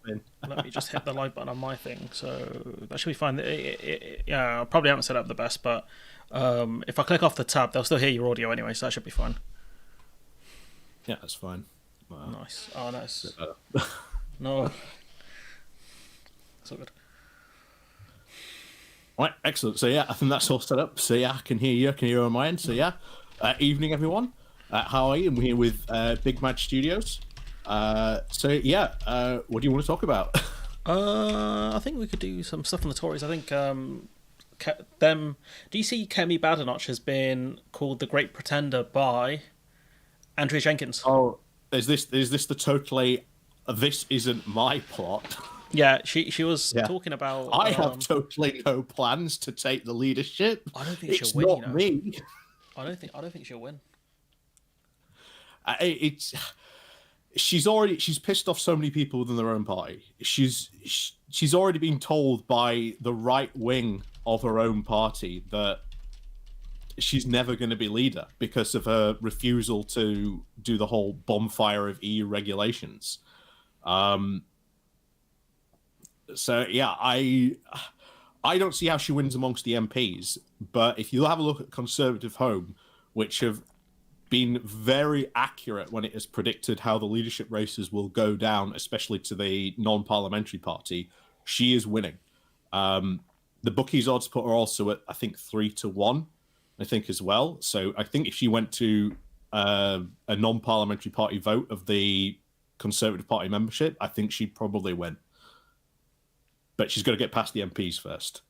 in. Let me just hit the live button on my thing, so that should be fine. Yeah, I probably haven't set up the best, but if I click off the tab, they'll still hear your audio anyway, so that should be fine. Yeah, that's fine. Nice. Oh, nice. Better. No, it's all good. Right, excellent. So yeah, I think that's all set up. So yeah, I can hear you. I can hear you on my end. So yeah, evening everyone. How are you? I'm here with Big Maj Studios. So yeah, what do you want to talk about? I think we could do some stuff on the Tories. I think them. Do you see Kemi Badenoch has been called the Great Pretender by Andrea Jenkins? Oh, is this the totally? This isn't my plot. Yeah, she was Yeah. talking about. I have totally no plans to take the leadership. I don't think It's she'll win. not You know, me. I don't think she'll win. It's she's pissed off so many people within their own party. She's already been told by the right wing of her own party that she's never going to be leader because of her refusal to do the whole bonfire of EU regulations. So yeah, I don't see how she wins amongst the MPs. But if you have a look at Conservative Home, which have been very accurate when it has predicted how the leadership races will go down, especially to the non-parliamentary party, she is winning. The bookies odds put her also at, I think, 3-1, I think, as well. So I think if she went to a non-parliamentary party vote of the Conservative Party membership, I think she'd probably win. But she's got to get past the MPs first.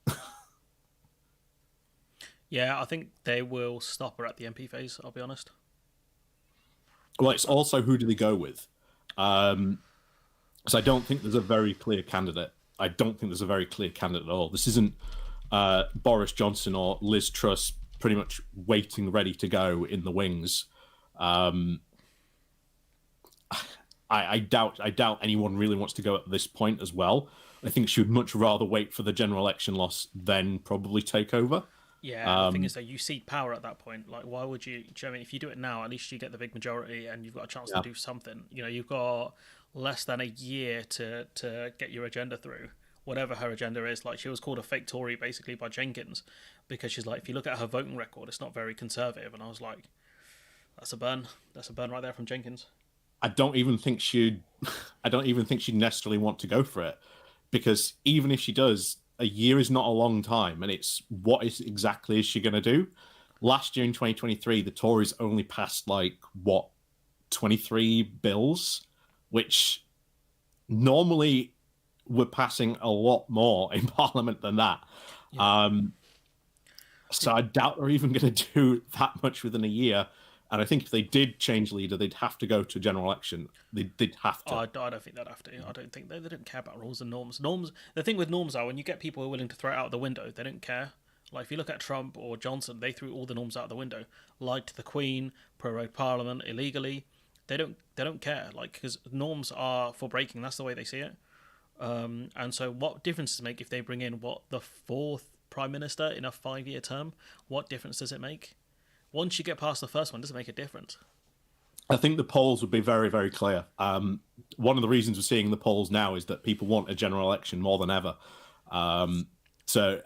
Yeah, I think they will stop her at the MP phase. I'll be honest. Well, it's also who do they go with? So I don't think there's a very clear candidate. I don't think there's a very clear candidate at all. This isn't Boris Johnson or Liz Truss pretty much waiting, ready to go in the wings. I doubt anyone really wants to go at this point as well. I think she would much rather wait for the general election loss than probably take over. Yeah, the thing is that you cede power at that point. Like, why would you? Do you know what I mean, if you do it now, at least you get the big majority and you've got a chance to do something. You know, you've got less than a year to get your agenda through, whatever her agenda is. Like, she was called a fake Tory basically by Jenkins because she's like, if you look at her voting record, it's not very conservative. And I was like, that's a burn. That's a burn right there from Jenkins. I don't even think she'd necessarily want to go for it, because even if she does, a year is not a long time, and it's what exactly is she going to do? Last year in 2023, the Tories only passed 23 bills, which normally we're passing a lot more in Parliament than that. Yeah. So I doubt they're even going to do that much within a year. And I think if they did change leader, they'd have to go to a general election. They'd have to. I don't think they'd have to. I don't think they don't care about rules and norms. Norms. The thing with norms are when you get people who are willing to throw it out the window, they don't care. Like if you look at Trump or Johnson, they threw all the norms out the window. Lied to the Queen, prorogued Parliament illegally. They don't care. Like because norms are for breaking. That's the way they see it. And so, what difference does it make if they bring in the fourth prime minister in a 5-year term? What difference does it make? Once you get past the first one, does it make a difference? I think the polls would be very, very clear. One of the reasons we're seeing the polls now is that people want a general election more than ever. So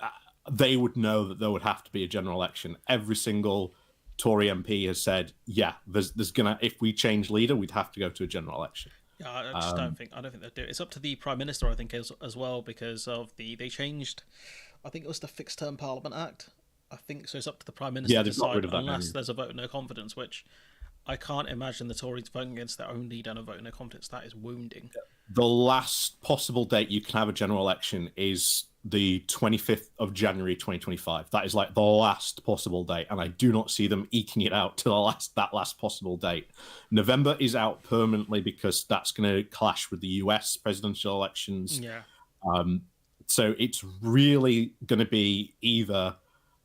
they would know that there would have to be a general election. Every single Tory MP has said, yeah, there's gonna, if we change leader, we'd have to go to a general election. Yeah, I just don't think they'll do it. It's up to the Prime Minister, I think, as well, because of they changed, I think it was the Fixed Term Parliament Act. I think so. It's up to the Prime Minister to decide unless there's a vote of no confidence, which I can't imagine the Tories voting against their own leader and a vote of no confidence. That is wounding. The last possible date you can have a general election is the 25th of January 2025. That is like the last possible date, and I do not see them eking it out to that last possible date. November is out permanently because that's going to clash with the US presidential elections. Yeah. So it's really going to be either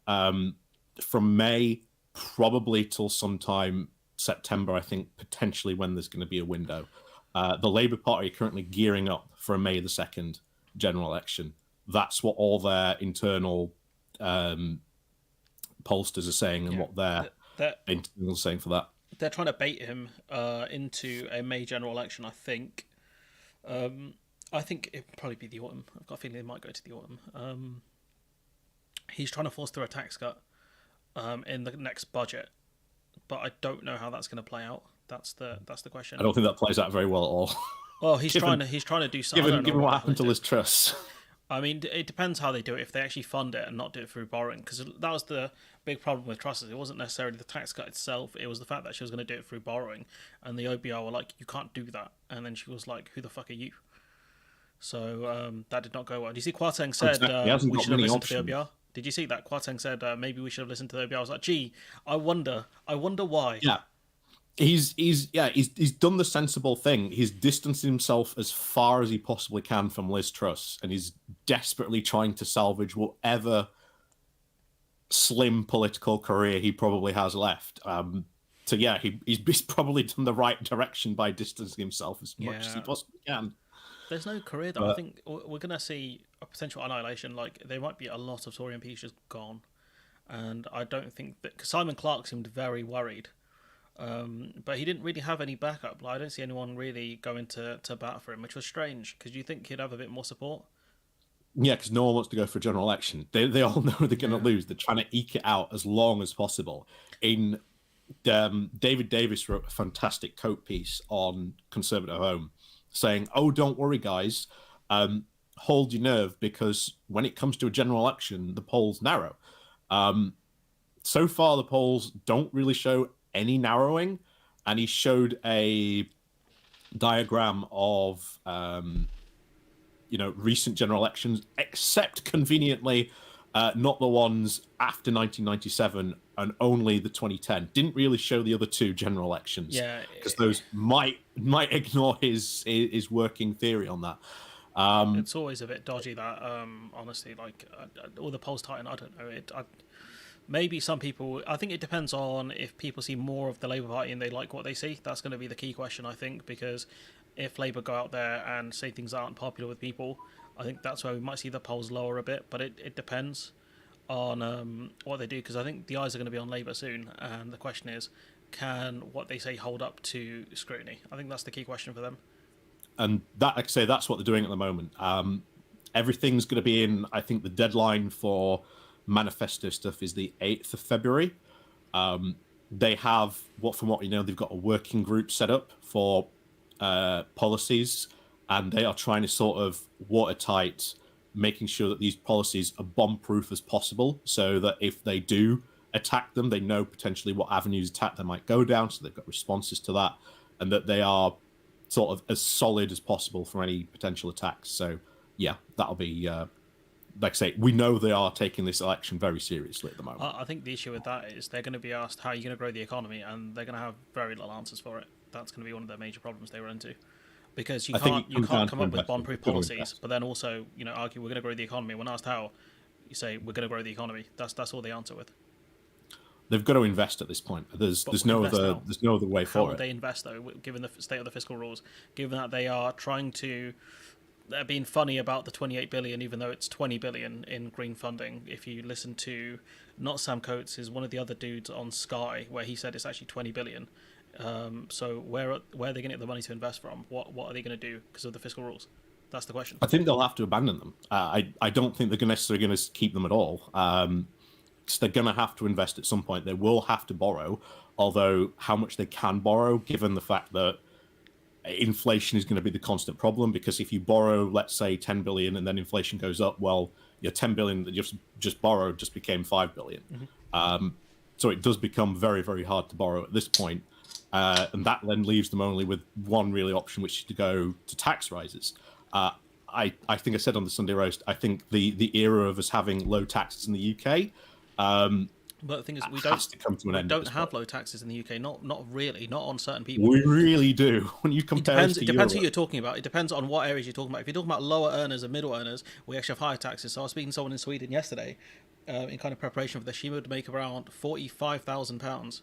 from May probably till sometime September, I think, potentially, when there's going to be a window. The Labour Party are currently gearing up for a May the 2nd general election. That's what all their internal pollsters are saying, and what their internal are saying for that. They're trying to bait him into a May general election, I think. I think it'd probably be the autumn. I've got a feeling it might go to the autumn. He's trying to force through a tax cut in the next budget, but I don't know how that's going to play out. That's the question. I don't think that plays out very well at all. Well, he's given, trying to do something. given what happened to Liz Truss. I mean, it depends how they do it. If they actually fund it and not do it through borrowing, because that was the big problem with Truss. It wasn't necessarily the tax cut itself; it was the fact that she was going to do it through borrowing, and the OBR were like, "You can't do that," and then she was like, "Who the fuck are you?" So that did not go well. Did you see Kwarteng said we should have listened to the OBR? Did you see that Kwarteng said maybe we should have listened to the OBR? I was like, gee, I wonder why. Yeah. He's done the sensible thing. He's distanced himself as far as he possibly can from Liz Truss, and he's desperately trying to salvage whatever slim political career he probably has left. So yeah, he's probably done the right direction by distancing himself as much as he possibly can. There's no career though. I think we're gonna see a potential annihilation. Like there might be a lot of Tory MPs just gone, and I don't think that cause Simon Clarke seemed very worried. But he didn't really have any backup. Like, I don't see anyone really going to bat for him, which was strange because you think he'd have a bit more support. Yeah, because no one wants to go for a general election. They all know they're going to lose. They're trying to eke it out as long as possible. David Davis wrote a fantastic coat piece on Conservative Home saying, "Oh, don't worry, guys. Hold your nerve because when it comes to a general election, the polls narrow." So far, the polls don't really show any narrowing, and he showed a diagram of recent general elections, except conveniently not the ones after 1997 and only the 2010. Didn't really show the other two general elections, because those might ignore his working theory on that. It's always a bit dodgy that honestly, like all the polls tighten. I don't know. Maybe some people, I think it depends on if people see more of the Labour Party and they like what they see. That's going to be the key question, I think, because if Labour go out there and say things aren't popular with people, I think that's where we might see the polls lower a bit. But it depends on what they do, because I think the eyes are going to be on Labour soon. And the question is, can what they say hold up to scrutiny? I think that's the key question for them. And that, like I say, that's what they're doing at the moment. Everything's going to be in, I think the deadline for manifesto stuff is the 8th of February. They have, from what we know, they've got a working group set up for policies, and they are trying to sort of watertight, making sure that these policies are bomb-proof as possible, so that if they do attack them, they know potentially what avenues attack they might go down, so they've got responses to that, and that they are sort of as solid as possible for any potential attacks. So yeah, that'll be like I say, we know they are taking this election very seriously at the moment. I think the issue with that is they're going to be asked how you're going to grow the economy, and they're going to have very little answers for it. That's going to be one of the major problems they run into, because you can't come up with bomb-proof policies, but then also argue we're going to grow the economy. When asked how, you say we're going to grow the economy. That's all they answer with. They've got to invest at this point. There's no other way for it. How would they invest though, given the state of the fiscal rules? Given that they are trying to. They're being funny about the 28 billion, even though it's 20 billion in green funding. If you listen to, not Sam Coates, is one of the other dudes on Sky, where he said it's actually 20 billion. So where are they going to get the money to invest from? What are they going to do because of the fiscal rules? That's the question. I think they'll have to abandon them. I don't think they're necessarily going to keep them at all. Because they're going to have to invest at some point. They will have to borrow, although how much they can borrow, given the fact that inflation is going to be the constant problem, because if you borrow, let's say 10 billion and then inflation goes up, well, your 10 billion that you just borrowed just became 5 billion. Mm-hmm. So it does become very, very hard to borrow at this point. And that then leaves them only with one really option, which is to go to tax rises. I think I said on the Sunday roast, I think the era of us having low taxes in the UK but the thing is, we don't have low taxes in the UK. Not really. Not on certain people. We really do. When you compare, it depends who you're talking about. It depends on what areas you're talking about. If you're talking about lower earners and middle earners, we actually have higher taxes. So I was speaking to someone in Sweden yesterday, in kind of preparation for this. She would make around £45,000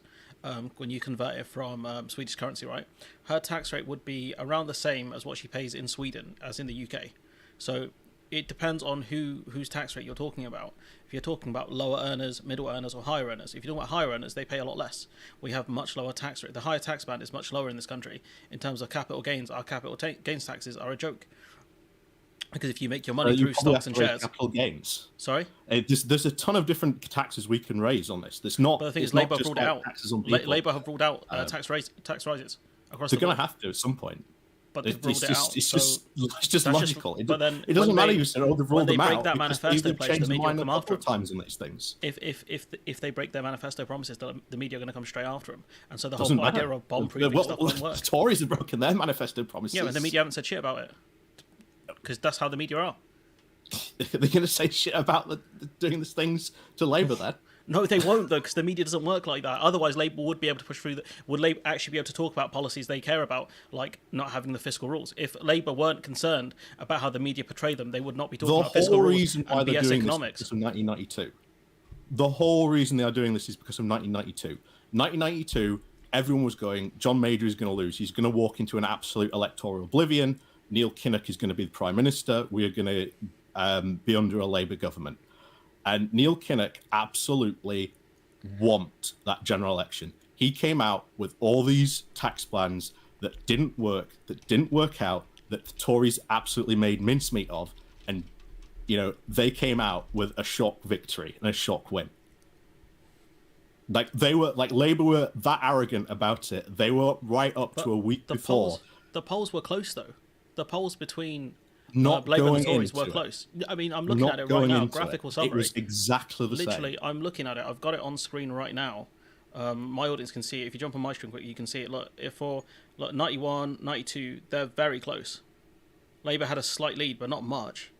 when you convert it from Swedish currency. Right, her tax rate would be around the same as what she pays in Sweden as in the UK. So it depends on whose tax rate you're talking about. If you're talking about lower earners, middle earners, or higher earners, if you're talking about higher earners, they pay a lot less. We have much lower tax rate. The higher tax band is much lower in this country. In terms of capital gains, our capital gains taxes are a joke. Because if you make your So money you through probably have stocks and to raise shares, capital gains. sorry. There's a ton of different taxes we can raise on this. It's not. But the thing It's is, not Labour have just ruled it like out. taxes on people. Labour have ruled out tax rises across They're the going board. to have to at some point. But they've It's ruled it out. it's So just that's logical. but then It doesn't when matter they, you said, oh, they've when ruled they them break out that because manifesto they've pledge, changed the their media will mind a come couple after of them. times on these things. If they break their manifesto promises, the media are going to come straight after them. And so the Doesn't whole idea matter. of bomb-proofing stuff won't The work. Tories have broken their manifesto promises. Yeah, but the media haven't said shit about it. Because that's how the media are. They're going to say shit about doing these things to Labour then. No, they won't though, because the media doesn't work like that. Otherwise, Labour would be able to push through. Would Labour actually be able to talk about policies they care about, like not having the fiscal rules? If Labour weren't concerned about how the media portray them, they would not be talking about fiscal rules and BS economics. This is 1992. The whole reason they are doing this is because of 1992. 1992, everyone was going, John Major is going to lose. He's going to walk into an absolute electoral oblivion. Neil Kinnock is going to be the Prime Minister. We are going to be under a Labour government. And Neil Kinnock absolutely won that general election. He came out with all these tax plans that didn't work out, that the Tories absolutely made mincemeat of. And, you know, they came out with a shock victory and a shock win. Like, Labour were that arrogant about it. They were right up to a week before. The polls were close, though. The polls between Labour and the Tories were close. I mean, I'm looking at it right now, graphical summary. It was exactly the same. Literally, I'm looking at it. I've got it on screen right now. My audience can see it. If you jump on my screen quick, you can see it. Look, for 91, 92, they're very close. Labour had a slight lead, but not much.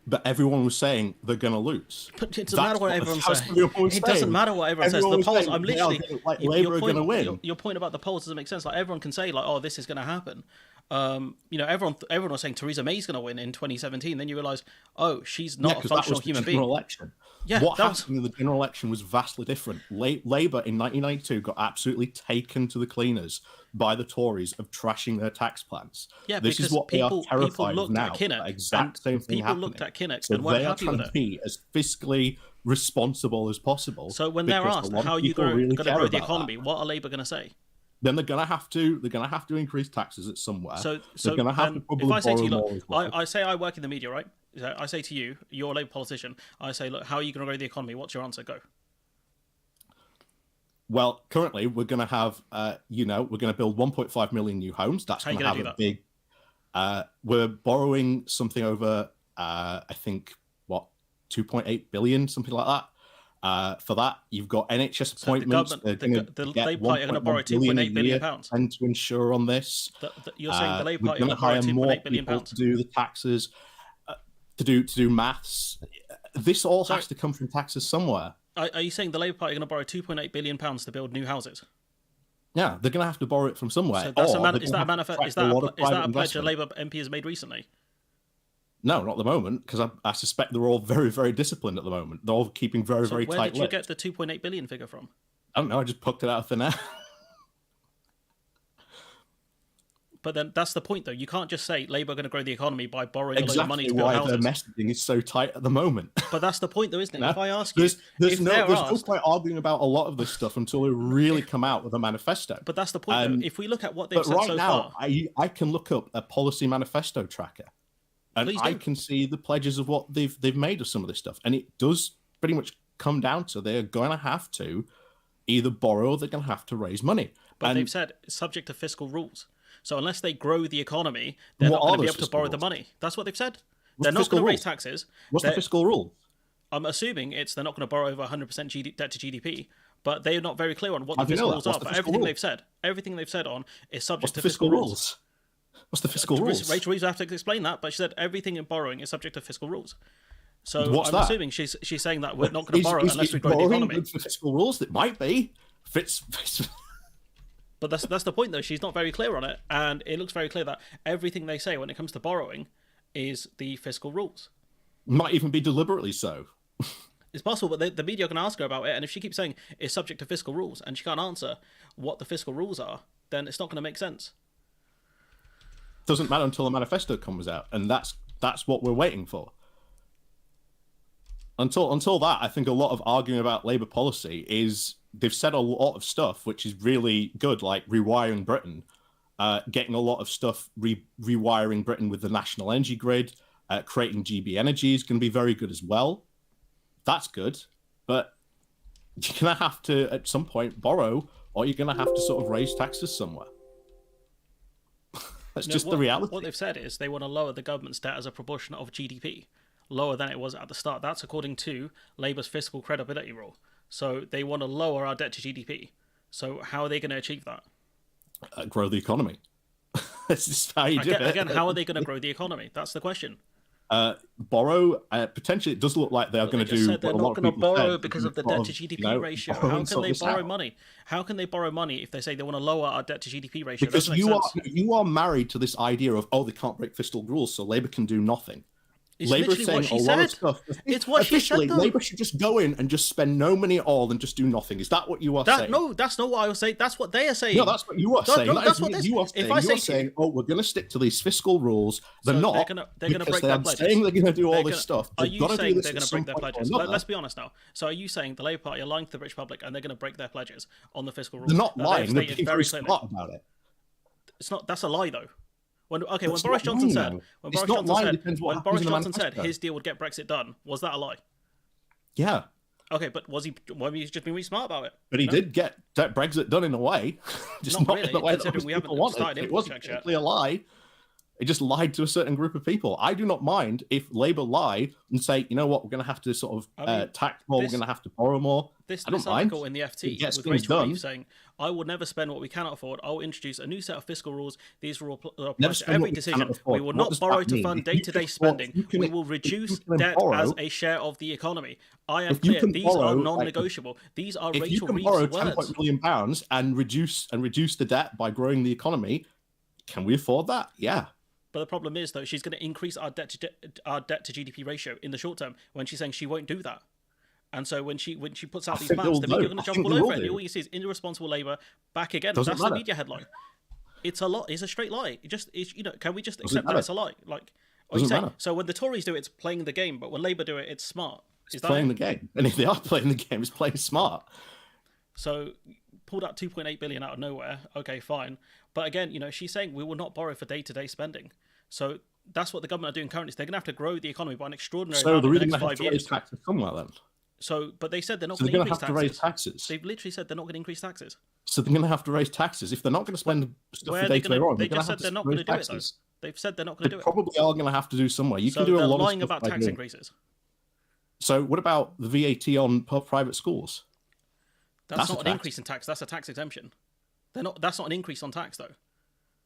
But everyone was saying they're going to lose. But it doesn't matter what everyone's saying. It doesn't matter what everyone says. The polls, I'm literally... Labour are going to win. Your point about the polls doesn't make sense. Like, everyone can say, like, oh, this is going to happen. You know, everyone was saying Theresa May's going to win in 2017. Then you realise, oh, she's not a functional human being. Election. Yeah, what happened in the general election was vastly different. Labour in 1992 got absolutely taken to the cleaners by the Tories of trashing their tax plans. Yeah, this is what people, they are terrified of now. Kinnock, exact same thing people happening. looked at Kinnock so and weren't they are happy trying with to be as fiscally responsible as possible. So when they're asked how are you going to grow the economy, what are Labour going to say? Then they're gonna have to increase taxes at somewhere. So they're gonna have to probably if I say to you, borrow look, more as well. I say I work in the media, right? I say to you, you're a Labour politician. I say, look, how are you going to grow the economy? What's your answer? Go. Well, currently we're gonna have, we're gonna build 1.5 million new homes. That's gonna have a big. We're borrowing something over, I think, 2.8 billion, something like that. For that, you've got NHS appointments. So the Labour Party are going to borrow £2.8 billion. And to insure on this, you're saying the Labour Party are going to borrow £2.8 billion to do the taxes, to do maths. This all has to come from taxes somewhere. Are you saying the Labour Party are going to borrow £2.8 billion to build new houses? Yeah, they're going to have to borrow it from somewhere. So is that a pledge a Labour MP has made recently? No, not at the moment, because I suspect they're all very, very disciplined at the moment. They're all keeping very, very tight. Where did you get the 2.8 billion figure from? I don't know. I just plucked it out of thin air. But then that's the point, though. You can't just say Labour are going to grow the economy by borrowing a lot of money to build houses. Exactly why their messaging is so tight at the moment. But that's the point, though, isn't it? No? If I ask you, there's no point arguing about a lot of this stuff until they really come out with a manifesto. But that's the point, though. If we look at what they've said right so now, far, I can look up a policy manifesto tracker. And I can see the pledges of what they've made of some of this stuff. And it does pretty much come down to they're going to have to either borrow or they're going to have to raise money. But they've said it's subject to fiscal rules. So unless they grow the economy, they're not going to be able to borrow the money. That's what they've said. They're not going to raise taxes. What's the fiscal rule? I'm assuming they're not going to borrow over 100% debt to GDP. But they're not very clear on what the fiscal rules are. But everything they've said on is subject to fiscal rules. What's the fiscal rules? Rachel Reeves will have to explain that, but she said everything in borrowing is subject to fiscal rules. So I'm assuming she's saying that we're not going to borrow unless we grow the economy. Fiscal rules, it might be. But that's the point, though. She's not very clear on it, and it looks very clear that everything they say when it comes to borrowing is the fiscal rules. Might even be deliberately so. It's possible, but the media can ask her about it, and if she keeps saying it's subject to fiscal rules, and she can't answer what the fiscal rules are, then it's not going to make sense. Doesn't matter until the manifesto comes out, and that's what we're waiting for. Until that, I think a lot of arguing about Labour policy is they've said a lot of stuff which is really good, like rewiring Britain, getting a lot of stuff, rewiring Britain with the national energy grid, creating GB energy is going to be very good as well. That's good, but you're going to have to, at some point, borrow, or you're going to have to sort of raise taxes somewhere. That's just the reality. What they've said is they want to lower the government's debt as a proportion of GDP, lower than it was at the start. That's according to Labour's fiscal credibility rule. So they want to lower our debt to GDP. So how are they going to achieve that? Grow the economy. That's just how you do it. Again, how are they going to grow the economy? That's the question. Borrow. Potentially, it does look like they are going to do. They're not going to borrow because of the debt to GDP ratio. How can they borrow money? How can they borrow money if they say they want to lower our debt to GDP ratio? Because you are married to this idea of, oh, they can't break fiscal rules, so Labour can do nothing. It's Labour is saying a lot of stuff. It's what she said, though. Labour should just go in and just spend no money at all and just do nothing. Is that what you are saying? No, that's not what I was saying. That's what they are saying. No, that's what you are saying. That's what you are saying. You are saying, oh, we're going to stick to these fiscal rules. They're not. They're going to break their pledges. Saying they're going to do all this stuff. Are you saying they're going to break their pledges? Let's be honest now. So are you saying the Labour Party are lying to the British public and they're going to break their pledges on the fiscal rules? They're not lying. They're being very smart about it. It's not. That's a lie, though. When Boris Johnson said his deal would get Brexit done, was that a lie? Yeah. Okay, but was he? Well, he's just been really smart about it. But he did get Brexit done in a way, just not really, in the way that we haven't wanted. It wasn't technically a lie. It just lied to a certain group of people. I do not mind if Labour lie and say, you know what, we're going to have to sort of tax more, we're going to have to borrow more. This article in the FT with Rachel Reeves saying, I will never spend what we cannot afford. I will introduce a new set of fiscal rules. These will apply to every decision. We will not borrow to fund day-to-day spending. We will reduce debt as a share of the economy. I am clear. These are non-negotiable. These are Rachel Reeves' words. If you can borrow £10 million and reduce the debt by growing the economy, can we afford that? Yeah. But the problem is, though, she's going to increase our debt to GDP ratio in the short term when she's saying she won't do that. And so when she puts out these maps, the media are going to jump all over it. And all you see is irresponsible Labour back again. That's the media headline. It's a lot. It's a straight lie. Can we just accept that it's a lie? Like, so when the Tories do it, it's playing the game. But when Labour do it, it's smart. It's playing the game. And if they are playing the game, it's playing smart. So pulled out 2.8 billion out of nowhere. Okay, fine. But again, she's saying we will not borrow for day-to-day spending. So that's what the government are doing currently. So they're going to have to grow the economy by an extraordinary amount in the next 5 years. Taxes somewhere then. So, but they said they're not going to increase taxes. Raise taxes. They've literally said they're not going to increase taxes. So they're going to have to raise taxes if they're not going to spend stuff for day-to-day on. They just said they're not going to do it, though. They've said they're not going to do it. They probably are going to have to do somewhere. You can do a lot of stuff. They're lying about tax increases. So what about the VAT on private schools? That's not an increase in tax. That's a tax exemption. That's not an increase on tax, though.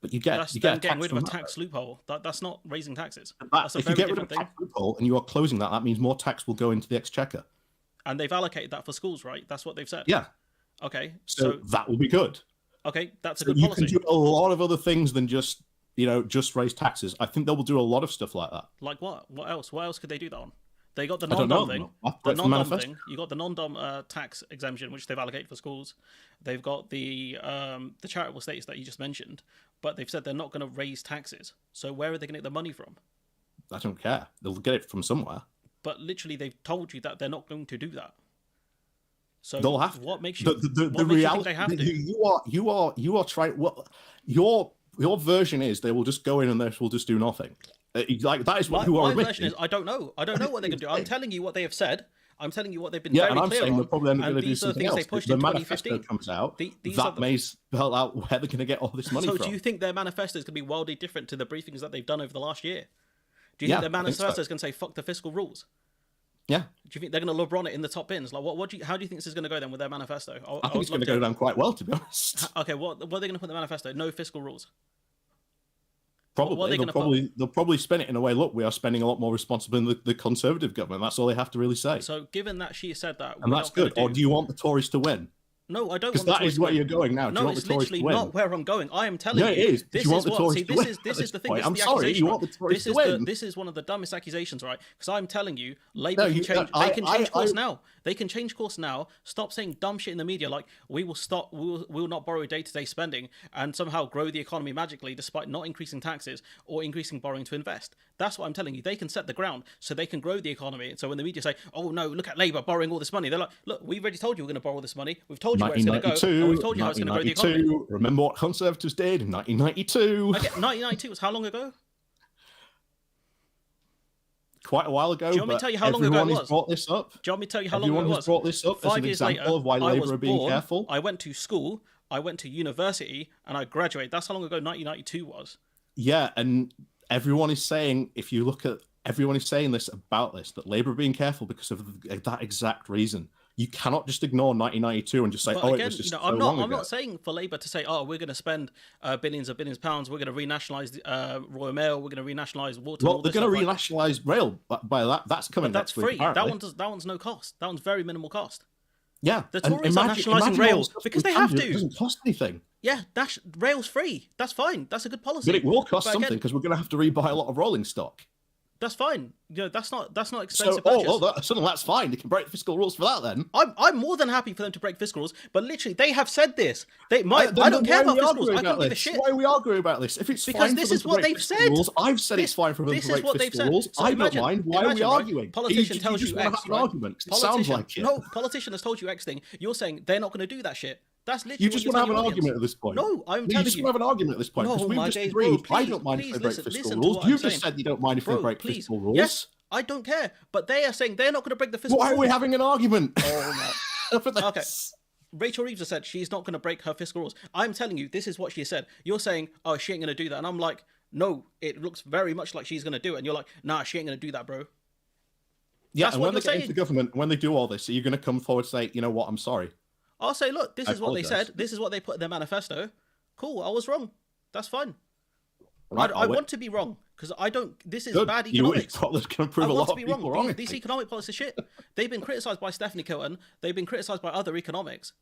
But you get getting rid of a tax loophole. That's not raising taxes. That's a very different thing. Tax loophole and you are closing that, that means more tax will go into the exchequer. And they've allocated that for schools, right? That's what they've said. Yeah. Okay. So that will be good. Okay, that's a good policy. You can do a lot of other things than just raise taxes. I think they will do a lot of stuff like that. Like what? What else? What else could they do that on? They got the non-dom thing. The non-dom thing. You got the non-dom tax exemption, which they've allocated for schools. They've got the charitable status that you just mentioned, but they've said they're not going to raise taxes. So where are they going to get the money from? I don't care. They'll get it from somewhere. But literally, they've told you that they're not going to do that. So they'll have. What makes you? The reality they have to? You are trying. Well, your version is they will just go in and they will just do nothing. Like that is what you are. My version is I don't know. I don't know what they're going to do. I'm telling you what they have said. I'm telling you what they've been very clear on. Yeah, and I'm saying they're probably going to do something else. The manifesto comes out. That may spell out where they're going to get all this money from. So do you think their manifesto is going to be wildly different to the briefings that they've done over the last year? Do you think their manifesto is going to say fuck the fiscal rules? Yeah. Do you think they're going to LeBron it in the top bins? Like, how do you think this is going to go then with their manifesto? I think it's going to go down quite well, to be honest. Okay, what are they going to put in the manifesto? No fiscal rules. Probably. They'll probably spin it in a way, look, we are spending a lot more responsibly than the Conservative government. That's all they have to really say. So given that she said that... And that's good. Or do you want the Tories to win? No, I don't want the Tories to win. Because that is where you're going now. No, it's literally not where I'm going. I am telling you. No, it is. This is what... See, this is the thing. I'm sorry, you want the Tories to win. This is one of the dumbest accusations, right? Because I'm telling you, Labour can change... They can change course now. They can change course now. Stop saying dumb shit in the media like, we will not borrow day-to-day spending and somehow grow the economy magically despite not increasing taxes or increasing borrowing to invest. That's what I'm telling you. They can set the ground so they can grow the economy. So when the media say, oh no, look at Labour borrowing all this money, they're like, look, we've already told you we're going to borrow this money. We've told told you where it's going to go, and we've told you how it's going to grow the economy. Remember what Conservatives did in 1992? Okay, 1992 was how long ago? Quite a while ago. Do you want me to tell you how long ago it was? Brought this up. Do you want me to tell you how long ago it was? Everyone has brought this up as an example of why Labour are being careful. I went to school, I went to university, and I graduated. That's how long ago 1992 was. Yeah, and everyone is saying, if you look at, everyone is saying this about this, that Labour are being careful because of that exact reason. You cannot just ignore 1992 and just say, but again, it was just I'm long ago. I'm not saying for Labour to say, oh, we're going to spend billions of pounds, we're going to renationalise Royal Mail, we're going to renationalise water. Well, they're going to renationalise rail by that. That's coming. But that's next free. Week, that one's no cost. That one's very minimal cost. Yeah, the Tories are nationalising rail because they have to. It doesn't cost anything. Yeah, rail's free. That's fine. That's a good policy. But it will cost something because we're going to have to rebuy a lot of rolling stock. That's fine. That's not expensive. Suddenly that's fine. They can break fiscal rules for that. Then I'm more than happy for them to break fiscal rules. But literally, they have said this. I don't care about fiscal rules. I don't give a shit. Why are we arguing about this? If it's because fine this for is what they've said. Rules, I've said it's fine for them to break fiscal rules. So I don't mind. Why are we arguing? Politician tells you X. An argument. It sounds like it. No, politician has told you X thing. You're saying they're not going to do that shit. That's literally you just want to have an argument at this point. No, I'm telling you. You just want to have an argument at this point because we've just agreed. I don't mind if they break fiscal rules. You just said you don't mind if they break fiscal rules. Yes, I don't care. But they are saying they're not going to break the fiscal rules. Why are we having an argument? Oh my. Okay. Rachel Reeves has said she's not going to break her fiscal rules. I'm telling you, this is what she said. You're saying, oh, she ain't going to do that. And I'm like, no, it looks very much like she's going to do it. And you're like, nah, she ain't going to do that, bro. Yeah, and when they get into government, when they do all this, are you going to come forward and say, you know what, I'm sorry? I'll say, look, this is what they said. This is what they put in their manifesto. Cool, I was wrong. That's fine. Right, I want to be wrong because I don't. This is bad economics. I want to be wrong. These economic policies shit. They've been criticised by Stephanie Kilton. They've been criticised by other economists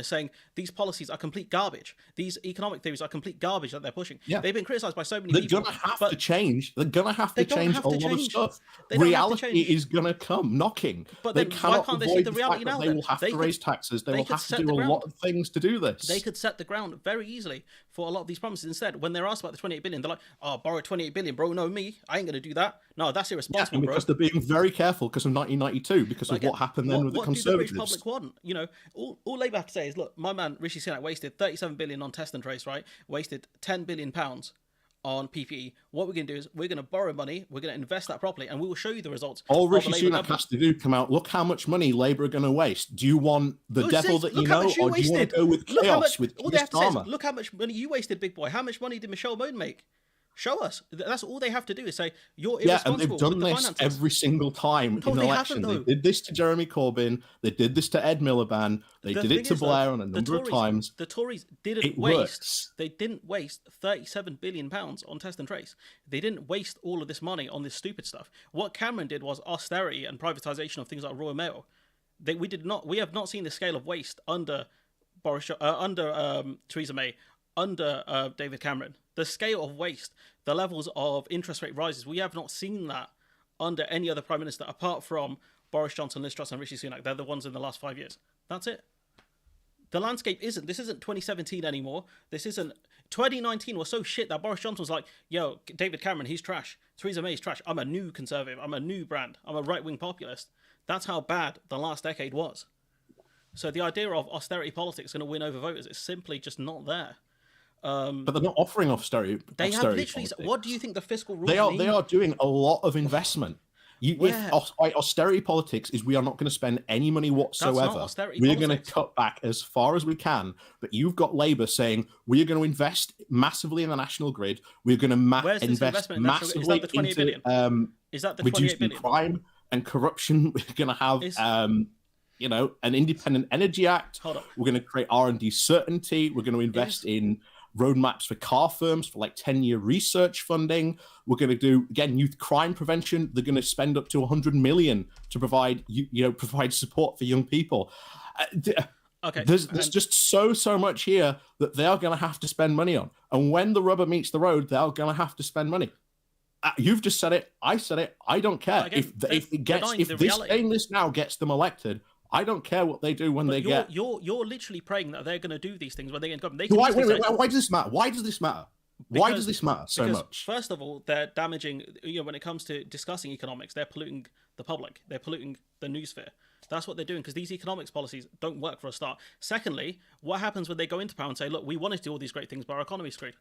saying these policies are complete garbage. These economic theories are complete garbage that they're pushing. Yeah. They've been criticised by so many people. They're gonna have to change. They're gonna have to change a lot of stuff. Reality is gonna come knocking. But then why can't they see the reality now? They will have to raise taxes. They will have to do a lot of things to do this. They could set the ground very easily for a lot of these promises. Instead, when they're asked about the 28 billion, they're like, "Oh, borrow 28 billion, bro. No, me. I ain't gonna do that. No, that's irresponsible, because they're being very careful because of 1992, because of what happened then with the Conservatives. What do the British public want? You know, all Labour have to say is, look, my man Rishi Sunak wasted 37 billion on test and trace, right? Wasted 10 billion pounds on PPE. What we're going to do is we're going to borrow money, we're going to invest that properly, and we will show you the results. All Rishi Sunak has to do, come out, look how much money Labour are going to waste. Do you want the devil that you know, or do you want to go with chaos, with all they have to say is, look how much money you wasted, big boy. How much money did Michelle Moan make? Show us. That's all they have to do is say, you're irresponsible. Yeah, and they've done this every single time in the election. They did this to Jeremy Corbyn. They did this to Ed Miliband. They did it to Blair on a number of times. The Tories didn't waste. They didn't waste 37 billion pounds on test and trace. They didn't waste all of this money on this stupid stuff. What Cameron did was austerity and privatisation of things like Royal Mail. We have not seen the scale of waste under Theresa May, under David Cameron. The scale of waste, the levels of interest rate rises, we have not seen that under any other Prime Minister apart from Boris Johnson, Liz Truss and Rishi Sunak. They're the ones in the last 5 years. That's it. The landscape this isn't 2017 anymore. This isn't... 2019 was so shit that Boris Johnson was like, yo, David Cameron, he's trash. Theresa May's trash. I'm a new conservative. I'm a new brand. I'm a right-wing populist. That's how bad the last decade was. So the idea of austerity politics going to win over voters is simply just not there. But they're not offering austerity. They have literally. What do you think the fiscal rules mean? They are doing a lot of investment. Austerity politics is we are not going to spend any money whatsoever. We're going to cut back as far as we can. But you've got Labour saying we are going to invest massively in the national grid. We're going to invest massively into reducing crime and corruption. We're going to have an independent energy act. We're going to create R&D certainty. We're going to invest in roadmaps for car firms for like 10-year research funding. We're going to do, again, youth crime prevention. They're going to spend up to 100 million to provide support for young people. There's just so much here that they are going to have to spend money on. And when the rubber meets the road, they are going to have to spend money. You've just said it. I said it. I don't care. If saying this now gets them elected, I don't care what they do when they get. You're literally praying that they're going to do these things when they get in government. Why does this matter? Why does this matter? Why does this matter so because much? first of all, they're damaging. When it comes to discussing economics, they're polluting the public. They're polluting the newsphere. That's what they're doing because these economics policies don't work for a start. Secondly, what happens when they go into power and say, "Look, we wanted to do all these great things, but our economy's screwed.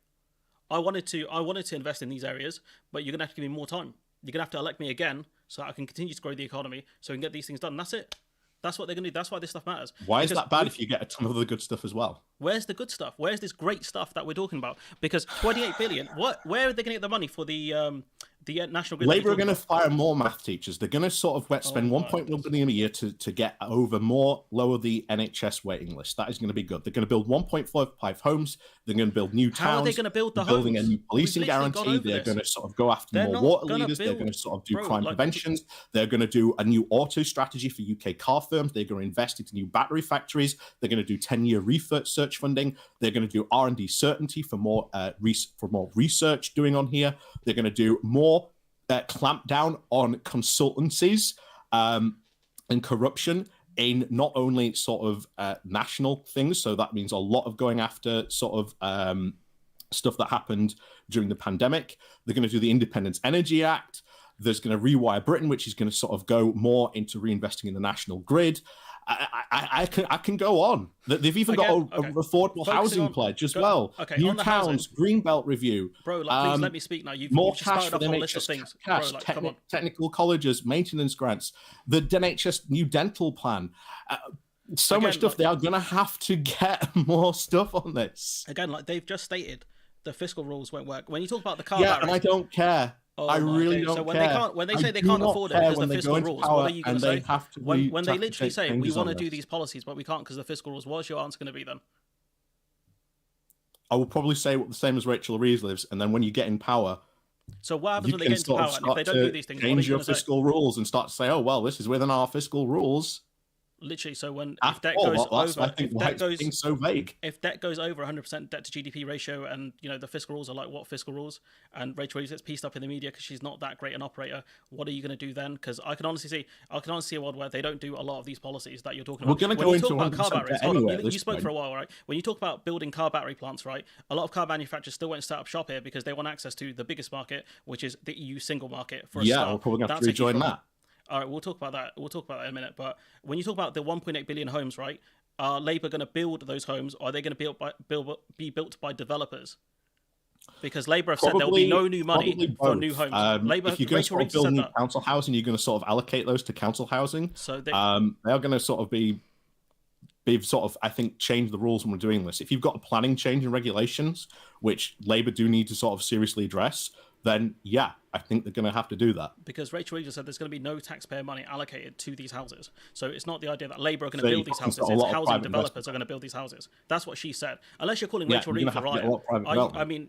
I wanted to invest in these areas, but you're gonna have to give me more time. You're gonna have to elect me again so that I can continue to grow the economy, so we can get these things done." And that's it. That's what they're gonna do. That's why this stuff matters. Why is that bad if you get a ton of other good stuff as well? Where's the good stuff? Where's this great stuff that we're talking about? Because 28 billion. Where are they going to get the money for the national grid? Labour are going to fire more math teachers. They're going to sort of spend 1.1 billion a year to get lower the NHS waiting list. That is going to be good. They're going to build 1.55 homes. They're going to build new towns. How are they going to build the building homes? a new policing guarantee. They're going to sort of go after more water leaders. They're going to sort of do crime preventions. They're going to do a new auto strategy for UK car firms. They're going to invest into new battery factories. They're going to do 10-year research funding. They're going to do R&D certainty for more research doing on here. They're going to do more clamp down on consultancies and corruption in not only sort of national things. So that means a lot of going after sort of stuff that happened during the pandemic. They're going to do the Independence Energy Act. There's going to rewire Britain, which is going to sort of go more into reinvesting in the national grid. I can go on. They've even got an affordable housing pledge as well. Okay, new towns, Greenbelt review. Bro, please let me speak now. You've more just cash started for a the whole list of NHS things. cash, Bro, come on. technical colleges, maintenance grants, the NHS new dental plan. So much stuff. They are going to have to get more stuff on this. Again, like they've just stated, the fiscal rules won't work. When you talk about the car and I don't care. I really don't care. When they say they can't afford it because of the fiscal rules, what are you going to say? When they literally say we want to do these policies, but we can't because of the fiscal rules, what's your answer going to be then? I will probably say the same as Rachel Reeves lives, and then when you get in power, so what happens when they get into power? And if they don't do these things, change your fiscal rules and start to say, "Oh well, this is within our fiscal rules." Literally, so if debt goes over, I think why it's being so vague. If debt goes over 100% debt to GDP ratio, and the fiscal rules are like what fiscal rules, and Rachel Reeves gets pieced up in the media because she's not that great an operator, what are you going to do then? Because I can honestly see a world where they don't do a lot of these policies that you're talking about. We're going to go into car batteries. Anyway, you spoke for a while, right? When you talk about building car battery plants, right? A lot of car manufacturers still won't set up shop here because they want access to the biggest market, which is the EU single market. For a start. We're probably going to have to rejoin that. All right, we'll talk about that. We'll talk about that in a minute. But when you talk about the 1.8 billion homes, right? Are Labour going to build those homes, or are they going to be built by developers? Because Labour have said there will be no new money for new homes. Labour, if you're going to sort of build new council housing, you're going to sort of allocate those to council housing. So they are going to sort of be sort of, I think, change the rules when we're doing this. If you've got a planning change in regulations, which Labour do need to sort of seriously address, then I think they're going to have to do that. Because Rachel Reeves said there's going to be no taxpayer money allocated to these houses. So it's not the idea that Labour are going to build these houses, it's housing developers are going to build these houses. That's what she said. Unless you're calling Rachel Reeves a liar. I mean,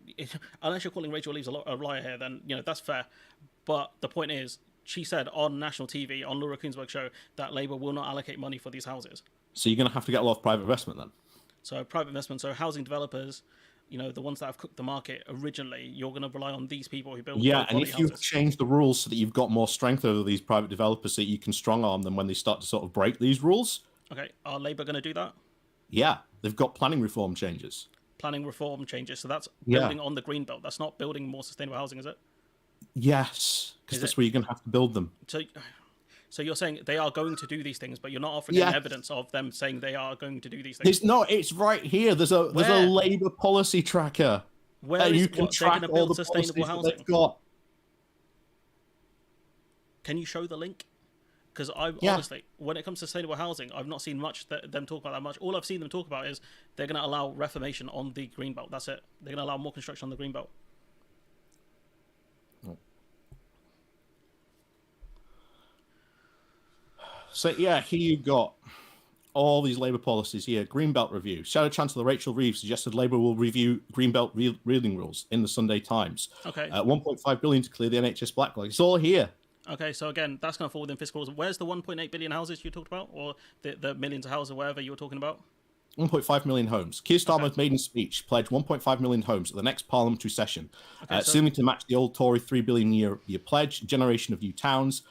unless you're calling Rachel Reeves a liar here, then that's fair. But the point is, she said on national TV, on Laura Kuenssberg's show, that Labour will not allocate money for these houses. So you're going to have to get a lot of private investment then? So private investment, so housing developers, the ones that have cooked the market originally, you're going to rely on these people who build and if you change the rules so that you've got more strength over these private developers so that you can strong arm them when they start to sort of break these rules. Okay, are Labour going to do that? Yeah, they've got planning reform changes. Planning reform changes, so that's building on the green belt. That's not building more sustainable housing, is it? Yes, because that's where you're going to have to build them. So you're saying they are going to do these things, but you're not offering any evidence of them saying they are going to do these things. It's right here. There's a Labour policy tracker. Where you can track all the sustainable housing they've got. Can you show the link? Because honestly, when it comes to sustainable housing, I've not seen much them talk about that much. All I've seen them talk about is they're going to allow reformation on the greenbelt. That's it. They're going to allow more construction on the greenbelt. So here you've got all these Labour policies here. Greenbelt review. Shadow Chancellor Rachel Reeves suggested Labour will review Greenbelt reeling rules in the Sunday Times. Okay. 1.5 billion to clear the NHS backlog. It's all here. Okay, so again, that's going to fall within fiscal rules. Where's the 1.8 billion houses you talked about, or the millions of houses or whatever you were talking about? 1.5 million homes. Keir Starmer's maiden speech pledged 1.5 million homes at the next parliamentary session, seeming to match the old Tory $3 billion year pledge. Generation of new towns.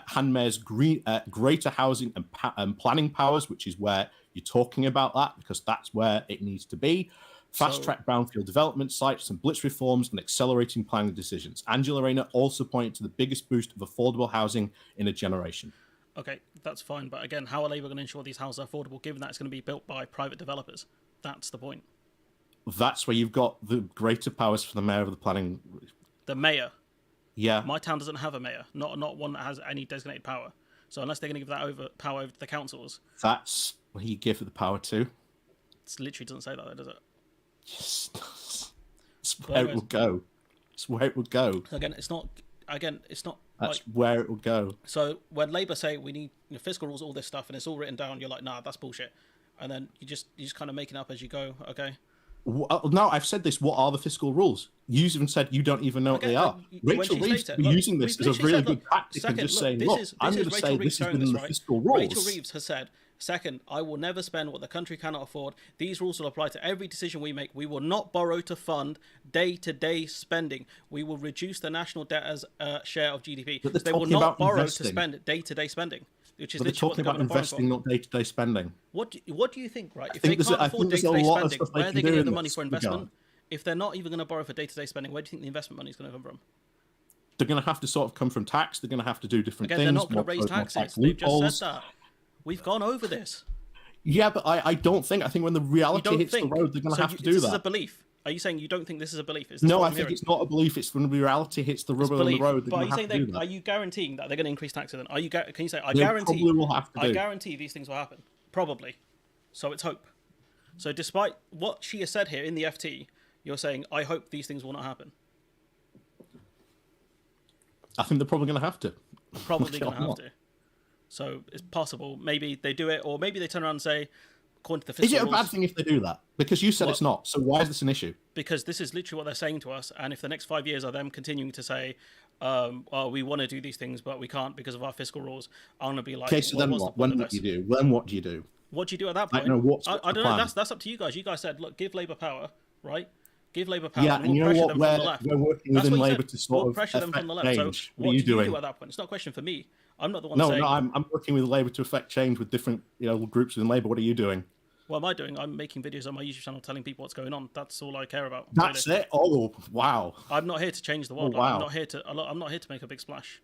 Handmare's greater housing and planning powers, which is where you're talking about that, because that's where it needs to be. fast-track brownfield development sites and blitz reforms and accelerating planning decisions. Angela Rayner also pointed to the biggest boost of affordable housing in a generation. Okay, that's fine. But again, how are Labour going to ensure these houses are affordable given that it's going to be built by private developers? That's the point. That's where you've got the greater powers for the mayor of the planning. The mayor. Yeah. My town doesn't have a mayor, not one that has any designated power. So unless they're going to give that power over to the councils. That's what you give the power to. It literally doesn't say that, though, does it? Yes. It's where it will go. It's where it will go. Again, it's not. That's where it will go. So when Labour say we need fiscal rules, all this stuff, and it's all written down, you're like, nah, that's bullshit. And then you just kind of make it up as you go. Okay. No, I've said this. What are the fiscal rules? You even said you don't even know what they are. Rachel Reeves is using this as a really good tactic and just saying, look, I'm going to say this is within the fiscal rules. Rachel Reeves has said, second, I will never spend what the country cannot afford. These rules will apply to every decision we make. We will not borrow to fund day-to-day spending. We will reduce the national debt as a share of GDP. They will not borrow to spend day-to-day spending. Which is but they're talking about investing, not day-to-day spending. What do you think, right? If they can't afford day-to-day spending, where are they going to get the money for investment? If they're not even going to borrow for day-to-day spending, where do you think the investment money is going to come from? They're going to have to sort of come from tax. They're going to have to do different things. They're not going to raise taxes. They've just said that. We've gone over this. Yeah, but I don't think. I think when the reality hits the road, they're going to have to do that. This is a belief. Are you saying you don't think this is a belief? No, I think it's not a belief. It's when reality hits the rubber on the road. But are you guaranteeing that they're going to increase taxes? Then can you say I guarantee these things will happen? Probably. So it's hope. So despite what she has said here in the FT, you're saying I hope these things will not happen. I think they're probably going to have to. Probably going to have to. So it's possible. Maybe they do it, or maybe they turn around and say, according to the fiscal rules... Is it a bad thing if they do that? Because you said it's not. So why is this an issue? Because this is literally what they're saying to us. And if the next 5 years are them continuing to say, we want to do these things, but we can't because of our fiscal rules, I'm going to be like... Okay, so then what? When what do you do? When what do you do? What do you do at that point? I don't know. That's up to you guys. You guys said, look, give Labour power, right? Give Labour power. Yeah, and you know what? We're working within Labour to sort of pressure them from the left. So what are you doing at that point? It's not a question for me. I'm not the one saying... No, I'm working with Labour to affect change with different groups within Labour. What are you doing? What am I doing? I'm making videos on my YouTube channel telling people what's going on. That's all I care about. That's it? Oh, wow. I'm not here to change the world. Oh, wow. I'm not here to make a big splash.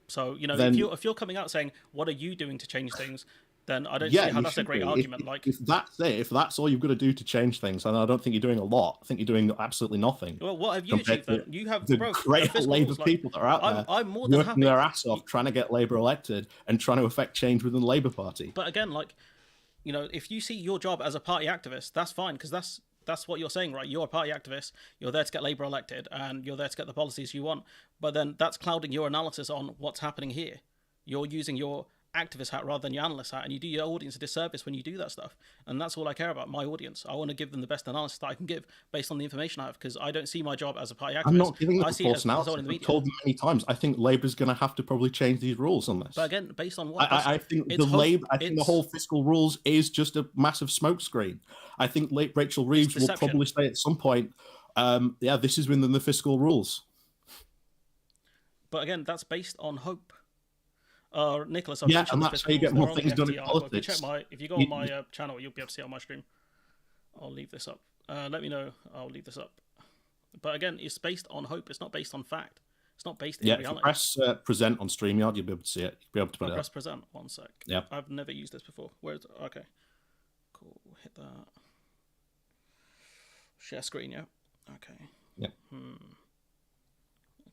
So, then, if you're coming out saying, what are you doing to change things, then I don't see how that's a great argument. If that's it, if that's all you've got to do to change things, then I don't think you're doing a lot. I think you're doing absolutely nothing. Well, what have you achieved then? You have the great Labour people that are out there I'm more than working their ass off trying to get Labour elected and trying to affect change within the Labour Party. But again, if you see your job as a party activist, that's fine, because that's what you're saying, right? You're a party activist, you're there to get Labour elected, and you're there to get the policies you want. But then that's clouding your analysis on what's happening here. You're using your activist hat rather than your analyst hat, and you do your audience a disservice when you do that stuff. And that's all I care about, my audience. I want to give them the best analysis that I can give based on the information I have, because I don't see my job as a party activist. I'm not giving them false analysis. I've told them many times. I think Labour's going to have to probably change these rules on this. But again, based on what? I think the whole fiscal rules is just a massive smokescreen. I think Rachel Reeves will probably say at some point, this is within the fiscal rules. But again, that's based on hope. Nicholas, and that's how you get more things done in politics. If you go on my channel, you'll be able to see it on my stream. I'll leave this up. Let me know. I'll leave this up. But again, it's based on hope. It's not based on fact. It's not based in reality. If you press present on StreamYard, you'll be able to see it. You'll be able to put it press present. 1 sec. Yeah. I've never used this before. Okay. Cool. Hit that. Share screen, yeah? Okay. Yeah.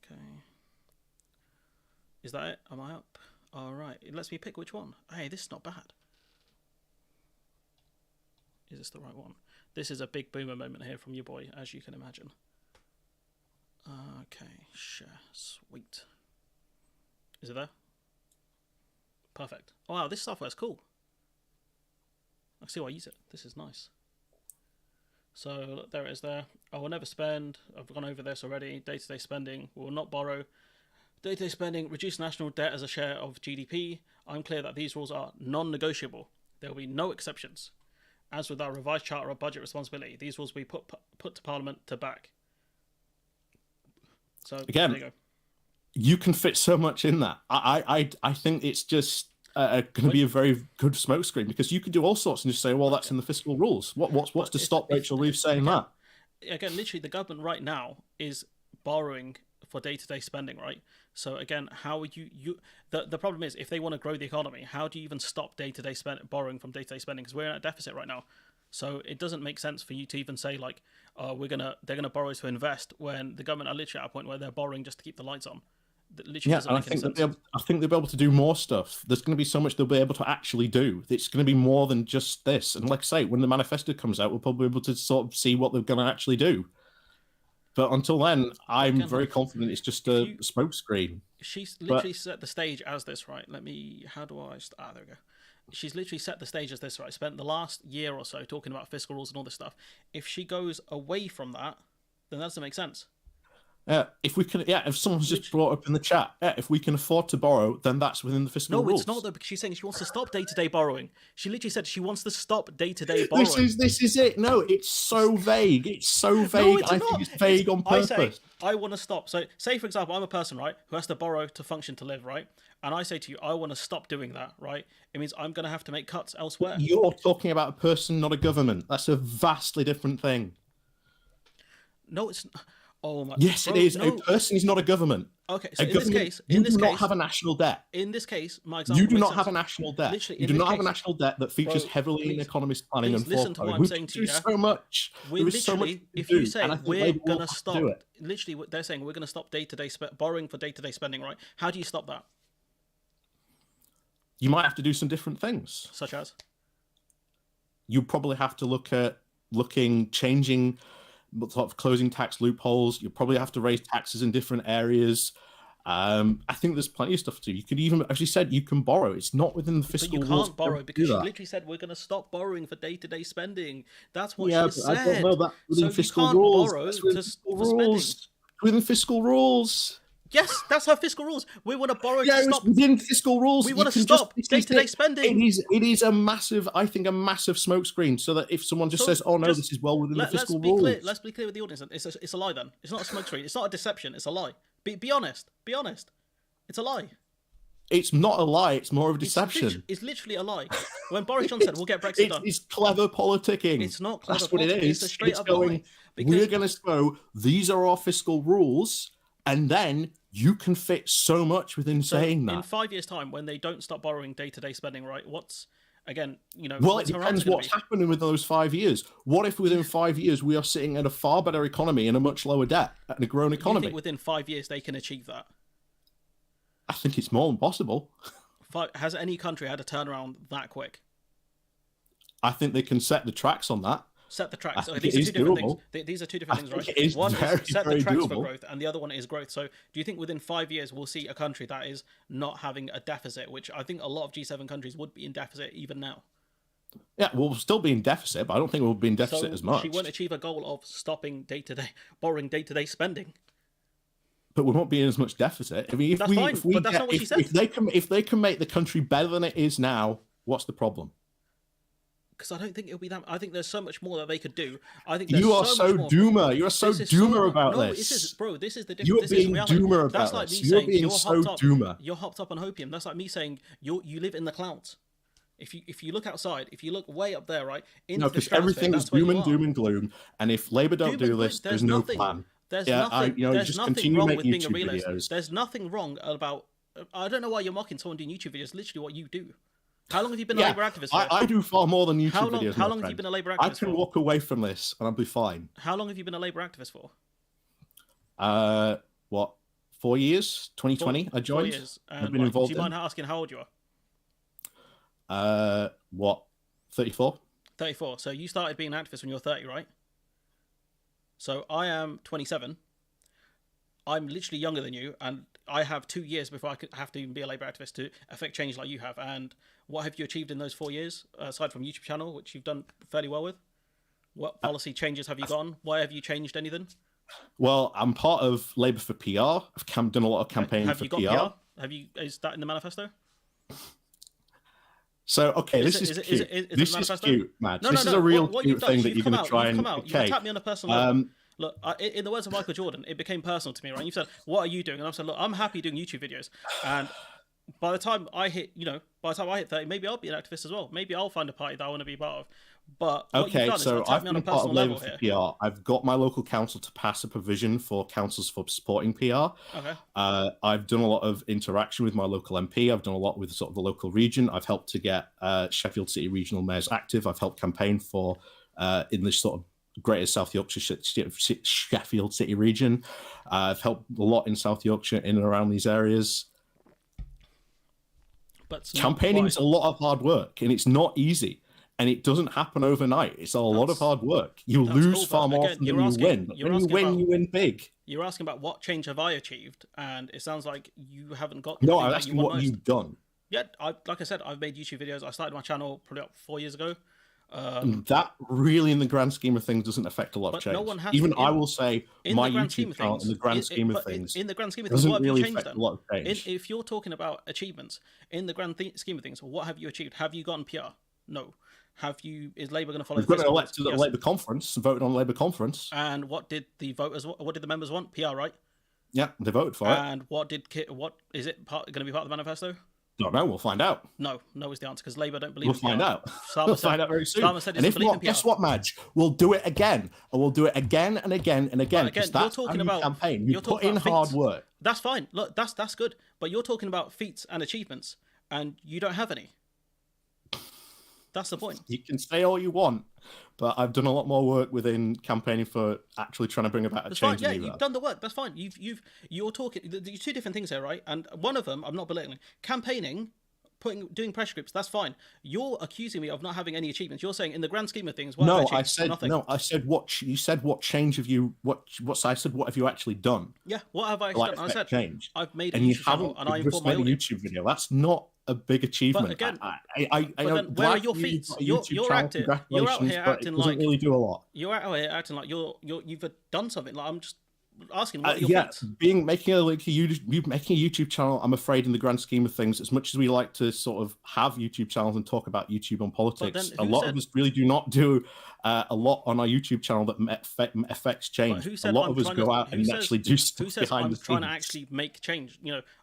Okay. Is that it? Am I up? All right. It lets me pick which one. Hey, this is not bad. Is this the right one? This is a big boomer moment here from your boy, as you can imagine. Okay. Share. Sweet. Is it there? Perfect. Oh, wow, this software's cool. I see why I use it. This is nice. So there it is there. I will never spend. I've gone over this already. Day-to-day spending. We will not borrow. Day-to-day spending. Reduce national debt as a share of GDP. I'm clear that these rules are non-negotiable. There will be no exceptions. As with our revised charter of budget responsibility, these rules will be put to Parliament to back. So again, there you go. You can fit so much in that. I think it's just are going to be a very good smokescreen, because you could do all sorts and just say, well, that's in the fiscal rules. What's to stop Rachel Reeves saying that? Again, literally, the government right now is borrowing for day-to-day spending, right? So again, how would the problem is, if they want to grow the economy, how do you even stop day-to-day borrowing from day-to-day spending? Because we're in a deficit right now. So it doesn't make sense for you to even say like, they're gonna borrow to invest, when the government are literally at a point where they're borrowing just to keep the lights on. That literally doesn't make any sense. I think they'll be able to do more stuff. There's going to be so much they'll be able to actually do. It's going to be more than just this. And like I say, when the manifesto comes out, we'll probably be able to sort of see what they're going to actually do. But until then, I'm very confident it's just a smokescreen. She's literally set the stage as this, right? There we go. She's literally set the stage as this, right? Spent the last year or so talking about fiscal rules and all this stuff. If she goes away from that, then that doesn't make sense. If someone's just brought up in the chat, if we can afford to borrow, then that's within the fiscal rules. No, it's not though, because she's saying she wants to stop day-to-day borrowing. She literally said she wants to stop day-to-day borrowing. This is it. No, it's so vague. It's so vague. No, I think it's vague on purpose. I want to stop. So, say for example, I'm a person, right, who has to borrow to function, to live, right? And I say to you, I want to stop doing that, right? It means I'm going to have to make cuts elsewhere. You're talking about a person, not a government. That's a vastly different thing. No, it's not. Oh my! Yes, it is. No. A person is not a government. Okay, so in this case, you do not have a national debt. In this case, my example. You do not have a national debt. You do not have a national debt that features heavily in economist planning and listen to what I'm saying to you. So much. There is so much. If you say we're gonna stop, literally, they're saying we're gonna stop day-to-day borrowing for day-to-day spending, right? How do you stop that? You might have to do some different things. Such as? You probably have to look at changing. Sort of closing tax loopholes. You probably have to raise taxes in different areas. I think there's plenty of stuff to do. You could even, as you said, you can borrow. It's not within the fiscal rules. But you can't borrow because she literally said we're going to stop borrowing for day-to-day spending. That's what she said. I don't know that within fiscal rules. For spending. Within fiscal rules. Yes, that's her fiscal rules. We want to borrow to stop. Within fiscal rules. We want to stop day-to-day spending. It is a massive smokescreen, so that if someone just says, "Oh no, this is well within the fiscal rules." Let's be clear with the audience. It's a lie. Then it's not a smokescreen. It's not a deception. It's a lie. Be honest. Be honest. It's a lie. It's not a lie. It's more of a deception. It's literally a lie. When Boris Johnson said, "We'll get Brexit done," it's clever politicking. It's not clever. That's what it is. It's a straight up lie. We're going to go. These are our fiscal rules, and then you can fit so much within saying that. In 5 years' time, when they don't stop borrowing day-to-day spending, right? Well, it depends what's happening with those 5 years. What if within 5 years we are sitting at a far better economy and a much lower debt and a grown economy? You think within 5 years they can achieve that? I think it's more than possible. Has any country had a turnaround that quick? I think they can set the tracks on that. Set the tracks. These are two different things. These are two different things, right? One is set the tracks for growth, and the other one is growth. So, do you think within 5 years we'll see a country that is not having a deficit, which I think a lot of G7 countries would be in deficit even now? Yeah, we'll still be in deficit, but I don't think we'll be in deficit as much. She won't achieve a goal of stopping borrowing day-to-day spending. But we won't be in as much deficit. I mean, but that's not what she said. If they can make the country better than it is now, what's the problem? Because I don't think it'll be that. I think there's so much more that they could do. I think you are so doomer. You are so doomer about this. This is the difference. You are being doomer about this. You're being so doomer. You're hopped up on opium. That's like me saying you live in the clouds. If you look outside, if you look way up there, right? No, because everything is doom and gloom. And if Labour don't do this, there's no plan. There's nothing wrong with being a realist. There's nothing wrong about. I don't know why you're mocking someone doing YouTube videos. It's literally what you do. How long have you been a Labour activist for? I do far more than YouTube videos. How long have you been a Labour activist for? I can walk away from this and I'll be fine. How long have you been a Labour activist for? 4 years? 2020 I joined. 4 years. I've been involved. Do you mind asking how old you are? 34? 34. So you started being an activist when you were 30, right? So I am 27. I'm literally younger than you, and I have 2 years before I could have to even be a Labour activist to affect change like you have. And what have you achieved in those 4 years, aside from YouTube channel, which you've done fairly well with? What policy changes have you gone? Why have you changed anything? Well, I'm part of Labour for PR. I've done a lot of campaigning for PR. Have you got PR? Is that in the manifesto? So, okay, this is cute. This is cute, Madge. This is a real cute thing that you're going to try and... You attack me on a personal level. Look, in the words of Michael Jordan, it became personal to me, right? You said, what are you doing? And I said, look, I'm happy doing YouTube videos. And by the time I hit, by the time I hit 30, maybe I'll be an activist as well. Maybe I'll find a party that I want to be part of. But what you've Okay, done is so attack I've me on a been part of personal Labour level for here. PR. I've got my local council to pass a provision for councils for supporting PR. Okay. I've done a lot of interaction with my local MP. I've done a lot with sort of the local region. I've helped to get Sheffield City regional mayors active. I've helped campaign for in this sort of greater South Yorkshire Sheffield City region. I've helped a lot in South Yorkshire in and around these areas. But Campaigning is a lot of hard work, and it's not easy. And it doesn't happen overnight. It's a lot of hard work. You lose cool, far more often than you win. But when you win, you win big. You're asking about what change have I achieved, and it sounds like you haven't got. No, I'm asking what you've done. Yeah, like I said, I've made YouTube videos. I started my channel probably about 4 years ago. That really, in the grand scheme of things, doesn't affect a lot of change. No one has Even I will say my YouTube channel, in the grand scheme of things, in the grand scheme of things, what have you changed then? A lot of change. If you're talking about achievements in the grand scheme of things, what have you achieved? Have you gotten PR? No. Have you? Is Labour going to follow? We've got elected at the Labour conference, voted on the Labour conference. And what did the voters? What did the members want? PR, right? Yeah, they voted for it. And what is it going to be part of the manifesto? Don't know. We'll find out. No is the answer, because Labour don't believe. We'll find out. We'll find out very soon. And if not, guess what, Madge? We'll do it again, and we'll do it again and again and again. Because that's how you campaign. You put in hard work. That's fine. Look, that's good. But you're talking about feats and achievements, and you don't have any. That's the point. You can say all you want, but I've done a lot more work within campaigning for actually trying to bring about a change. Yeah, you've done the work. That's fine. You're talking. There's two different things here, right? And one of them, I'm not belittling. Campaigning, doing pressure groups. That's fine. You're accusing me of not having any achievements. You're saying in the grand scheme of things. I said nothing. No. I said what you said. What change have you? I said what have you actually done? Yeah. What have I actually done? I said change. I've made a YouTube channel and I inform my audience. YouTube video. That's not a big achievement. But again, I know. Where are your feats? You're out here acting like really do a lot. You're out here acting like you've done something. Like I'm just asking. What are your feats? Making a YouTube channel. I'm afraid, in the grand scheme of things, as much as we like to sort of have YouTube channels and talk about YouTube and politics, a lot of us really do not do a lot on our YouTube channel that affects change. A lot of us go out and actually do stuff behind the scenes. I'm trying to actually make change.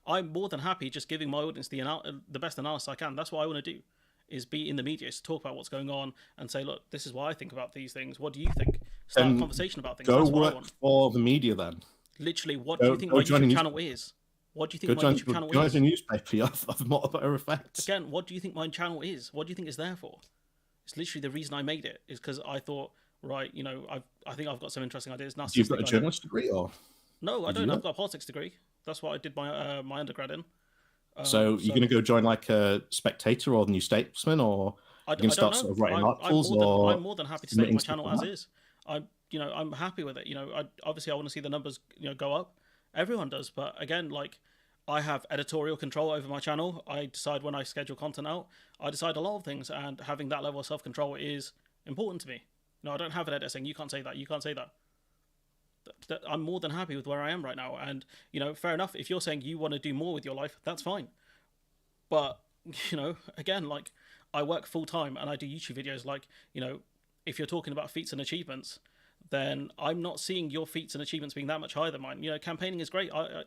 I'm more than happy just giving my audience the best analysis I can. That's what I want to do, is be in the media, to talk about what's going on and say, look, this is what I think about these things. What do you think? Start a conversation about things. Go work for the media then. Literally, what do you think my YouTube channel is? What do you think my YouTube channel is? Go join a newspaper of more better effects. Again, what do you think my channel is? What do you think it's there for? It's literally the reason I made it is because I thought, right, I think I've got some interesting ideas. You've got a journalist degree, or? No, I don't. I've got a politics degree. That's what I did my my undergrad in. So you're going to go join like a Spectator or the New Statesman, or you're going to start sort of writing articles? I'm more than happy to stay with my channel as is. I'm happy with it. Obviously I want to see the numbers go up. Everyone does, but again, like, I have editorial control over my channel. I decide when I schedule content out. I decide a lot of things, and having that level of self-control is important to me. I don't have an editor saying you can't say that, you can't say that. I'm more than happy with where I am right now, and fair enough. If you're saying you want to do more with your life, that's fine. But again, like, I work full time and I do YouTube videos. Like, if you're talking about feats and achievements, then I'm not seeing your feats and achievements being that much higher than mine. Campaigning is great. I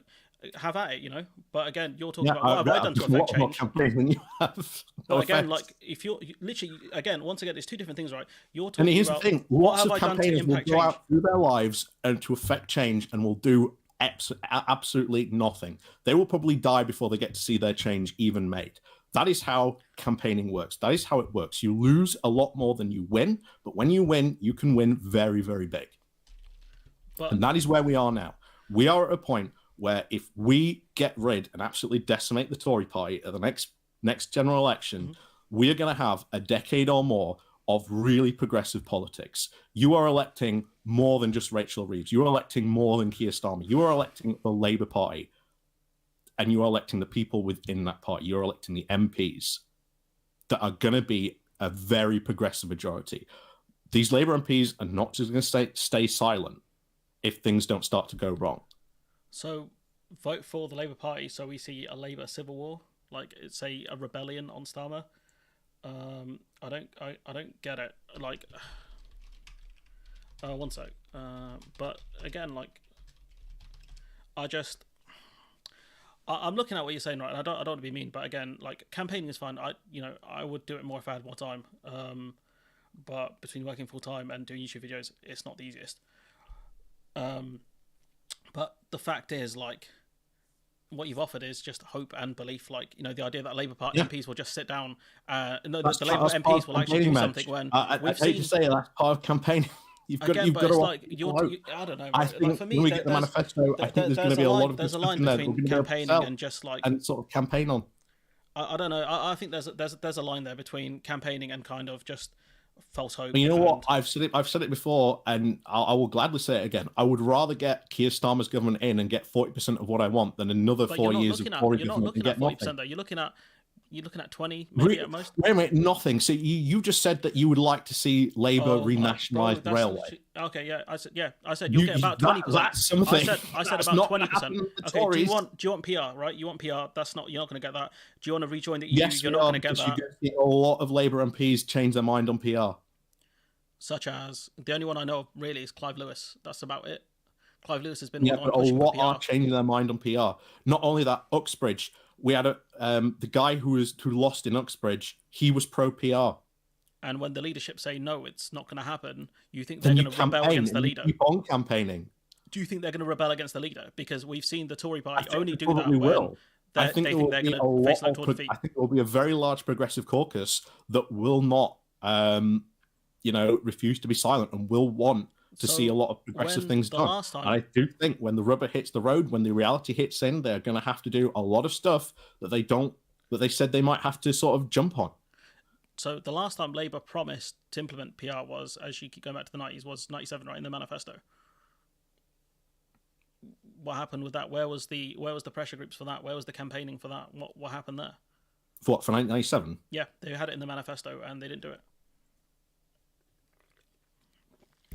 have at it, But again, you're talking about what have I done to affect change? Campaigning you have. But again, like, if you're literally, again, once again, it's two different things, right? You're talking and here's about the thing: lots of campaigners will go out through their lives and to affect change, and will do absolutely nothing. They will probably die before they get to see their change even made. That is how campaigning works. That is how it works. You lose a lot more than you win, but when you win, you can win very, very big. And that is where we are now. We are at a point where if we get rid and absolutely decimate the Tory party at the next general election, we are going to have a decade or more of really progressive politics. You are electing more than just Rachel Reeves. You are electing more than Keir Starmer. You are electing the Labour Party. And you are electing the people within that party. You're electing the MPs that are going to be a very progressive majority. These Labour MPs are not just going to stay silent if things don't start to go wrong. So, vote for the Labour Party so we see a Labour civil war, like, say, a rebellion on Starmer. I don't get it. Like, one sec. But again, like, I'm looking at what you're saying, right? And I don't want to be mean, but again, like campaigning is fine. I would do it more if I had more time. But between working full time and doing YouTube videos, it's not the easiest. But the fact is, like, what you've offered is just hope and belief. Like, the idea that Labour Party MPs will just sit down. No, the Labour MPs will actually do something when I hate to say that's part of campaigning. You've got to. Like I don't know. I Right? think Like for me, when we get the manifesto, I think there's going to be a lot of there's a good stuff line in there between campaigning and just like and sort of campaign on. I don't know. I think there's a line there between campaigning and kind of just false hope. But you know what? I've said it before, and I will gladly say it again. I would rather get Keir Starmer's government in and get 40% of what I want than another 4 years of Tory government and get nothing. You're not looking at 40% though. You're looking at 20, maybe at most. Wait a minute, nothing. So you just said that you would like to see Labour renationalise the railway. Okay, yeah. I said you'll get about 20%. That's something. I said about 20%. Okay, do you want PR, right? You want PR. You're not going to get that. Do you want to rejoin the EU? Yes, you're not going to get that. You get to see a lot of Labour MPs change their mind on PR. Such as the only one I know of really is Clive Lewis. That's about it. Clive Lewis has been but a lot are changing their mind on PR. Not only that, Uxbridge. We had the guy who lost in Uxbridge. He was pro PR. And when the leadership say no, it's not going to happen. You think they're going to rebel against the leader? Keep on campaigning. Do you think they're going to rebel against the leader? Because we've seen the Tory party only do that when they think they're going to face electoral defeat. I think there will be a very large progressive caucus that will not, refuse to be silent and will want to see a lot of progressive things done. And I do think when the rubber hits the road, when the reality hits in, they're going to have to do a lot of stuff that they said they might have to sort of jump on. So the last time Labour promised to implement PR was, as you keep going back to the 90s, was 97, right, in the manifesto. What happened with that? Where was the pressure groups for that? Where was the campaigning for that? What happened there? For what, for 1997? Yeah, they had it in the manifesto and they didn't do it.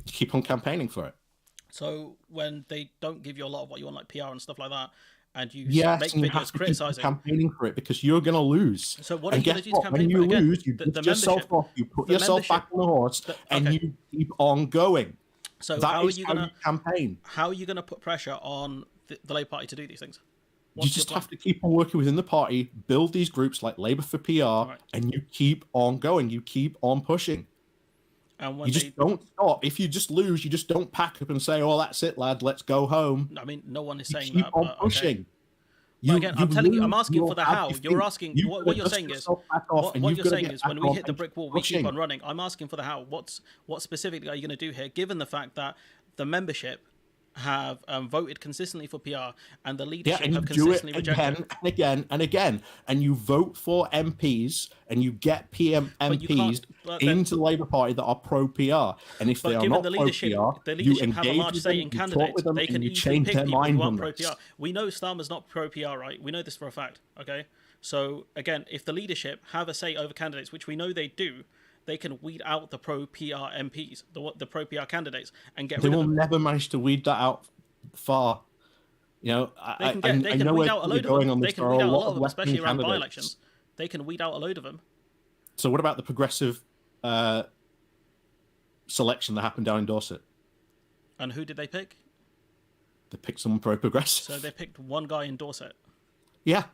Keep on campaigning for it. So when they don't give you a lot of what you want, like PR and stuff like that, and you make you videos criticizing, campaigning for it because you're going to lose. So what are you going to do to campaign? When you lose, you dust yourself off, you put yourself back on the horse, and you keep on going. So how are you going to campaign? How are you going to put pressure on the Labour Party to do these things? You just have to keep on working within the party, build these groups like Labour for PR, and you keep on going. You keep on pushing. And you just don't stop. If you just lose, you just don't pack up and say, "Oh, that's it, lad. Let's go home." I mean, no one is saying that. Keep on pushing. Okay. I'm telling you, I'm asking for the how. You're asking what you're saying is what you're saying is when we hit the brick wall, we keep on running. I'm asking for the how. What specifically are you going to do here, given the fact that the membership have voted consistently for PR and the leadership have consistently rejected and again, and you vote for MPs and you get MPs into the Labour Party that are pro PR, and if they are not pro PR, the leadership have a large say in candidates. They can easily pick people who aren't pro PR. We know Starmer's not pro PR, right? We know this for a fact. Okay, so again, if the leadership have a say over candidates, which we know they do, they can weed out the pro-PR MPs, the pro-PR candidates, and get rid of them. They will never manage to weed that out far. You know, they can weed out a load of them. They can weed out a lot of them, especially around by-elections. They can weed out a load of them. So what about the progressive selection that happened down in Dorset? And who did they pick? They picked someone pro-progressive. So they picked one guy in Dorset. Yeah.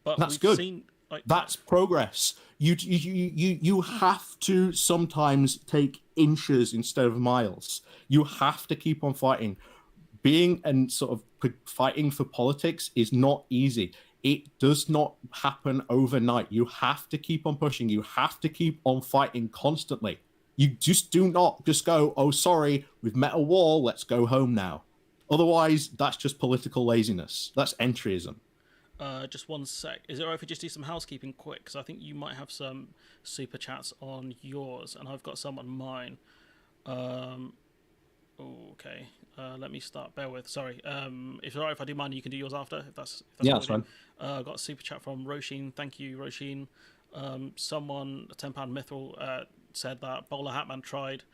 But that's good. That's progress. You have to sometimes take inches instead of miles. You have to keep on fighting. Being and sort of fighting for politics is not easy. It does not happen overnight. You have to keep on pushing. You have to keep on fighting constantly. You just do not just go, "Oh, sorry, we've met a wall. Let's go home now." Otherwise, that's just political laziness. That's entryism. Just one sec. Is it alright if we just do some housekeeping quick? Because I think you might have some super chats on yours, and I've got some on mine. Okay. Let me start. Bear with. Sorry. If it's alright if I do mine, you can do yours after. If that's that's fine. I got a super chat from Roisin. Thank you, Roisin. Someone, a £10 Mithril, said that Bowler Hatman tried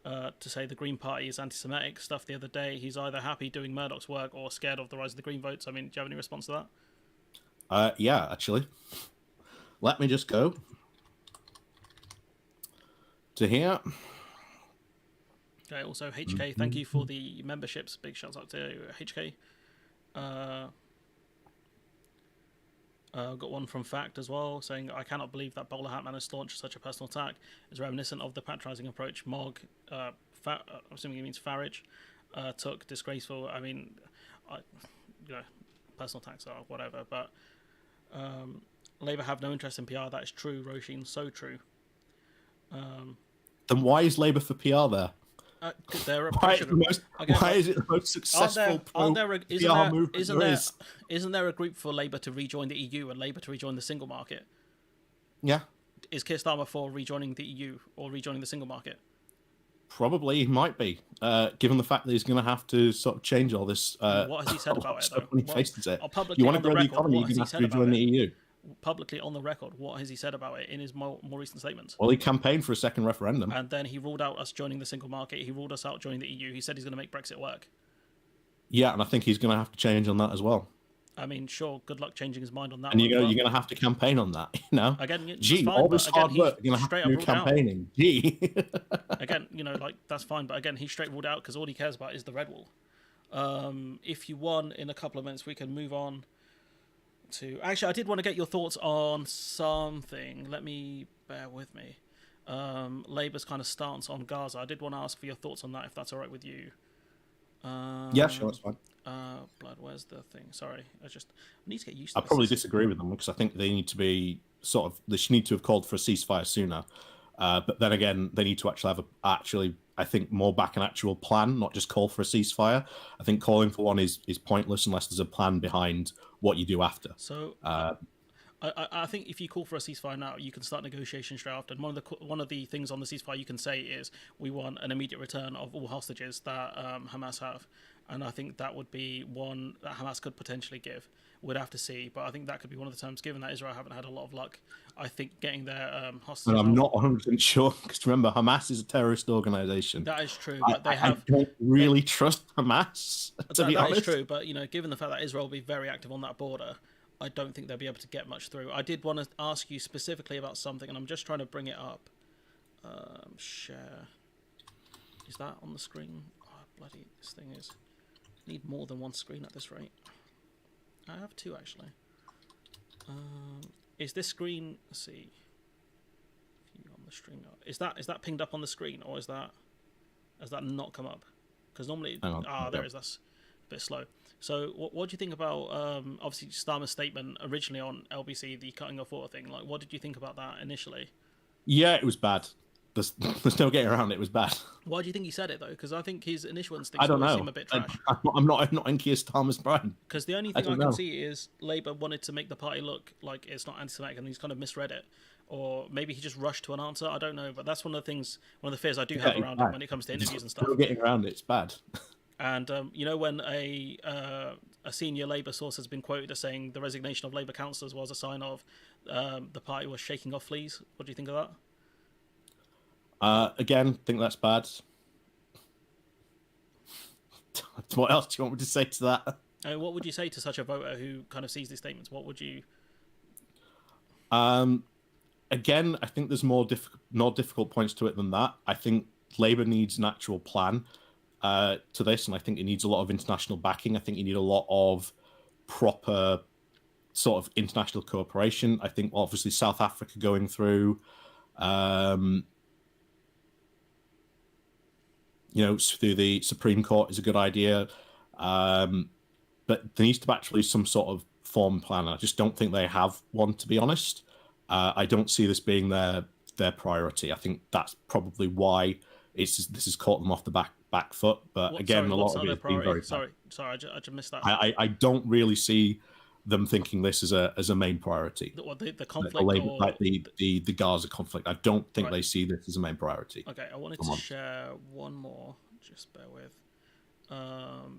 to say the Green Party is anti-Semitic stuff the other day. He's either happy doing Murdoch's work or scared of the rise of the Green votes. I mean, do you have any response to that? Yeah, actually. Let me just go to here. Okay, also HK, thank you for the memberships. Big shout out to HK. Got one from Fact as well saying, I cannot believe that Bowler Hat Man has launched such a personal attack. It's reminiscent of the patronising approach Mog, I'm assuming he means Farage, took. Disgraceful. I mean, I, you know, personal attacks are whatever, but Labour have no interest in PR. That is true, Roshin, so true. Then why is Labour for PR there? They're a Why, pressure why is it the most successful PR movement isn't there a group for Labour to rejoin the EU and Labour to rejoin the single market? Yeah. Is Keir Starmer for rejoining the EU or rejoining the single market? Probably he might be, given the fact that he's going to have to sort of change all this. What has he said about it, though? When he faces it. Publicly You want to on the grow the record, economy, what you're has going he to have to said rejoin about the it? EU. Publicly on the record, what has he said about it in his more recent statements? Well, he campaigned for a second referendum. And then he ruled out us joining the single market. He ruled us out joining the EU. He said he's going to make Brexit work. Yeah, and I think he's going to have to change on that as well. I mean, sure, good luck changing his mind on that. And you're going to have to campaign on that, you know? Again, gee, fine, all this hard work, you're going to have to do campaigning. Gee. Again, you know, like, that's fine. But again, he straight ruled out because all he cares about is the red wall. If you want, in a couple of minutes, we can move on to... Actually, I did want to get your thoughts on something. Bear with me. Labour's kind of stance on Gaza. I did want to ask for your thoughts on that, if that's all right with you. Yeah, sure, that's fine. Blood, where's the thing? Sorry, I need to get used to I this. probably disagree with them because I think they need to be they should need to have called for a ceasefire sooner. But then again, they need to actually have I think, more back an actual plan, not just call for a ceasefire. I think calling for one is pointless unless there's a plan behind what you do after. So I think if you call for a ceasefire now, you can start negotiations straight after. And one of the things on the ceasefire you can say is we want an immediate return of all hostages that Hamas have, and I think that would be one that Hamas could potentially give. We'd have to see, but I think that could be one of the terms. Given that Israel haven't had a lot of luck, I think getting their hostages. But I'm not 100% sure because remember, Hamas is a terrorist organization. That is true, but I don't really trust Hamas. To be honest, that is true, but you know, given the fact that Israel will be very active on that border, I don't think they'll be able to get much through. I did want to ask you specifically about something, and I'm just trying to bring it up. Share. Is that on the screen? Oh, bloody, this thing is... Need more than one screen at this rate. I have two, actually. Is this screen... Let's see. On the screen. Is that pinged up on the screen, or has that not come up? Because normally... there it is. That's a bit slow. So, what do you think about obviously Starmer's statement originally on LBC, the cutting off water thing? Like, what did you think about that initially? Yeah, it was bad. There's no getting around it. It was bad. Why do you think he said it though? Because I think his initial instincts seem a bit trash. I'm not in Keir Starmer's brain. Because the only thing I can see is Labour wanted to make the party look like it's not anti-Semitic, and he's kind of misread it, or maybe he just rushed to an answer. I don't know, but that's one of the fears I do have around him when it comes to interviews and stuff. No getting around it. It's bad. And you know, when a senior Labour source has been quoted as saying the resignation of Labour councillors was a sign of the party was shaking off fleas. What do you think of that? Again, think that's bad. What else do you want me to say to that? What would you say to such a voter who kind of sees these statements? What would you... Again, I think there's more difficult points to it than that. I think Labour needs an actual plan to this, and I think it needs a lot of international backing. I think you need a lot of proper sort of international cooperation. I think obviously South Africa going through... through the Supreme Court is a good idea. But there needs to be actually some sort of form plan. I just don't think they have one, to be honest. I don't see this being their priority. I think that's probably why this has caught them off the back foot. But a lot of it has been very bad. Sorry, I just missed that. I don't really see them thinking this as a main priority. The conflict, the Gaza conflict. I don't think they see this as a main priority. Okay, I wanted to share one more. Just bear with,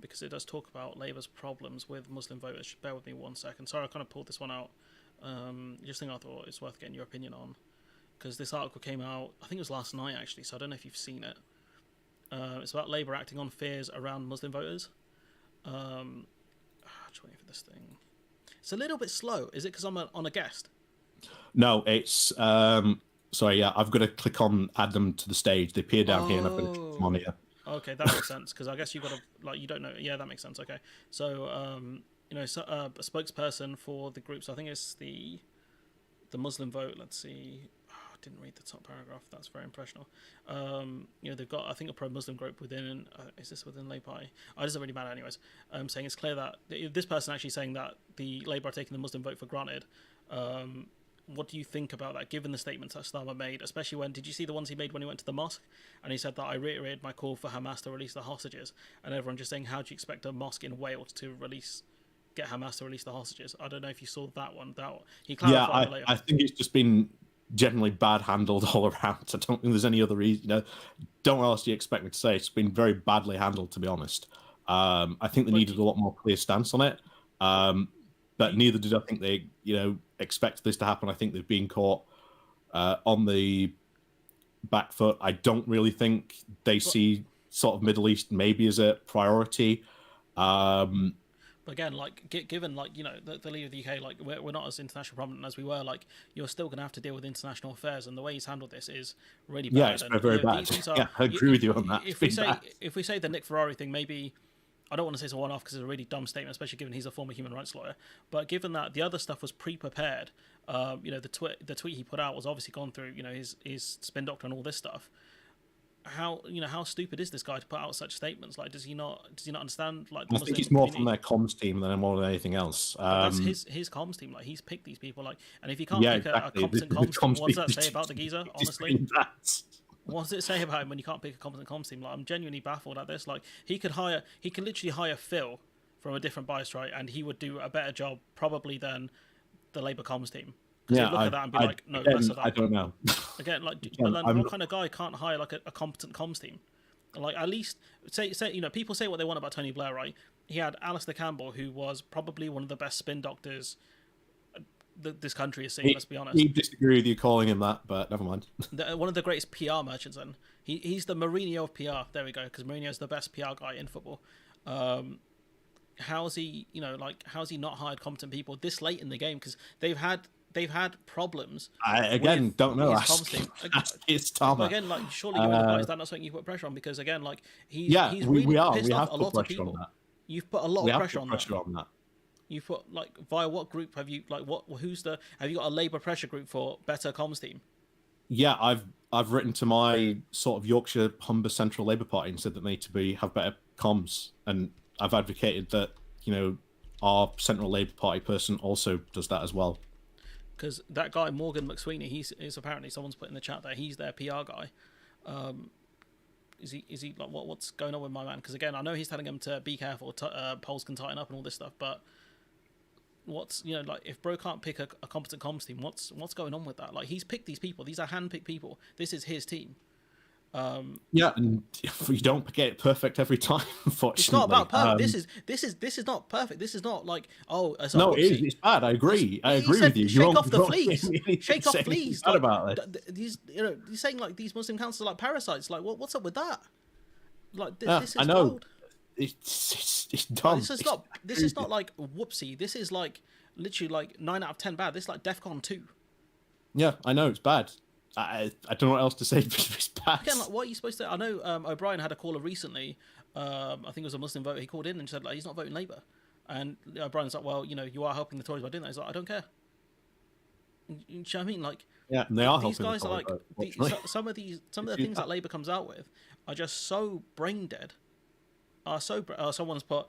because it does talk about Labour's problems with Muslim voters. Just bear with me 1 second. Sorry, I kind of pulled this one out. Just think I thought it's worth getting your opinion on, because this article came out, I think it was last night actually. So I don't know if you've seen it. It's about Labour acting on fears around Muslim voters. Just waiting for this thing. It's a little bit slow. Is it because I'm on a guest? No, it's sorry. Yeah, I've got to click on add them to the stage. They appear down here, and I've got to click them on here. Okay, that makes sense because I guess you've got to you don't know. Yeah, that makes sense. Okay, so a spokesperson for the groups. I think it's the Muslim vote. Let's see. I didn't read the top paragraph. That's very impressionable. They've got, I think, a pro-Muslim group within. Is this within Labour Party? It doesn't really matter, anyways. Saying it's clear that this person actually saying that the Labour are taking the Muslim vote for granted. What do you think about that, given the statements that Starmer made, especially when, did you see the ones he made when he went to the mosque? And he said that I reiterated my call for Hamas to release the hostages, and everyone just saying, how do you expect a mosque in Wales to get Hamas to release the hostages? I don't know if you saw that one. He clarified it later. I think it's just been generally bad handled all around. I don't think there's any other reason. Don't know what else do you expect me to say. It's been very badly handled, to be honest. I think they needed a lot more clear stance on it. But neither did I think they, expect this to happen. I think they've been caught on the back foot. I don't really think they see sort of Middle East maybe as a priority. But again, given the leader of the UK, we're not as international prominent as we were. You're still going to have to deal with international affairs, and the way he's handled this is really bad. Yeah, it's very bad. I agree with you on that. If we say the Nick Ferrari thing, maybe I don't want to say it's a one-off because it's a really dumb statement, especially given he's a former human rights lawyer. But given that the other stuff was pre-prepared, the tweet he put out was obviously gone through, his spin doctor and all this stuff. How stupid is this guy to put out such statements? Does he not understand? I think it's more from their comms team than more than anything else. That's his comms team. He's picked these people. And if he can't pick a competent comms team, what does that say about the geezer? Honestly, what does it say about him when you can't pick a competent comms team? I'm genuinely baffled at this. He could literally hire Phil from a different bias, right? And he would do a better job probably than the Labour comms team. Yeah, look at that and be no, less of that. I don't know. Again, but then what kind of guy can't hire a competent comms team? At least say people say what they want about Tony Blair, right? He had Alistair Campbell, who was probably one of the best spin doctors this country has seen. Let's be honest. He disagree with you calling him that, but never mind. One of the greatest PR merchants, and he's the Mourinho of PR. There we go, because Mourinho's the best PR guy in football. How's he not hired competent people this late in the game? Because they've had problems. I don't know. Ask it's Tom. Again, surely you're the guys. Is that not something you put pressure on? Because again, he's really pissed off a lot of people. You've put a lot of pressure on that. You've put via what group have you have you got a Labour pressure group for better comms team? Yeah, I've written to my sort of Yorkshire Humber Central Labour Party and said that they need to have better comms, and I've advocated that our Central Labour Party person also does that as well. Because that guy Morgan McSweeney, he's apparently, someone's put in the chat there, he's their PR guy. Is he what's going on with my man? Because again, I know he's telling him to be careful, polls can tighten up and all this stuff, but what's if Bro can't pick a competent comms team, what's going on with that? He's picked these people, these are hand-picked people, this is his team. Yeah, and you don't get it perfect every time. Unfortunately, it's not about perfect. This is not perfect. This is not it's bad. I agree. I agree with you. Shake off the fleas. Shake off fleas. About it. These, you're saying these Muslim councils are parasites. What's up with that? This is I know. Wild. It's dumb. This is not whoopsie. This is literally 9 out of 10 bad. This is DEFCON 2. Yeah, I know it's bad. I don't know what else to say, but it's bad. Again, what are you supposed to... I know O'Brien had a caller recently, I think it was a Muslim voter, he called in and said he's not voting Labour. And O'Brien's well, you are helping the Tories by doing that. He's I don't care. You know what I mean? Yeah, and they are these helping guys the are some of the things that Labour comes out with are just so brain dead. Someone's put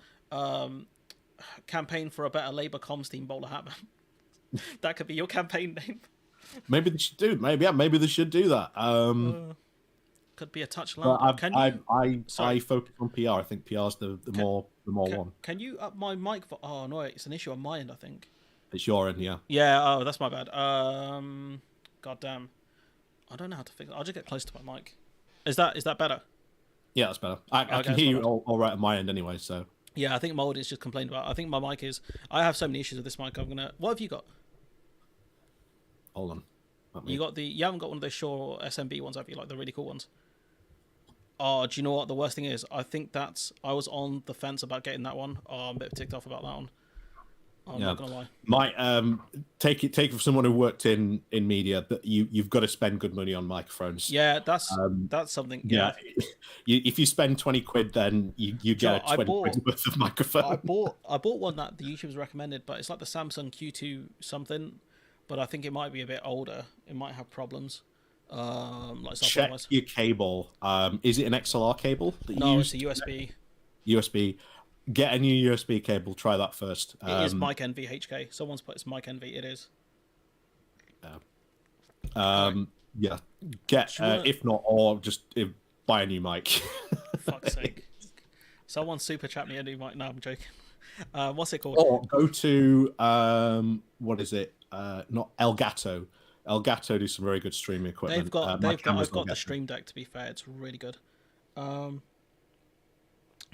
campaign for a better Labour comms team, bowler Hatman. That could be your campaign name. Maybe they should do. Maybe they should do that. Could be a touch louder. I focus on PR. I think PR's the more one. Can you up my mic? Oh no, it's an issue on my end. I think it's your end. Yeah. Yeah. Oh, that's my bad. God damn. I don't know how to fix it. I'll just get close to my mic. Is that better? Yeah, that's better. I can hear you all right on my end anyway. So. Yeah, I think my audience just complained about. I think my mic is. I have so many issues with this mic. What have you got? Hold on. You haven't got one of those Shure SMB ones, have you? The really cool ones. Oh, do you know what the worst thing is? I think I was on the fence about getting that one. Oh, I'm a bit ticked off about that one. I'm Yeah, not gonna lie. my take it from someone who worked in media that you've got to spend good money on microphones. Yeah, that's something. Yeah, Yeah, if you spend 20 quid, then you Joe, get a 20 quid worth of microphone. I bought one that the YouTubers recommended, but it's like the Samsung Q2 something, but I think it might be a bit older. It might have problems, like software Check wise. your cable. Is it an XLR cable that you No, use? it's a USB. USB. Get a new USB cable. Try that first. It is Mike NV HK. Someone's put it's Mike NV. It is. Yeah. Get if not, or just buy a new mic. Fuck's sake. Someone super chat me a new mic. No, I'm joking. What's it called? Or go to what is it? Not Elgato. Elgato do some very good streaming equipment. I've got the Stream Deck. To be fair, it's really good.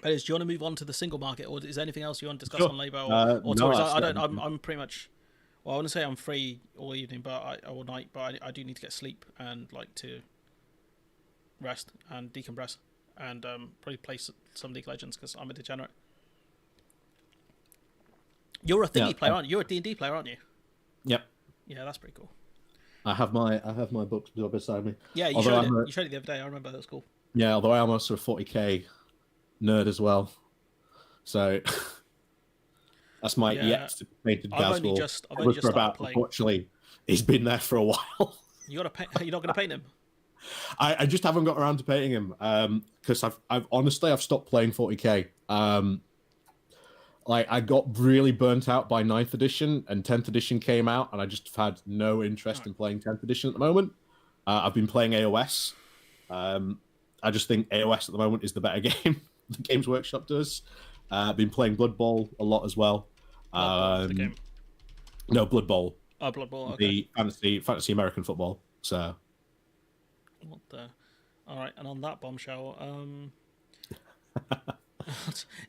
But do you want to move on to the single market, or is there anything else you want to discuss on Labour or no, Tories? I'm pretty much. Well, I want to say I'm free all evening, but all night. But I do need to get sleep and like to rest and decompress, and probably play some League of Legends because I'm a degenerate. You're a thingy player, aren't you? You're a D&D player, aren't you? Yep. Yeah, that's pretty cool. I have my books beside me. Yeah, you showed it. You showed it the other day. I remember that was cool. Yeah, although I am also a 40k nerd as well, so that's my yet to painted Gazwell. I've only just started playing. Unfortunately, he's been there for a while. You got to paint. You're not going to paint him. I just haven't got around to painting him because I've honestly stopped playing 40k. Like I got really burnt out by 9th edition, and 10th edition came out, and I just had no interest in playing 10th edition at the moment. I've been playing AOS. I just think AOS at the moment is the better game. The Games Workshop does. I've been playing Blood Bowl a lot as well. The game. No, Blood Bowl. Oh, Blood Bowl. Okay. The fantasy American football. So. What the? All right, and on that bombshell, do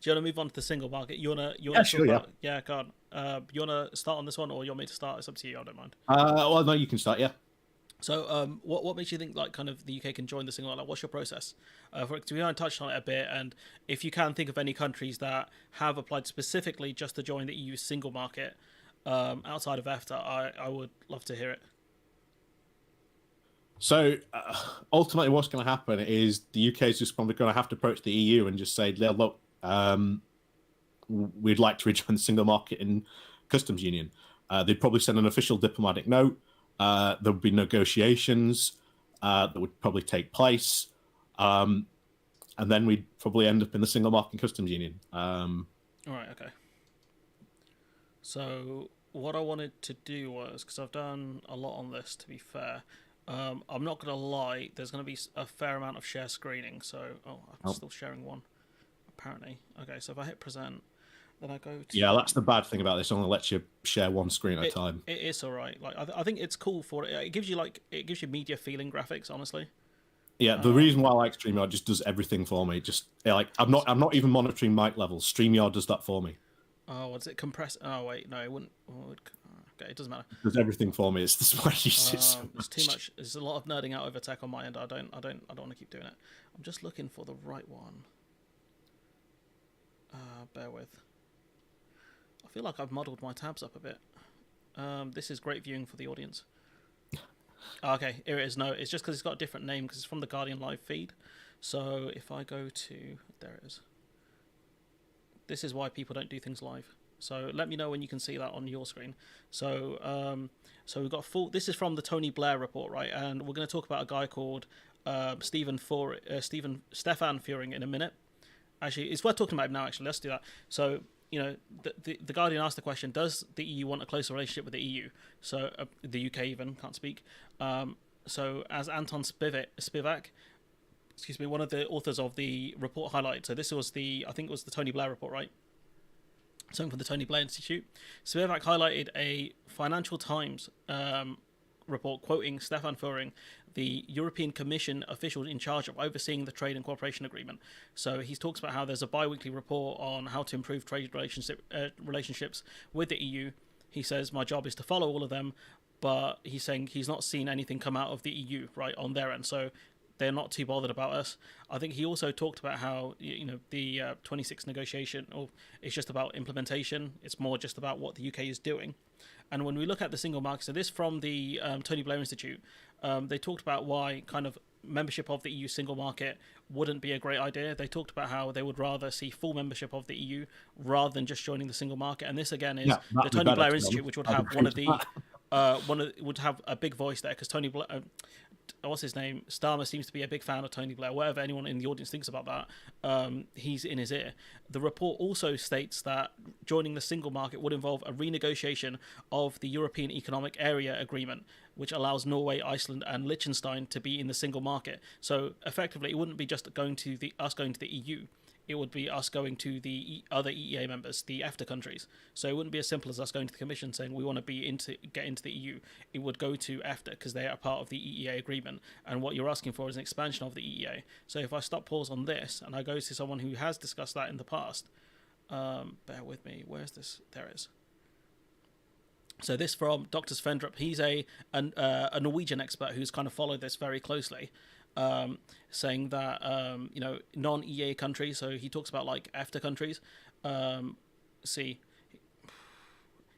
you want to move on to the single market? You wanna sure, yeah, go on. You wanna start on this one, or you want me to start? It's up to you. I don't mind. Well, no, you can start. Yeah. So, what makes you think like kind of the UK can join the single? Like, what's your process? We haven't touched on it a bit, and if you can think of any countries that have applied specifically just to join the EU single market outside of EFTA, I would love to hear it. So ultimately, what's going to happen is the UK is just probably going to have to approach the EU and just say, "Look, we'd like to rejoin the single market in customs union." They'd probably send an official diplomatic note. There would be negotiations that would probably take place, and then we'd probably end up in the single market and customs union. All right, okay. So what I wanted to do was, because I've done a lot on this, to be fair, I'm not going to lie, there's going to be a fair amount of share screening. So, I'm still sharing one, apparently. Okay, so if I hit present, then I go to... Yeah, that's the bad thing about this. It only lets you share one screen at a time. It is all right. Like I think it's cool for it. It gives you media feeling graphics, honestly. Yeah, the reason why I like StreamYard just does everything for me. Just like I'm not even monitoring mic levels. StreamYard does that for me. Oh, what's it compress? Oh wait, no, it wouldn't. Okay, it doesn't matter. It does everything for me. It's this why I use it so much. It's too much. There's a lot of nerding out over tech on my end. I don't want to keep doing it. I'm just looking for the right one. Bear with. I feel like I've muddled my tabs up a bit. This is great viewing for the audience. Okay, here it is. No, it's just because it's got a different name because it's from the Guardian live feed. So if I go to... There it is. This is why people don't do things live. So let me know when you can see that on your screen. So we've got full... This is from the Tony Blair report, right? And we're going to talk about a guy called Stefan Furing in a minute. Actually, it's worth talking about him now, actually. Let's do that. So... the Guardian asked the question, does the EU want a closer relationship with the EU? So the UK even, can't speak. So as Anton Spivak, one of the authors of the report highlighted, so this was I think it was the Tony Blair report, right? Something from the Tony Blair Institute. Spivak highlighted a Financial Times report quoting Stefan Furing, the European Commission official in charge of overseeing the trade and cooperation agreement. So he talks about how there's a bi-weekly report on how to improve trade relationships with the EU. He says, my job is to follow all of them, but he's saying he's not seen anything come out of the EU, right, on their end. So they're not too bothered about us. I think he also talked about how the 26 negotiation, or it's just about implementation. It's more just about what the UK is doing. And when we look at the single market, so this from the Tony Blair Institute, they talked about why kind of membership of the EU single market wouldn't be a great idea. They talked about how they would rather see full membership of the EU rather than just joining the single market. And this again is the Tony Blair Institute, which would have would have a big voice there, because Tony Blair, what's his name, Starmer seems to be a big fan of Tony Blair. Whatever anyone in the audience thinks about that, he's in his ear. The report also states that joining the single market would involve a renegotiation of the European Economic Area Agreement, which allows Norway, Iceland, and Liechtenstein to be in the single market. So effectively, it wouldn't be just us going to the EU. It would be us going to the other EEA members, the EFTA countries. So it wouldn't be as simple as us going to the Commission saying we want to get into the EU. It would go to EFTA because they are part of the EEA agreement. And what you're asking for is an expansion of the EEA. So if I stop pause on this and I go to someone who has discussed that in the past, bear with me. Where's this? There it is. So this from Dr. Svendrup. He's a Norwegian expert who's kind of followed this very closely. Saying that non-EA countries, so he talks about like EFTA countries,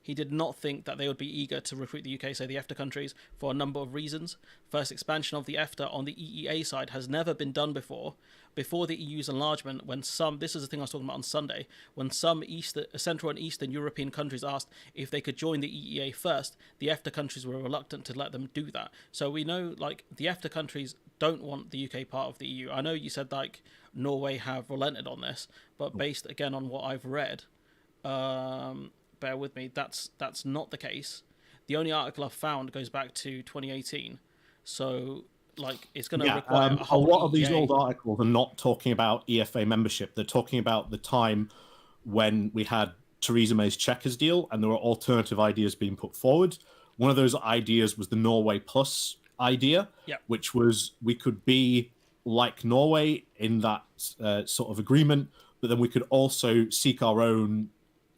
he did not think that they would be eager to recruit the UK, so the EFTA countries, for a number of reasons. First, expansion of the EFTA on the EEA side has never been done before. Before the EU's enlargement, this is the thing I was talking about on Sunday, when some Central and Eastern European countries asked if they could join the EEA first, the EFTA countries were reluctant to let them do that. So we know, like, the EFTA countries don't want the UK part of the EU. I know you said, like, Norway have relented on this, but based, again, on what I've read, bear with me, that's not the case. The only article I've found goes back to 2018. So, like, it's going to require a whole lot of these old articles are not talking about EFA membership. They're talking about the time when we had Theresa May's Chequers deal and there were alternative ideas being put forward. One of those ideas was the Norway Plus idea, which was we could be like Norway in that sort of agreement, but then we could also seek our own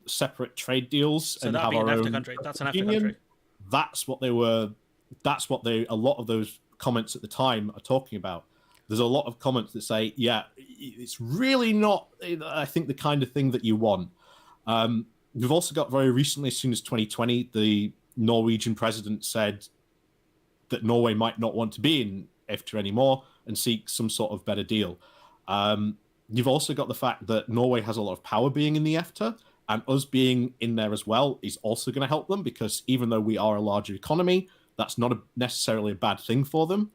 separate trade deals and have our own country. That's an EFTA country. That's what they were. That's what a lot of those comments at the time are talking about. There's a lot of comments that say, yeah, it's really not, I think, the kind of thing that you want. We've also got very recently, as soon as 2020, the Norwegian president said that Norway might not want to be in EFTA anymore and seek some sort of better deal. You've also got the fact that Norway has a lot of power being in the EFTA, and us being in there as well is also going to help them, because even though we are a larger economy, that's not necessarily a bad thing for them.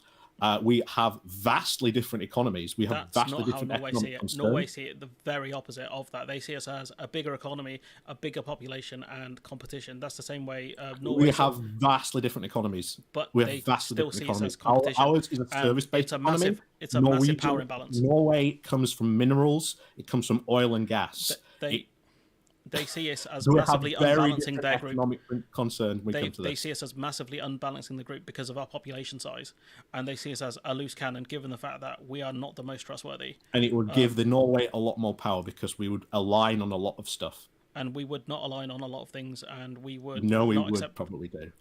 We have vastly different economies. We have vastly different economic concerns. Norway see it the very opposite of that. They see us as a bigger economy, a bigger population, and competition. That's the same way Norway. We have vastly different economies, but we have vastly still different economies. As competition. Ours is a service-based economy. It's a massive power imbalance. Norway comes from minerals. It comes from oil and gas. They see us as massively unbalancing their group. Concern they see us as massively unbalancing the group because of our population size, and they see us as a loose cannon, given the fact that we are not the most trustworthy. And it would give the Norway a lot more power because we would align on a lot of stuff. And we would not align on a lot of things, and we would. No, we would probably do.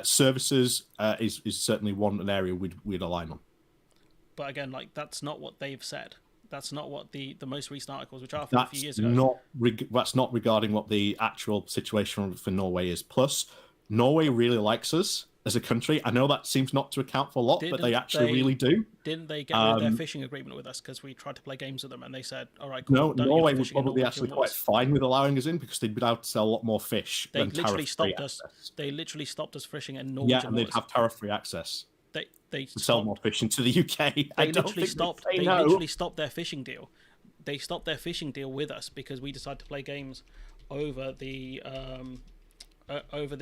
Services is certainly an area we'd align on. But again, like, that's not what they've said. That's not what the most recent articles, which are from a few years ago. That's not regarding what the actual situation for Norway is. Plus, Norway really likes us as a country. I know that seems not to account for a lot, but they actually really do. Didn't they get rid of their fishing agreement with us because we tried to play games with them and they said, all right, cool. No, Norway was probably actually quite fine with allowing us in because they'd be able to sell a lot more fish. They literally stopped us. They literally stopped us fishing in Norwegian waters. Yeah, and they'd have tariff-free access. They sell more fish into the UK. They literally stopped their fishing deal. They stopped their fishing deal with us because we decided to play games over the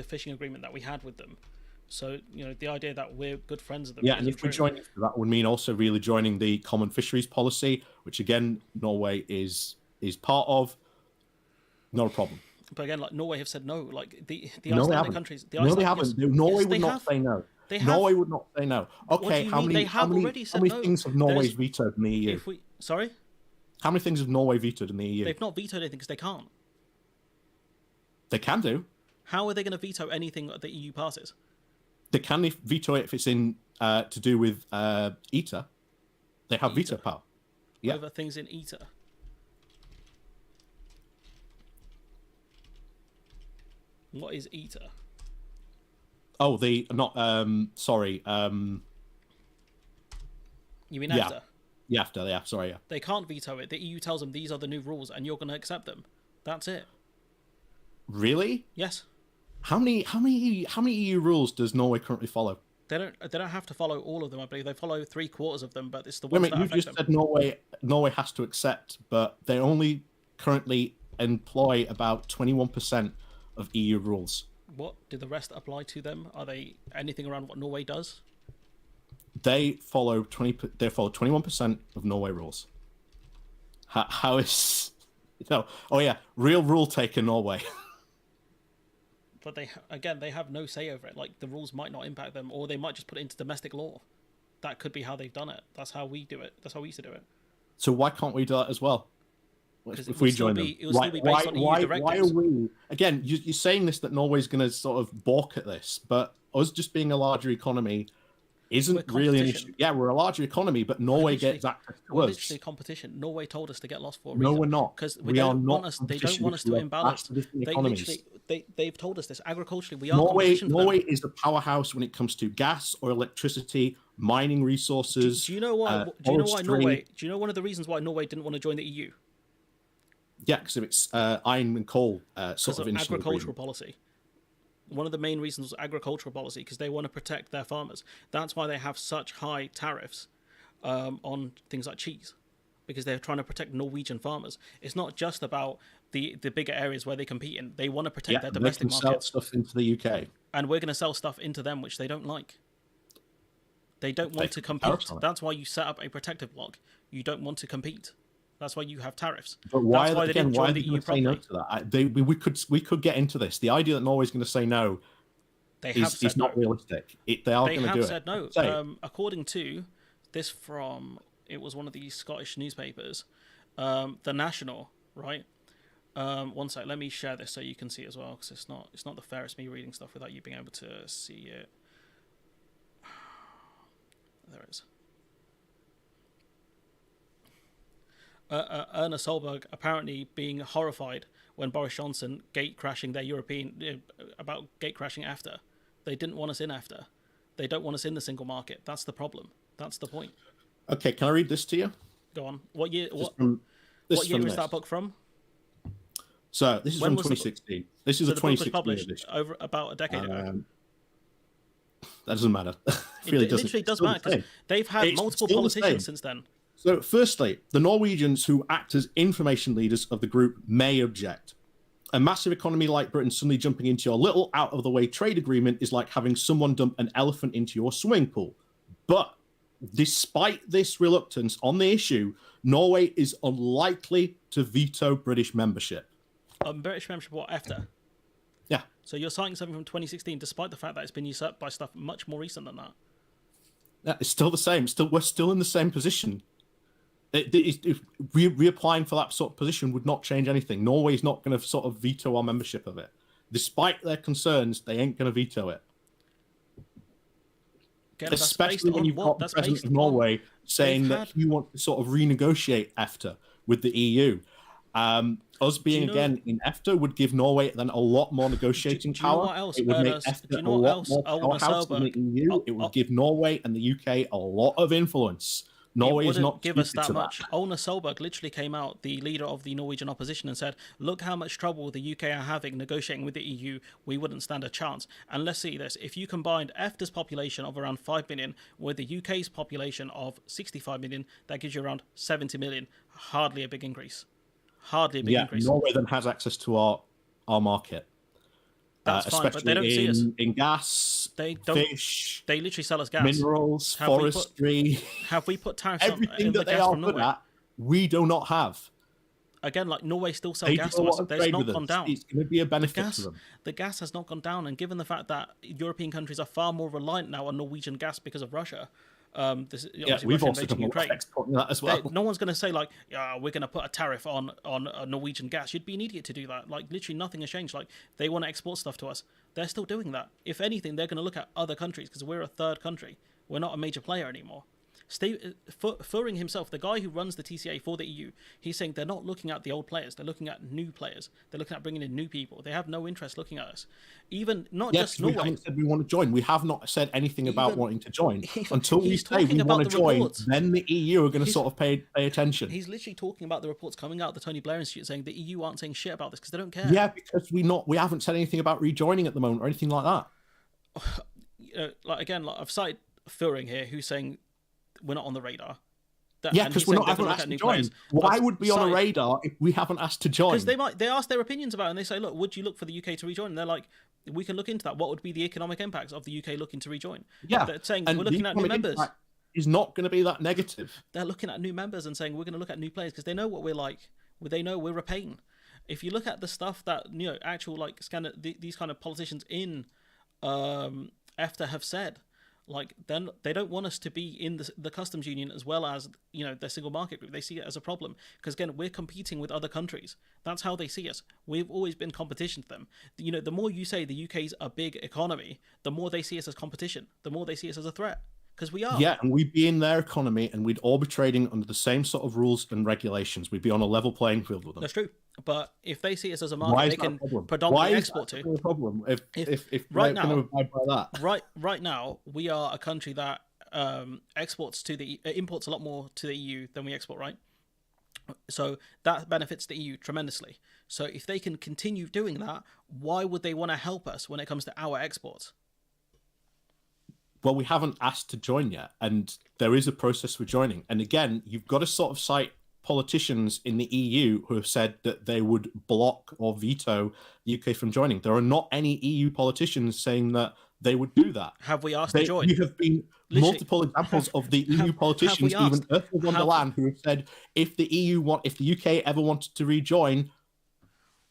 fishing agreement that we had with them. So, the idea that we're good friends with them. Yeah, and if we join, that would mean also really joining the common fisheries policy, which again Norway is part of. Not a problem. But again, like, Norway have said no. Like the Icelandic countries. No, they haven't. Norway would not say no. Norway would not say no. Okay, how many things have Norway vetoed in the EU? Sorry? How many things have Norway vetoed in the EU? They've not vetoed anything because they can't. They can do. How are they going to veto anything that the EU passes? They can veto it if it's in to do with ETA. They have veto power. Yeah. Over things in ITER. What is ITER? Oh, the not sorry. You mean Yeah. after? Yeah, after. Yeah, sorry. Yeah. They can't veto it. The EU tells them these are the new rules, and you're going to accept them. That's it. Really? Yes. How many EU rules does Norway currently follow? They don't have to follow all of them. I believe they follow 3/4 of them, but it's the Wait a ones minute, that you affect just them. said Norway has to accept, but they only currently employ about 21% of EU rules. What do the rest apply to them? Are they anything around what Norway does? They follow 21% of Norway rules. How is no? Oh yeah, real rule taker Norway. But they have no say over it. Like the rules might not impact them, or they might just put it into domestic law. That could be how they've done it. That's how we do it. That's how we used to do it. So why can't we do that as well? If we join them, it will still be based on EU directives. Why are we? Again, you're saying this that Norway's going to sort of balk at this, but us just being a larger economy isn't really an issue. Yeah, we're a larger economy, but Norway gets access to us. Literally competition. Norway told us to get lost for a reason. No, we're not. Because we are not. They don't want us to imbalance. They've told us this. Agriculturally, we are Norway is a powerhouse when it comes to gas or electricity, mining resources. Do you know why? Do you know why Norway? Do you know one of the reasons why Norway didn't want to join the EU? Yeah, because of its iron and coal sort of agricultural policy. One of the main reasons was agricultural policy, because they want to protect their farmers. That's why they have such high tariffs on things like cheese, because they're trying to protect Norwegian farmers. It's not just about the bigger areas where they compete in. They want to protect their domestic markets. Sell stuff into the UK. And we're going to sell stuff into them which they don't like. They don't want to compete. That's why you set up a protective bloc. You don't want to compete. That's why you have tariffs. But why they didn't join the EU properly? No to that? We could get into this. The idea that Norway's going to say no is not realistic. They are going to do it. They have said no. According to this it was one of the Scottish newspapers, The National, right? One sec, let me share this so you can see it as well, because it's not the fairest me reading stuff without you being able to see it. There it is. Erna Solberg apparently being horrified when Boris Johnson gatecrashing their about gatecrashing EFTA. They didn't want us in EFTA. They don't want us in the single market. That's the problem. That's the point. Okay, can I read this to you? Go on. What year? What year is that book from? So this is from 2016. This is a 2016 edition. Over about a decade ago. That doesn't matter. It literally does matter, because they've had multiple politicians since then. So, firstly, the Norwegians who act as information leaders of the group may object. A massive economy like Britain suddenly jumping into your little out-of-the-way trade agreement is like having someone dump an elephant into your swimming pool. But despite this reluctance on the issue, Norway is unlikely to veto British membership. British membership, what, EFTA? Yeah. So you're citing something from 2016, despite the fact that it's been usurped by stuff much more recent than that. Yeah, it's still the same. We're still in the same position. Reapplying for that sort of position would not change anything. Norway's not going to sort of veto our membership of it. Despite their concerns, they ain't going to veto it. Again, especially when you've got the president of Norway saying that he wants to sort of renegotiate EFTA with the EU. Us being again in EFTA would give Norway then a lot more negotiating power. It would make EFTA a lot more powerhouse than the EU. It would give Norway and the UK a lot of influence. Norway is not give us that much. Erna Solberg literally came out, the leader of the Norwegian opposition, and said, look how much trouble the UK are having negotiating with the EU. We wouldn't stand a chance. And let's see this. If you combined EFTA's population of around 5 million with the UK's population of 65 million, that gives you around 70 million. Hardly a big increase. Hardly a big increase. Norway then has access to our market. That's fine, but they don't see us. In gas, fish, they literally sell us gas. Minerals, forestry. Have we put tariffs on everything that they are good at? We do not have. Again, like Norway still sells gas to us. There's not gone down. It's going to be a benefit to them. The gas has not gone down, and given the fact that European countries are far more reliant now on Norwegian gas because of Russia, we've also done exporting that as well. No one's going to say like, we're going to put a tariff on Norwegian gas. You'd be an idiot to do that. Like literally nothing has changed. Like they want to export stuff to us. They're still doing that. If anything, they're going to look at other countries because we're a third country. We're not a major player anymore. Fuhring himself, the guy who runs the TCA for the EU, he's saying they're not looking at the old players. They're looking at new players. They're looking at bringing in new people. They have no interest looking at us. Even not just Norway. We haven't said we want to join. We have not said anything about wanting to join. Until we he's say we talking want about to the join, reports. then the EU are going to sort of pay attention. He's literally talking about the reports coming out of the Tony Blair Institute saying the EU aren't saying shit about this because they don't care. Yeah, because we haven't said anything about rejoining at the moment or anything like that. You know, I've cited Fuhring here, who's saying we're not on the radar. Yeah, because we're not haven't asked to join. Why would be on a radar if we haven't asked to join? Because they ask their opinions about it and they say, look, would you look for the UK to rejoin? And they're like, we can look into that. What would be the economic impacts of the UK looking to rejoin? Yeah, they're saying we're looking at new members. Is not going to be that negative. They're looking at new members and saying we're going to look at new players because they know what we're like. They know we're a pain. If you look at the stuff that actual these kind of politicians in EFTA have said, like then they don't want us to be in the customs union as well as their single market group. They see it as a problem because again we're competing with other countries. That's how they see us. We've always been competition to them. The more you say the UK's a big economy, the more they see us as competition. The more they see us as a threat. Because we are. Yeah, and we'd be in their economy and we'd all be trading under the same sort of rules and regulations. We'd be on a level playing field with them. That's true. But if they see us as a market they can predominantly export to. Why is that a problem if right now, going to abide by that? Right now, we are a country that imports a lot more to the EU than we export, right? So that benefits the EU tremendously. So if they can continue doing that, why would they want to help us when it comes to our exports? Well, we haven't asked to join yet, and there is a process for joining. And again, you've got to sort of cite politicians in the EU who have said that they would block or veto the UK from joining. There are not any EU politicians saying that they would do that. Have we asked to join? You have been multiple exampps of the EU politicians, even Ursula von der Leyen, who have said if the UK ever wanted to rejoin,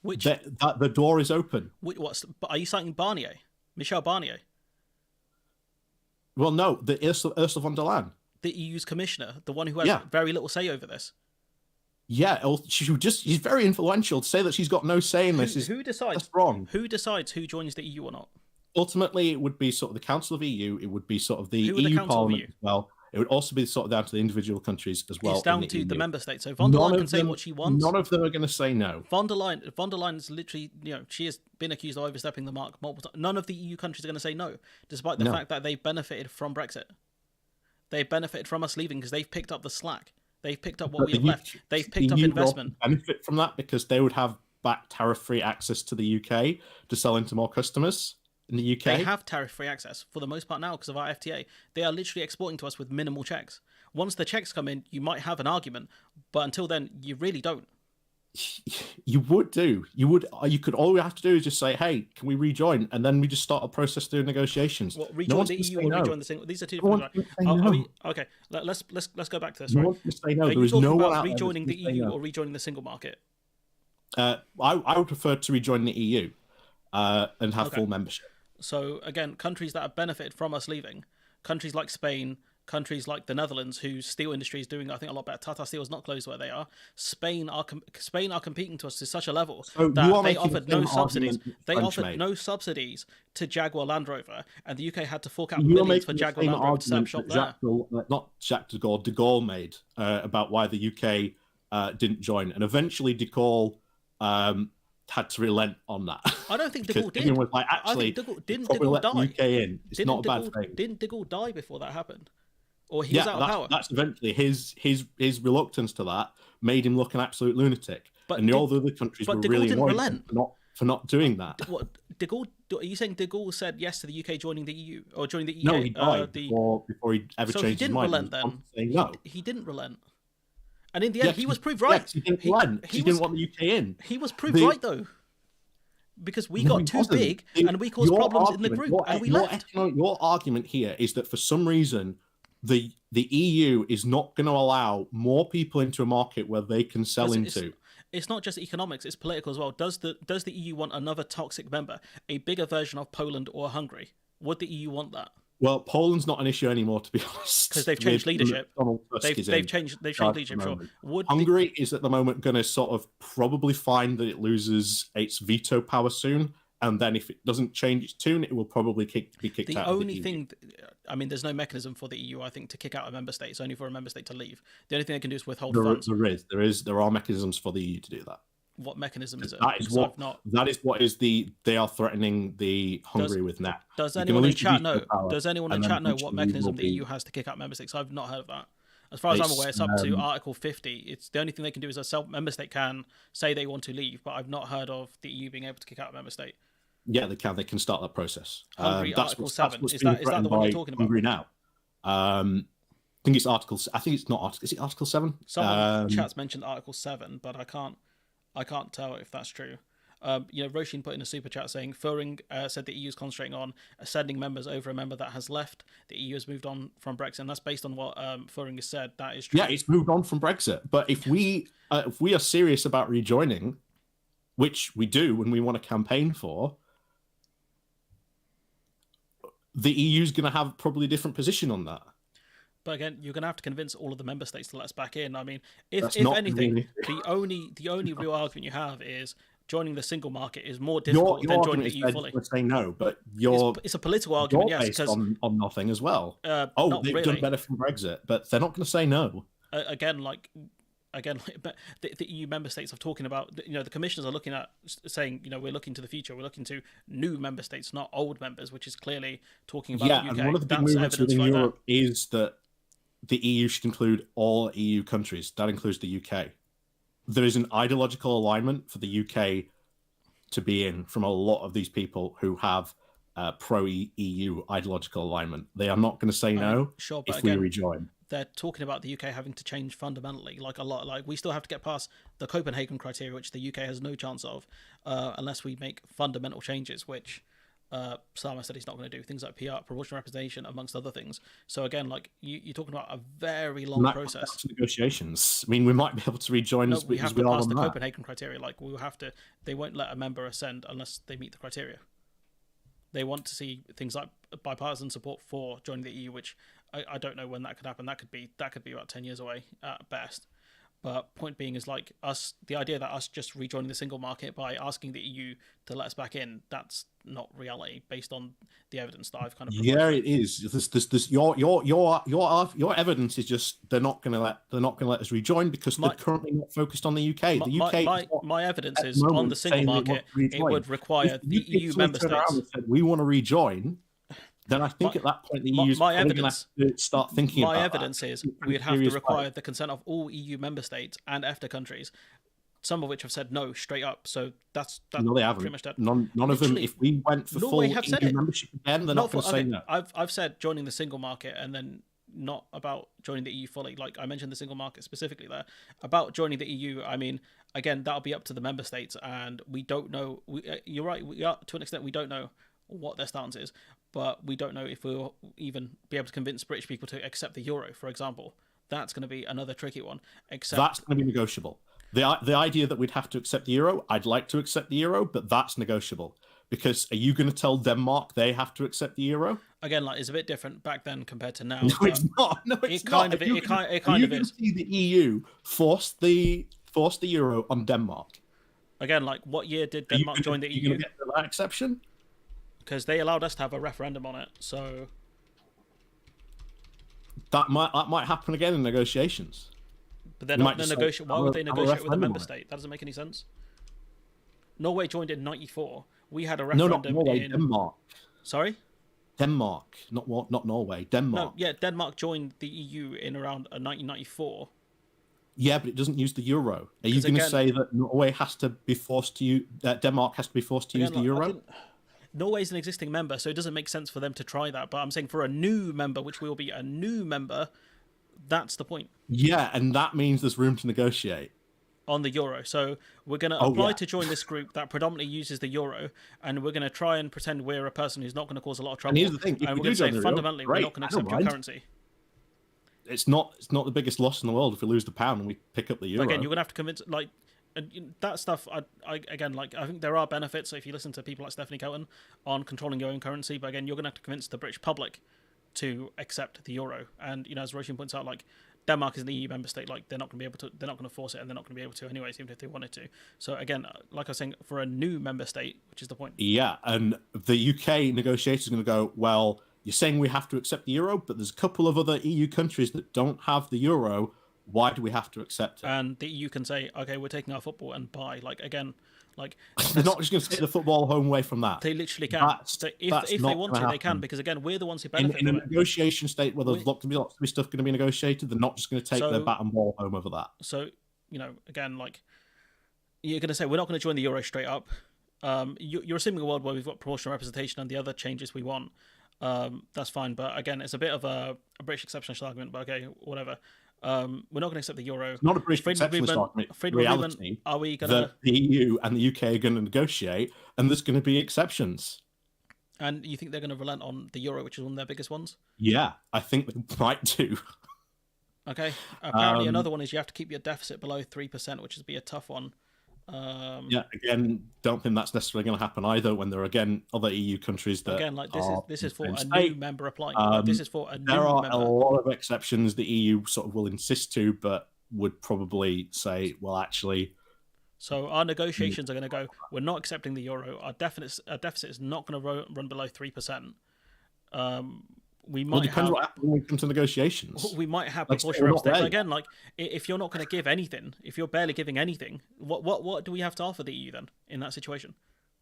that the door is open. Are you citing Barnier, Michel Barnier? Well, no, the Ursula von der Leyen, the EU's commissioner, the one who has very little say over this. Yeah, she's very influential. To say that she's got no say in this who decides? That's wrong. Who decides who joins the EU or not? Ultimately, it would be sort of the Council of EU. It would be sort of the EU Parliament as well. It would also be sort of down to the individual countries as well. It's down to the member states. So von der Leyen can say what she wants. None of them are going to say no. Von der Leyen is literally, she has been accused of overstepping the mark multiple times. None of the EU countries are going to say no, despite the fact that they've benefited from Brexit. They've benefited from us leaving because they've picked up the slack. They've picked up what we've left. They've picked up investment. Benefit from that because they would have back tariff-free access to the UK to sell into more customers in the UK. They have tariff-free access for the most part now because of our FTA. They are literally exporting to us with minimal checks. Once the checks come in, you might have an argument, but until then, you really don't. You would do. You could. All we have to do is just say, "Hey, can we rejoin?" And then we just start a process through negotiations. What, rejoin the EU or rejoin the single? These are two different things. Okay, let's go back to this. Right? Say no. Are there is no one out rejoining the EU or rejoining the single market? I would prefer to rejoin the EU and have full membership. So again, countries that have benefited from us leaving, countries like Spain, countries like the Netherlands, whose steel industry is doing, I think, a lot better. Tata Steel is not closed where they are. Spain are competing to us to such a level that they offered no subsidies. They offered no subsidies to Jaguar Land Rover, and the UK had to fork out millions for Jaguar Land Rover to set up shop there. Not Jacques de Gaulle, de Gaulle made about why the UK didn't join, and eventually de Gaulle had to relent on that. I don't think de Gaulle did. Was like, actually, didn't de Gaulle die? The UK in. It's not a bad thing. Didn't de Gaulle die before that happened? Or he was out of power. That's eventually his reluctance to that made him look an absolute lunatic. And all the other countries were really annoyed for not doing that. What de Gaulle? Are you saying de Gaulle said yes to the UK joining the EU or joining the EU? No, he died before he ever changed his mind. Relent, then. No. He didn't relent. And in the end, he was proved right. Yes, he didn't relent. He didn't want the UK in. He was proved right though. Because we got too big and we caused problems in the group and we left. Your argument here is that for some reason the EU is not going to allow more people into a market where they can sell into. It's not just economics; it's political as well. Does the EU want another toxic member, a bigger version of Poland or Hungary? Would the EU want that? Well, Poland's not an issue anymore, to be honest, because they've changed leadership. They've changed leadership. Sure. Hungary is at the moment going to sort of probably find that it loses its veto power soon, and then if it doesn't change its tune, it will probably be kicked The out of the only EU. thing, I mean, there's no mechanism for the EU, I think, to kick out a member state. It's only for a member state to leave. The only thing they can do is withhold funds. There are mechanisms for the EU to do that. What mechanism is it? That is what they are threatening the Hungary with now. Does anyone in chat know? Does anyone in chat know what mechanism the EU has to kick out member states? I've not heard of that. As far as I'm aware, it's up to Article 50. It's the only thing they can do is a member state can say they want to leave, but I've not heard of the EU being able to kick out a member state. Yeah, they can. They can start that process. Hungary, Article 7. Is that the one you're talking about? Hungary now. I think it's Article. I think it's not Article. Is it Article 7? Someone in chat's mentioned Article 7, but I can't tell if that's true. Roshin put in a super chat saying Furing said the EU is concentrating on sending members over a member that has left. The EU has moved on from Brexit, and that's based on what Furing has said. That is true. Yeah, it's moved on from Brexit. But if we are serious about rejoining, which we do and we want to campaign for, the EU is going to have probably a different position on that. But again, you're going to have to convince all of the member states to let us back in. I mean, if anything, the only real argument you have is joining the single market is more difficult than joining the EU fully. Say no, but it's a political argument, yes, because on nothing as well. They've done better from Brexit, but they're not going to say no. But the EU member states are talking about, the commissioners are looking at saying, we're looking to the future, we're looking to new member states, not old members, which is clearly talking about the UK. And one of the big movements within Europe is that the EU should include all EU countries. That includes the UK. There is an ideological alignment for the UK to be in from a lot of these people who have pro-EU ideological alignment. They are not going to say no if we rejoin. They're talking about the UK having to change fundamentally, like a lot. Like we still have to get past the Copenhagen criteria, which the UK has no chance of, unless we make fundamental changes, which Salma said he's not going to do. Things like PR, proportional representation, amongst other things. So again, like you're talking about a very long process. Negotiations. I mean, we might be able to rejoin we have to pass the Copenhagen criteria. Like we will have to. They won't let a member ascend unless they meet the criteria. They want to see things like bipartisan support for joining the EU, which I don't know when that could happen. That could be about 10 years away at best. But point being is like the idea that us just rejoining the single market by asking the EU to let us back in, that's not reality based on the evidence that I've kind of provided. Yeah, it is. Your evidence is just they're not going to let us rejoin because they're currently not focused on the UK. My evidence is on the single market. It would require the EU member states. We want to rejoin. Then I think at that point the EU is going to have to start thinking about that. My evidence is we'd have to require the consent of all EU member states and EFTA countries, some of which have said no straight up. So that's no, they haven't. Pretty much dead. None of them. If we went for full EU membership again, they're not going to say no. I've said joining the single market and then not about joining the EU fully. Like I mentioned the single market specifically there. About joining the EU, I mean, again, that'll be up to the member states, and we don't know. You're right. We are, to an extent, we don't know what their stance is, but we don't know if we'll even be able to convince British people to accept the euro, for example. That's going to be another tricky one. That's going to be negotiable. The idea that we'd have to accept the euro, I'd like to accept the euro, but that's negotiable. Because are you going to tell Denmark they have to accept the euro? Again, like it's a bit different back then compared to now. No, it's not. No, it's not. It kind of is. Are you going to see the EU force the euro on Denmark? Again, like what year did Denmark join the EU? Are you going to get that exception? Because they allowed us to have a referendum on it, so that might happen again in negotiations. But they're not going to negotiate. Why would they negotiate with a member state? That doesn't make any sense. Norway joined in '94. We had a referendum. No, not Norway. Denmark. Sorry. Denmark, not Norway. Denmark. No, yeah, Denmark joined the EU in around 1994. Yeah, but it doesn't use the euro. Are you going to say that Norway has to be forced to use that Denmark has to be forced to use the euro? Norway's an existing member, so it doesn't make sense for them to try that. But I'm saying for a new member, which will be a new member, that's the point. Yeah, and that means there's room to negotiate. On the euro. So we're going to apply to join this group that predominantly uses the euro, and we're going to try and pretend we're a person who's not going to cause a lot of trouble. And here's the thing, and we're going to say fundamentally we're not going to accept your currency. It's not the biggest loss in the world if we lose the pound and we pick up the euro. But again, you're going to have to convince, like, that stuff, I think there are benefits if you listen to people like Stephanie Kelton on controlling your own currency, but again, you're going to have to convince the British public to accept the euro. And, as Roshan points out, like, Denmark is an EU member state. Like they're not going to be able to. They're not going to force it, and they're not going to be able to anyways, even if they wanted to. So again, like I was saying, for a new member state, which is the point. Yeah, and the UK negotiators are going to go, well, you're saying we have to accept the euro, but there's a couple of other EU countries that don't have the euro. Why do we have to accept it? And the EU can say, okay, we're taking our football and buy. Like again, like they're not just going to take the football home away from that. they literally can. So if they want to, they can, because again, we're the ones who benefit in a from it. negotiation state where there's lots of stuff going to be negotiated. They're not just going to take their bat and ball home over that. So again, like you're going to say we're not going to join the euro straight up. You're assuming a world where we've got proportional representation and the other changes we want. That's fine, but again, it's a bit of a British exceptionalist argument. But okay, whatever. We're not going to accept the euro. It's not a British exceptionalist argument. Reality. Are we going to? The EU and the UK are going to negotiate, and there's going to be exceptions. And you think they're going to relent on the euro, which is one of their biggest ones? Yeah, I think they might do. Okay. Apparently, another one is you have to keep your deficit below 3%, which would be a tough one. Yeah, again, don't think that's necessarily going to happen either. When there are again other EU countries that again, like this is for a new member applying. Like, this is for a new there are member. a lot of exceptions the EU sort of will insist to, but would probably say, well, actually. So our negotiations are going to go. We're not accepting the euro. Our deficit is not going to run below 3%. We might depends what happens when we come to negotiations. We might have proportional representation. Again, like if you're not going to give anything, if you're barely giving anything, what do we have to offer the EU then in that situation?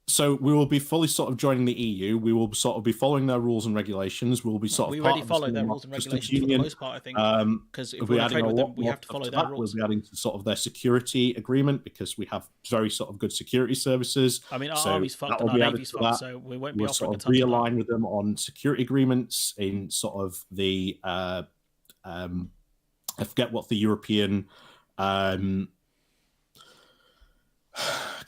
So we will be fully sort of joining the EU. We will sort of be following their rules and regulations. We will be we already follow their rules and regulations for the most part, I think. Because if we're trade with them, we have to follow their rules. We'll be adding to sort of their security agreement because we have very sort of good security services. I mean, our army's fucked and our navy's fucked, so we won't be offering sort of realign with them on security agreements in sort of the I forget what the European I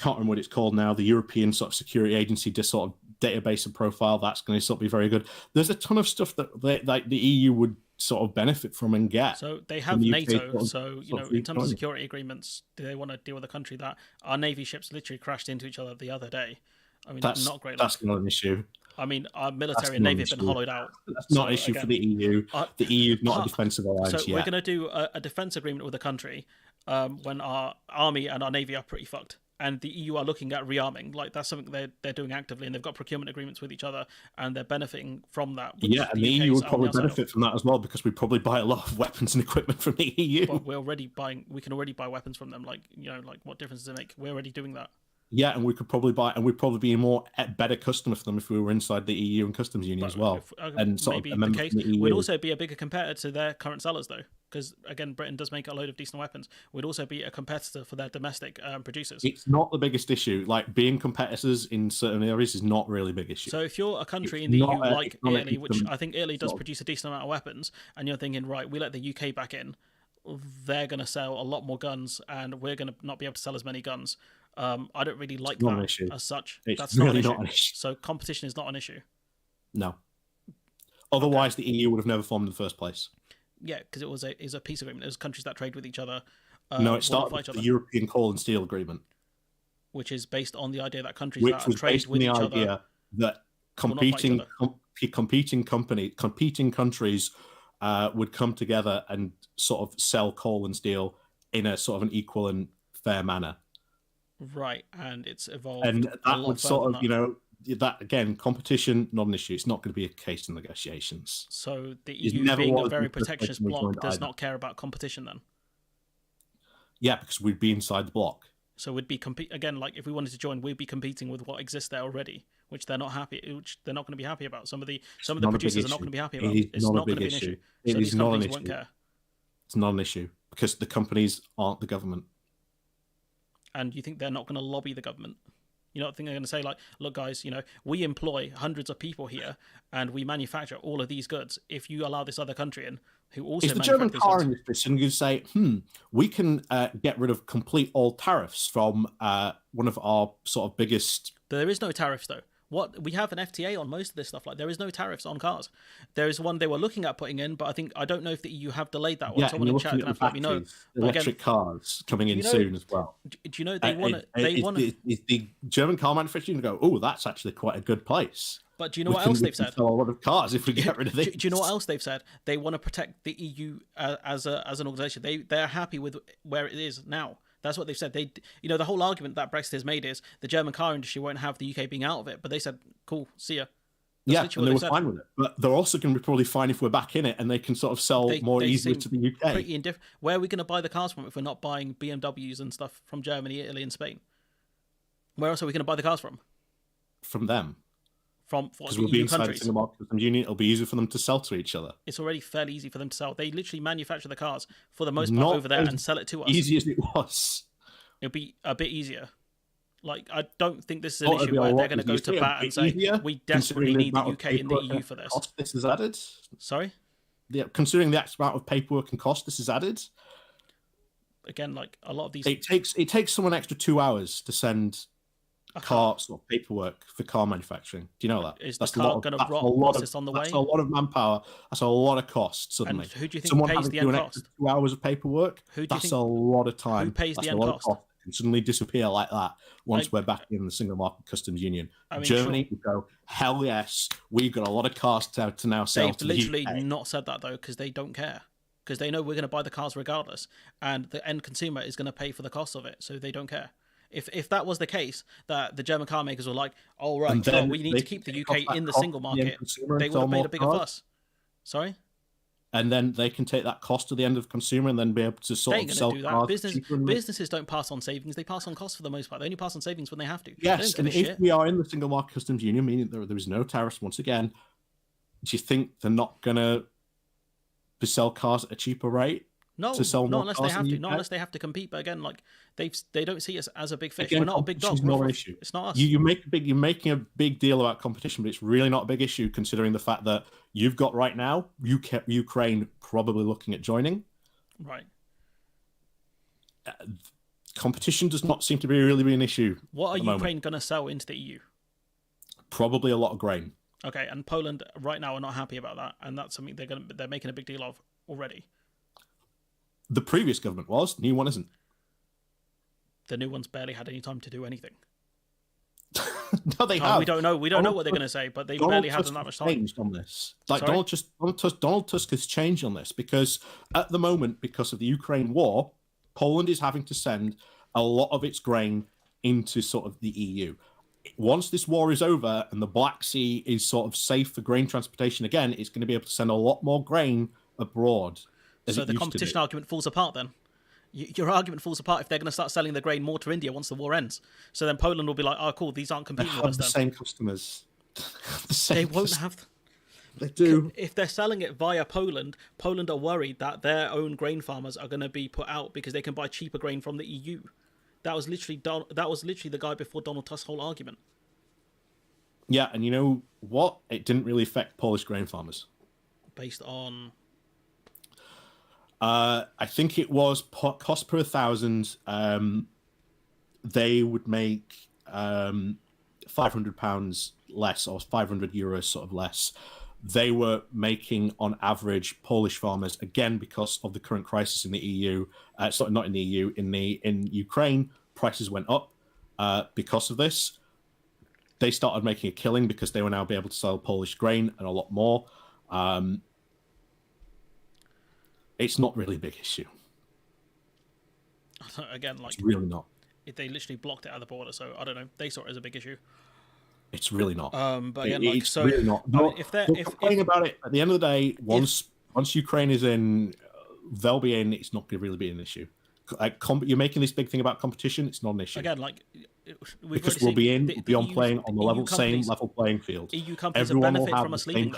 can't remember what it's called now, the European sort of security agency sort of database and profile. That's going to sort of be very good. There's a ton of stuff that the EU would sort of benefit from and get. So they have NATO. So, in terms of security agreements, do they want to deal with a country that our Navy ships literally crashed into each other the other day? I mean, that's not great. That's not an issue. I mean, our military and Navy have been hollowed out. That's not an issue for the EU. The EU is not a defensive alliance yet. So we're going to do a defense agreement with a country when our army and our Navy are pretty fucked. And the EU are looking at rearming. Like, that's something they're doing actively, and they've got procurement agreements with each other, and they're benefiting from that. Yeah, and the EU would probably benefit from that as well, because we probably buy a lot of weapons and equipment from the EU. But we can already buy weapons from them. Like, what difference does it make? We're already doing that. Yeah, and we could probably buy, and we'd probably be a better customer for them if we were inside the EU and customs union as well. And sort of a member from the EU. We'd also be a bigger competitor to their current sellers, though, because again, Britain does make a load of decent weapons. We'd also be a competitor for their domestic producers. It's not the biggest issue. Like, being competitors in certain areas is not really a big issue. So if you're a country in the EU like Italy, which I think Italy does produce a decent amount of weapons, and you're thinking, right, we let the UK back in, they're going to sell a lot more guns, and we're going to not be able to sell as many guns. I don't really like that as such. That's really not an issue. So competition is not an issue. No. Otherwise, the EU would have never formed in the first place. Yeah, because it was a peace agreement. It was countries that trade with each other. No, it started with the European Coal and Steel Agreement, which is based on the idea that countries that trade with each other, that competing countries would come together and sort of sell coal and steel in a sort of an equal and fair manner. Right, and it's evolved. And that would sort of, that again, competition, not an issue. It's not going to be a case in negotiations. So the EU, being a very protectionist bloc, does not care about competition then? Yeah, because we'd be inside the bloc. So we'd be again, like if we wanted to join, we'd be competing with what exists there already, which they're not going to be happy about. Some of the producers are not going to be happy about. It's not going to be an issue. It is not an issue. Won't care. It's not an issue because the companies aren't the government. And you think they're not going to lobby the government? You don't think they're going to say, like, look, guys, we employ hundreds of people here and we manufacture all of these goods. If you allow this other country in who also is the German car industry going to say, we can get rid of all tariffs from one of our sort of biggest... There is no tariffs, though. What we have an FTA on most of this stuff. Like there is no tariffs on cars. There is one they were looking at putting in, but I don't know if the EU have delayed that one. Yeah, Someone and in you're chat looking can at have the to let me know. batteries, But again, electric cars coming in you know, soon as well. do you know they want to? They want to. Is the German car manufacturing go? Oh, that's actually quite a good place. But do you know what else they've said? Sell a lot of cars if we get rid of this. Do you know what else they've said? They want to protect the EU as an organisation. They're happy with where it is now. That's what they've said. The whole argument that Brexit has made is the German car industry won't have the UK being out of it. But they said, cool, see ya. That's and they were fine with it. But they're also going to be probably fine if we're back in it and they can sort of sell more easily to the UK. Pretty indifferent. Where are we going to buy the cars from if we're not buying BMWs and stuff from Germany, Italy, and Spain? Where else are we going to buy the cars from? From them. Because we'll be inside the single market customs union, it'll be easier for them to sell to each other. It's already fairly easy for them to sell. They literally manufacture the cars for the most part over there and sell it to us. Easy as it was. It'll be a bit easier. Like, I don't think this is an issue where they're going to go to bat and say, we desperately need the UK in the EU for this. Cost this is added. Sorry? Yeah, considering the amount of paperwork and cost this is added. Again, like a lot of these... It takes someone extra 2 hours to send carts or paperwork for car manufacturing. Do you know that? Is the car going to rot whilst it's on the way? That's a lot of manpower. That's a lot of cost suddenly. And who do you think someone pays the end cost? 2 hours of paperwork, that's a lot of time. Who pays the end cost? Can suddenly disappear like that once we're back in the single market customs union. Germany would go, hell yes, we've got a lot of cars to now sell. They've literally not said that though, because they don't care. Because they know we're going to buy the cars regardless, and the end consumer is going to pay for the cost of it, so they don't care. If that was the case, that the German car makers were like, "Oh right, well, we need to keep the UK in the single market," they would have made a bigger fuss. Sorry. And then they can take that cost to the end of consumer and then be able to sort of sell cars. Businesses don't pass on savings; they pass on costs for the most part. They only pass on savings when they have to. Yes, and if we are in the single market customs union, meaning there is no tariffs once again, do you think they're not going to sell cars at a cheaper rate? No, not unless they have to. Not unless they have to compete. But again, like they don't see us as a big fish. We're not a big dog. It's not an issue. It's not us. You're making a big deal about competition, but it's really not a big issue considering the fact that you've got right now Ukraine probably looking at joining. Right. Competition does not seem to really be an issue. What are Ukraine going to sell into the EU? Probably a lot of grain. Okay, and Poland right now are not happy about that, and that's something they're making a big deal of already. The previous government was, the new one isn't. The new one's barely had any time to do anything. No, they have. We don't know. We don't know what they're going to say, but they barely had that much time. Changed on this. Like Donald Tusk has changed on this because at the moment, because of the Ukraine war, Poland is having to send a lot of its grain into sort of the EU. Once this war is over and the Black Sea is sort of safe for grain transportation again, it's going to be able to send a lot more grain abroad. So the competition argument falls apart then? Your argument falls apart if they're going to start selling the grain more to India once the war ends. So then Poland will be like, oh, cool, these aren't competing with us then. They have the same customers. They won't have... They do. If they're selling it via Poland, Poland are worried that their own grain farmers are going to be put out because they can buy cheaper grain from the EU. That was literally the guy before Donald Tusk's whole argument. Yeah, and you know what? It didn't really affect Polish grain farmers. Based on... I think it was cost per 1,000. They would make £500 less or €500 sort of less. They were making on average Polish farmers, again because of the current crisis in the EU, not in the EU, in Ukraine, prices went up because of this. They started making a killing because they will now be able to sell Polish grain and a lot more. It's not really a big issue. Again, like it's really not. They literally blocked it at the border, so I don't know. They saw it as a big issue. It's really not. But again, it's really not. I mean, if they're complaining about it, at the end of the day, once Ukraine is in, they'll be in. It's not going to really be an issue. You're making this big thing about competition. It's not an issue. Again, like because we'll be playing on the same level playing field. EU companies will benefit from us leaving.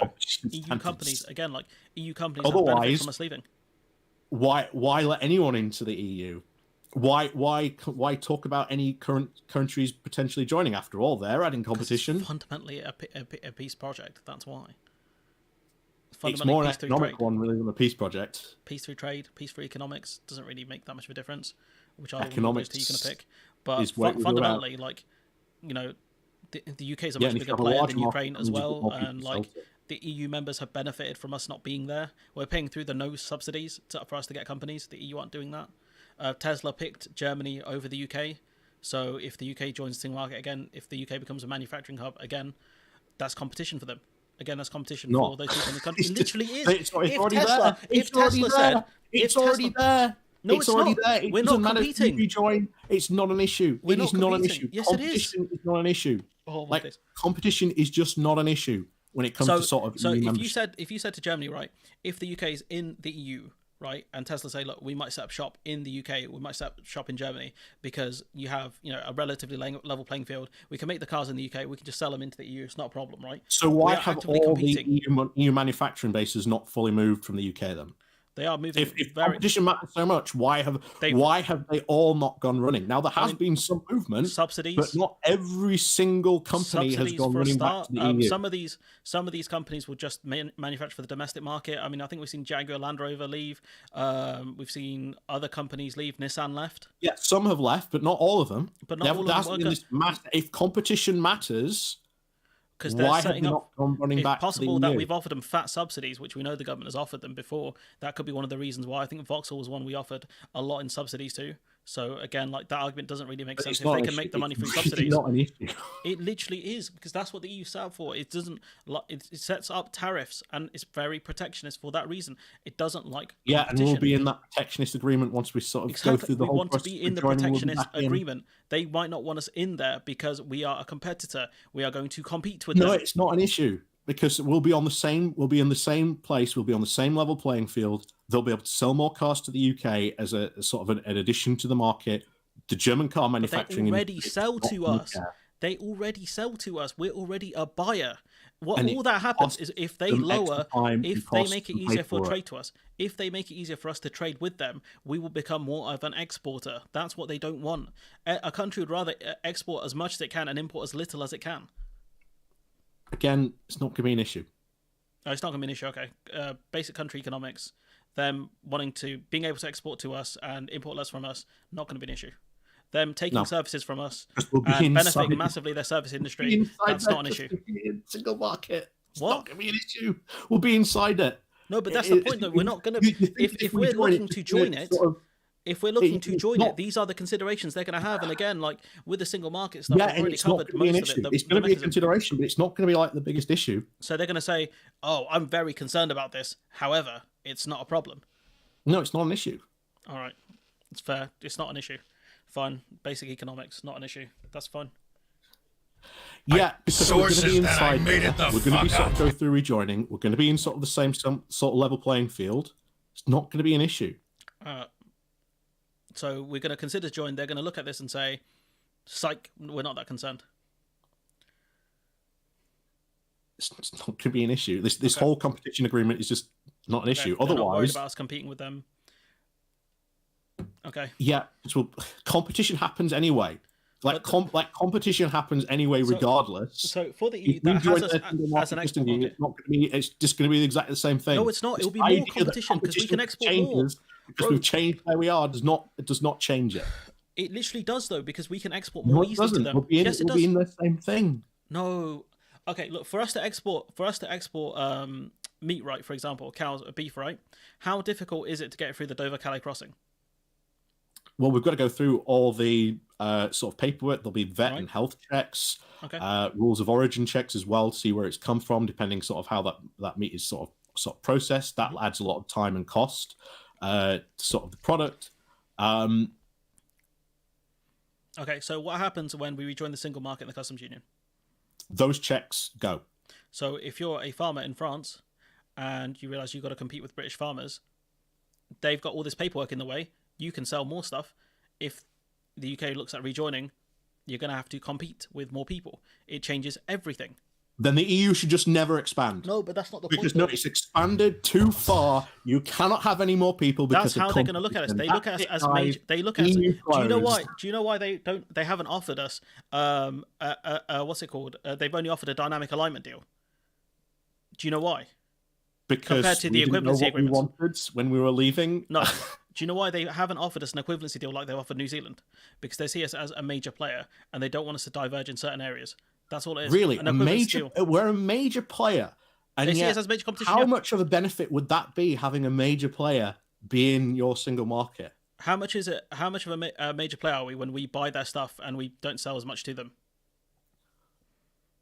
EU companies, again, like EU companies benefit from us leaving. Why let anyone into the EU? Why talk about any current countries potentially joining? After all, they're adding competition. It's fundamentally a peace project. That's why. It's more an economic one really than a peace project. Peace through trade, peace through economics doesn't really make that much of a difference. Which economics are you going to pick? But fundamentally, like, you know, the UK is a Yeah, much and if you bigger have a player large than market, Ukraine that as means you've got well, more people and to sell like to. the EU members have benefited from us not being there. We're paying through the no subsidies for us to get companies. The EU aren't doing that. Tesla picked Germany over the UK, so if the UK joins the single market again, if the UK becomes a manufacturing hub again, that's competition for them. Again, that's competition for Not. those people in the country. It's It just, literally is. it's If already Tesla, there. if It's already Tesla said, there. if It's already Tesla, there. no, It's it's already not. there. It We're doesn't not matter if you competing. rejoin. It's not an issue. We're It not is not an competing. issue. Yes, it is. Competition is not an issue. Oh my Like days. competition is just not an issue when it comes to sort of So EU if membership. you said to Germany, right, if the UK is in the EU, right, and Tesla say, look, we might set up shop in the UK, we might set up shop in Germany because you have, you know, a relatively level playing field. We can make the cars in the UK, we can just sell them into the EU. It's not a problem, right? So We why are have actively all competing. the EU manufacturing bases not fully moved from the UK then? They are moving If very. competition matters so much, why have they all not gone running? Now there has been some movement, subsidies, but not every single company has gone for a running start. back to the EU. Some of these companies will just manufacture for the domestic market. I mean, I think we've seen Jaguar Land Rover leave. We've seen other companies leave. Nissan left. Yeah, some have left, but not all of them. But not all of them. If competition matters, because why have they not gone running back to the EU? It's possible that we've offered them fat subsidies, which we know the government has offered them before. That could be one of the reasons why. I think Vauxhall was one we offered a lot in subsidies to. So again, like that argument doesn't really make sense. If they can make the money through subsidies, not an issue. It literally is, because that's what the EU set up for. It doesn't. It sets up tariffs and it's very protectionist for that reason. It doesn't like yeah, and we'll be in that protectionist agreement once we sort of go through the whole process. We want to be in the protectionist agreement. They might not want us in there because we are a competitor. We are going to compete with them. No, it's not an issue because we'll be on the same. We'll be in the same place. We'll be on the same level playing field. They'll be able to sell more cars to the UK as a sort of an addition to the market. The German car manufacturing they already sell to us. They already sell to us. We're already a buyer. All that happens is if they lower, if they make it easier for trade to us, if they make it easier for us to trade with them, we will become more of an exporter. That's what they don't want. A country would rather export as much as it can and import as little as it can. Again, it's not going to be an issue. No, it's not going to be an issue. Okay, basic country economics. Them being able to export to us and import less from us, not going to be an issue. Them taking services from us and benefiting massively their service industry, that's not an issue. Single market. It's what? not going to be an issue. We'll be inside it. No, but that's the point, though. We're not going to. If we're looking to join it, if we're looking to join it, these are the considerations they're going to have. And again, like with the single market stuff, we've already covered most of it. It's going to be a consideration, but it's not going to be like the biggest issue. So they're going to say, "Oh, I'm very concerned about this. However, it's not a problem." No, it's not an issue. All right, it's fair. It's not an issue. Fine. Basic economics, not an issue. That's fine. Yeah, because we're going to be inside. We're going to be sort of go through rejoining. We're going to be in sort of the same sort of level playing field. It's not going to be an issue. So we're going to consider join. They're going to look at this and say, "Psych, we're not that concerned." It's not going to be an issue. This whole competition agreement is just not an issue. They're Otherwise, not worried about us competing with them. Okay. Yeah, so competition happens anyway. Competition happens anyway, regardless. So for the EU, that has us as an export market. It's not going to be. It's just going to be exactly the same thing. No, it's not. It'll be more competition because we can export more. Because we've changed where we are. It does not change it. It literally does though, because we can export more easily to them. Yes, it does. We'll be in the same thing. No. Okay, look, for us to export meat, right? For example, cows, beef, right? How difficult is it to get through the Dover-Calais crossing? Well, we've got to go through all the sort of paperwork. There'll be vet and health checks, rules of origin checks as well to see where it's come from, depending sort of how that meat is sort of processed. That adds a lot of time and cost to sort of the product. Okay, so what happens when we rejoin the single market in the customs union? Those checks go. So if you're a farmer in France and you realise you've got to compete with British farmers, they've got all this paperwork in the way. You can sell more stuff. If the UK looks at rejoining, you're going to have to compete with more people. It changes everything. Then the EU should just never expand. No, but that's not the point. Because no, it's expanded too far. You cannot have any more people. Because that's how they're going to look at us. They look at us as major. They look at us. Do you know why? Do you know why they don't? They haven't offered us. What's it called? They've only offered a dynamic alignment deal. Do you know why? Because compared to the equivalency agreements we wanted when we were leaving. No. Do you know why they haven't offered us an equivalency deal like they've offered New Zealand? Because they see us as a major player and they don't want us to diverge in certain areas. That's all it is. Really, An equivalent steel. we're a major player, and They see yet, us as major competition. how much of a benefit would that be having a major player be in your single market? How much is it? How much of a major player are we when we buy their stuff and we don't sell as much to them?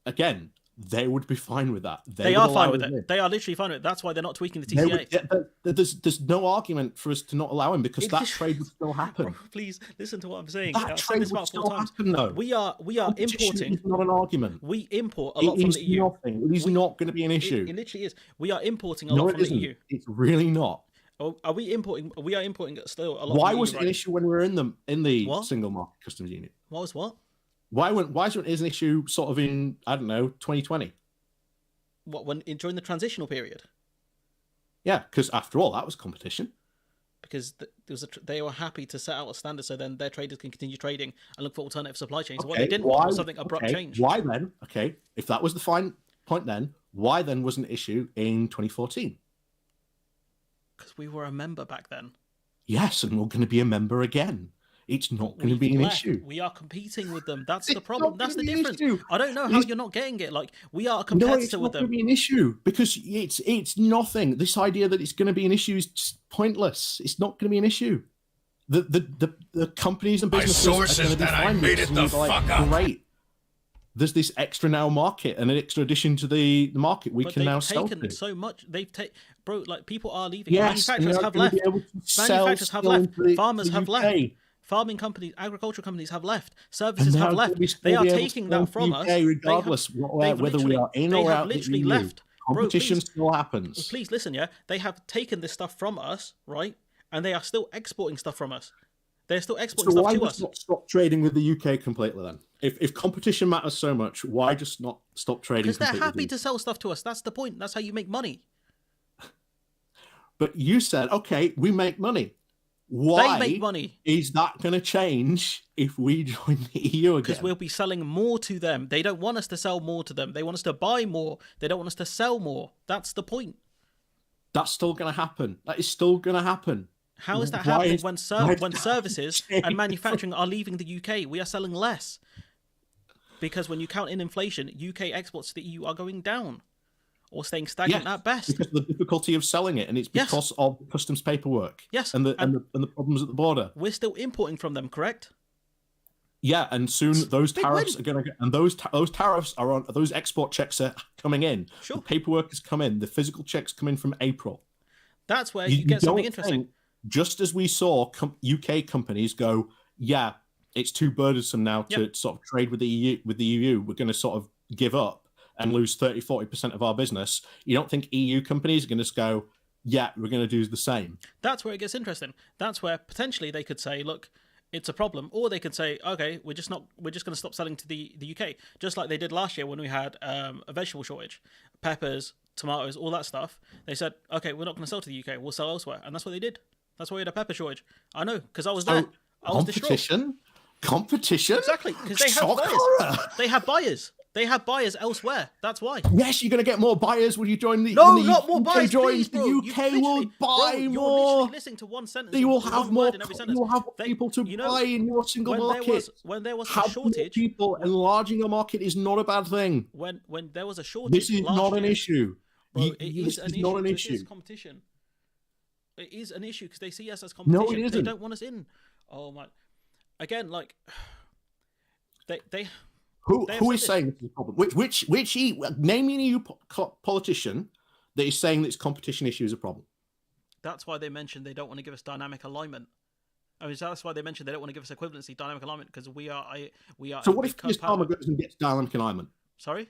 Again, they would be fine with that. They are fine with it. They are literally fine with it. That's why they're not tweaking the TCA. There's no argument for us to not allow him because that trade would still happen. Bro, please listen to what I'm saying. That trade would still happen, though. We are importing. It's not an argument. We import a lot from the EU. Nothing. It is not going to be an issue. It literally is. We are importing a lot from the EU. It's really not. Oh, are we importing? We are importing still a lot. Why was it an issue when we were in the single market customs union? What was what? Why is it an issue sort of in, I don't know, 2020? What, during the transitional period? Yeah, because after all, that was competition. Because they were happy to set out a standard so then their traders can continue trading and look for alternative supply chains. What they didn't want was something abrupt change. Why then? Okay, if that was the fine point then, why then was an issue in 2014? Because we were a member back then. Yes, and we're going to be a member again. It's not going to be an issue. We are competing with them. That's the problem. That's the difference. I don't know how you're not getting it. Like, we are a competitor with them. No, it's not going to be an issue because it's nothing. This idea that it's going to be an issue is just pointless. It's not going to be an issue. The companies and businesses are going to be fine with it. Great. There's this extra now market and an extra addition to the market we can now sell to. They've taken so much. Bro, like, people are leaving. Yes, manufacturers have left. Manufacturers have left. Farmers have left. Farming companies, agricultural companies have left. Services have left. They are taking that from us. Regardless whether we are in or out of the EU. Competition still happens. Please listen, yeah? They have taken this stuff from us, right? And they are still exporting stuff from us. They're still exporting stuff to us. So why just not stop trading with the UK completely then? If competition matters so much, why just not stop trading? Because they're happy to sell stuff to us. That's the point. That's how you make money. But you said, okay, we make money. Why they make money. Is that going to change if we join the EU again? Because we'll be selling more to them. They don't want us to sell more to them. They want us to buy more. They don't want us to sell more. That's the point. That's still going to happen. That is still going to happen. How is that happening when services and manufacturing are leaving the UK? We are selling less. Because when you count in inflation, UK exports to the EU are going down. Or staying stagnant at best. Because of the difficulty of selling it, and it's because of customs paperwork. Yes. And the problems at the border. We're still importing from them, correct? Yeah, and soon those tariffs are going to, and those tariffs are on, those export checks are coming in. Sure. The paperwork has come in. The physical checks come in from April. That's where you get something interesting. Just as we saw UK companies go, yeah, it's too burdensome now to sort of trade with the EU. We're going to sort of give up and lose 30-40% of our business. You don't think EU companies are going to just go, yeah, we're going to do the same? That's where it gets interesting. That's where potentially they could say, look, it's a problem. Or they could say, okay, we're just going to stop selling to the UK. Just like they did last year when we had a vegetable shortage. Peppers, tomatoes, all that stuff. They said, okay, we're not going to sell to the UK. We'll sell elsewhere. And that's what they did. That's why we had a pepper shortage. I know, because I was there. I was distraught. Competition? Exactly, because they have buyers. They have buyers. They have buyers elsewhere. That's why. Yes, you're going to get more buyers when you join the. No, not more buyers. Please, bro. The UK will buy more. You're listening to one sentence. You will have more. You will have people to buy in your single market. When there was a shortage, people enlarging your market is not a bad thing. When there was a shortage, this is not an issue. Bro, it is not an issue. It is competition. It is an issue because they see us as competition. No, it isn't. They don't want us in. Oh my! Again, like they. Who is saying this is a problem? Which name me an EU politician that is saying that this competition issue is a problem? That's why they mentioned they don't want to give us dynamic alignment. I mean, that's why they mentioned they don't want to give us equivalency dynamic alignment because we are. So what if Keir Starmer goes and gets dynamic alignment? Sorry.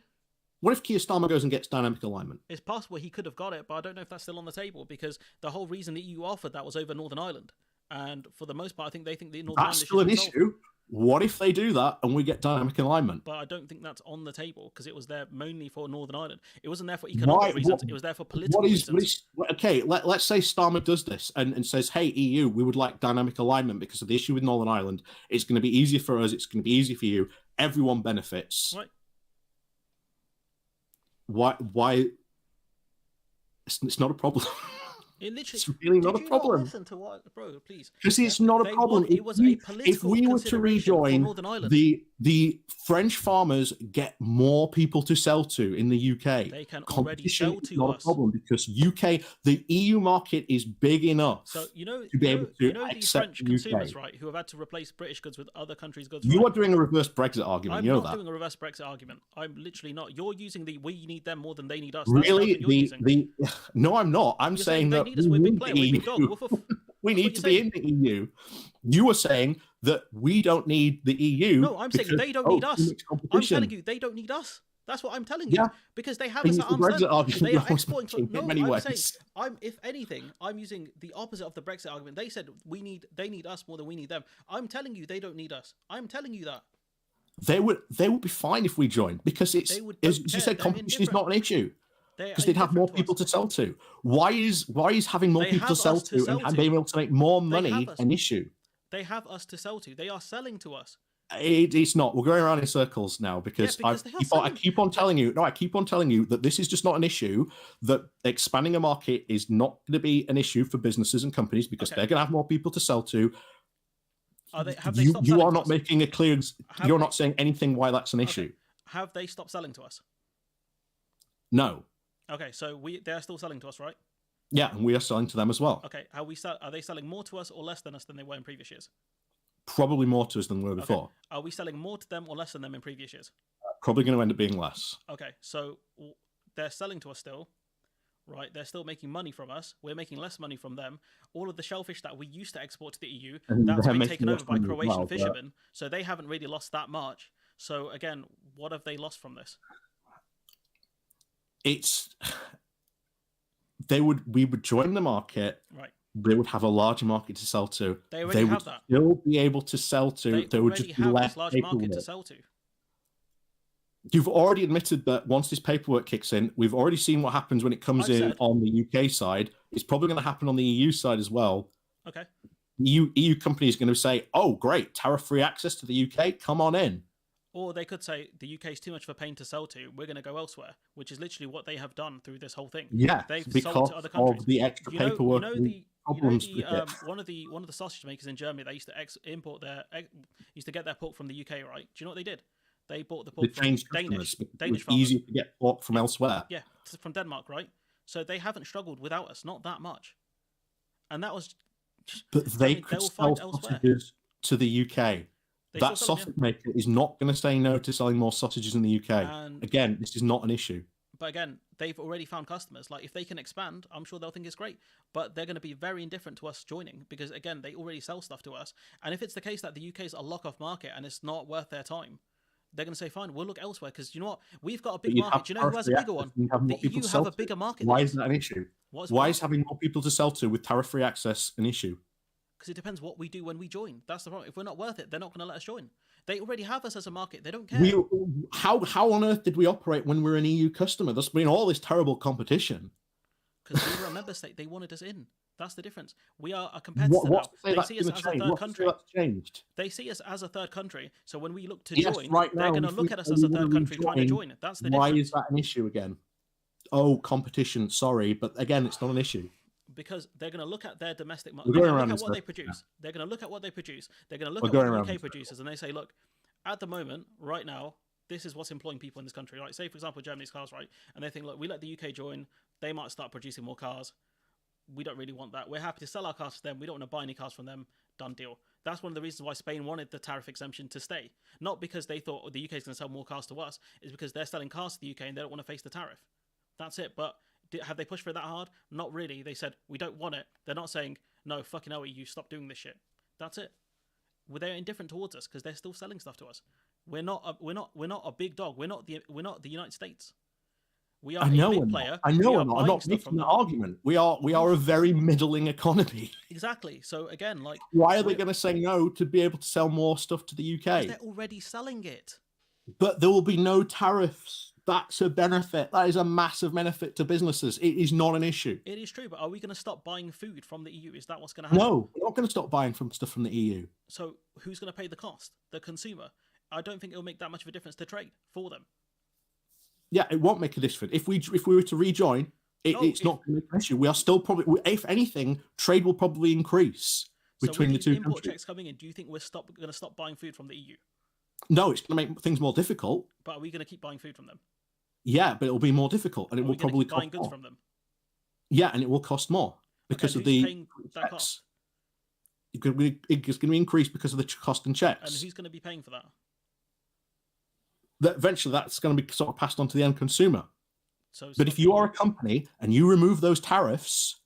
What if Keir Starmer goes and gets dynamic alignment? It's possible he could have got it, but I don't know if that's still on the table because the whole reason the EU offered that was over Northern Ireland, and for the most part, I think they think the Northern Ireland that's still an issue. What if they do that and we get dynamic alignment? But I don't think that's on the table because it was there mainly for Northern Ireland. It wasn't there for economic reasons. It was there for political reasons. Okay, let's say Starmer does this and says, hey, EU, we would like dynamic alignment because of the issue with Northern Ireland. It's going to be easier for us. It's going to be easier for you. Everyone benefits. Right. Why? It's not a problem. It's really not a problem. Listen to what, bro, please. Because it's not a problem. It was a political if we were to rejoin The French farmers get more people to sell to in the UK. They can already sell to not us. a problem because the EU market is big enough. So to be able to these accept French the consumers, UK. right, who have had to replace British goods with other countries' goods. You right? are doing a reverse Brexit argument. I'm you know not that. doing a reverse Brexit argument. I'm literally not. You're using the "we need them more than they need us." Really, you're no, I'm not. I'm saying they that need us. We're a big player. We're a big dog. Woof, woof. We need to be in the EU. You are saying that we don't need the EU. No, I'm saying they don't need us. I'm telling you, they don't need us. That's what I'm telling you. Yeah. Because they have us at arm's length. They are exporting. No, I'm saying, if anything, I'm using the opposite of the Brexit argument. They said they need us more than we need them. I'm telling you, they don't need us. I'm telling you that. They would be fine if we joined because it's, as you said, competition is not an issue. Because they'd have more people to sell to. Why is having more people to sell to and being able to make more money an issue? They have us to sell to. They are selling to us. It's not. We're going around in circles now because I keep on telling you that this is just not an issue. That expanding a market is not going to be an issue for businesses and companies because they're going to have more people to sell to. You are not making a clear. You're not saying anything why that's an issue. Have they stopped selling to us? No. Okay, so they're still selling to us, right? Yeah, and we are selling to them as well. Okay, are they selling more to us or less than us than they were in previous years? Probably more to us than we were before. Okay. Are we selling more to them or less than them in previous years? Probably going to end up being less. Okay, so they're selling to us still, right? They're still making money from us. We're making less money from them. All of the shellfish that we used to export to the EU, that's been taken over by Croatian fishermen. So they haven't really lost that much. So again, what have they lost from this? We would join the market. Right. They would have a larger market to sell to. They already have that. Still be able to sell to. They would just have this large market to sell to. You've already admitted that once this paperwork kicks in, we've already seen what happens when it comes in on the UK side. It's probably going to happen on the EU side as well. Okay. EU company is going to say, "Oh, great, tariff-free access to the UK. Come on in." Or they could say the UK is too much of a pain to sell to. We're going to go elsewhere, which is literally what they have done through this whole thing. Yeah, they've sold to other countries. Of the extra paperwork. One of the sausage makers in Germany, they used to used to get their pork from the UK, right? Do you know what they did? They bought the pork from Danish farmers. Easier to get pork from elsewhere. Yeah, from Denmark, right? So they haven't struggled without us, not that much. And that was. But they could sell sausages to the UK. That sausage maker is not going to say no to selling more sausages in the UK. And again, this is not an issue. But again, they've already found customers. Like, if they can expand, I'm sure they'll think it's great. But they're going to be very indifferent to us joining because, again, they already sell stuff to us. And if it's the case that the UK is a lock-off market and it's not worth their time, they're going to say, fine, we'll look elsewhere. Because you know what? We've got a big market. Do you know who has a bigger one? The EU have a bigger market. Why is that an issue? Why is having more people to sell to with tariff-free access an issue? Because it depends what we do when we join. That's the problem. If we're not worth it, they're not going to let us join. They already have us as a market. They don't care. How on earth did we operate when we're an EU customer? There's been all this terrible competition. Because we were a member state. They wanted us in. That's the difference. We are a competitor now. They see us as a third country. They see us as a third country. So when we look to join, they're going to look at us as a third country trying to join. That's the difference. Why is that an issue again? Oh, competition. Sorry, but again, it's not an issue. Because they're going to look at their domestic market. They're going to look at what they produce. They're going to look at what they produce. They're going to look at what the UK produces, and they say, look, at the moment, right now, this is what's employing people in this country. Right? Say, for example, Germany's cars, right? And they think, look, we let the UK join. They might start producing more cars. We don't really want that. We're happy to sell our cars to them. We don't want to buy any cars from them. Done deal. That's one of the reasons why Spain wanted the tariff exemption to stay. Not because they thought the UK is going to sell more cars to us. It's because they're selling cars to the UK and they don't want to face the tariff. That's it. But have they pushed for it that hard? Not really. They said, we don't want it. They're not saying, no, fucking hell, you stop doing this shit. That's it. Well, they're indifferent towards us because they're still selling stuff to us. We're not a big dog. We're not the United States. We are a big player. I know I'm not making an argument. We are a very middling economy. Exactly. So again, like, why are they going to say no to be able to sell more stuff to the UK? They're already selling it. But there will be no tariffs. That's a benefit. That is a massive benefit to businesses. It is not an issue. It is true, but are we going to stop buying food from the EU? Is that what's going to happen? No, we're not going to stop buying stuff from the EU. So who's going to pay the cost? The consumer. I don't think it'll make that much of a difference to trade for them. Yeah, it won't make a difference. If we were to rejoin, it's not going to make an issue. We are still probably, if anything, trade will probably increase between the two countries. Import checks coming in, do you think we're going to stop buying food from the EU? No, it's going to make things more difficult. But are we going to keep buying food from them? Yeah, but it'll be more difficult, and it Are will we going to probably keep buying cost goods more. from them? Yeah, and it will cost more Okay, because and of who's the paying that cost? checks. It's going to be increased because of the cost and And checks. who's going to be paying for that? That eventually, that's going to be sort of passed on to the end consumer. So But if you are a company and you remove those tariffs,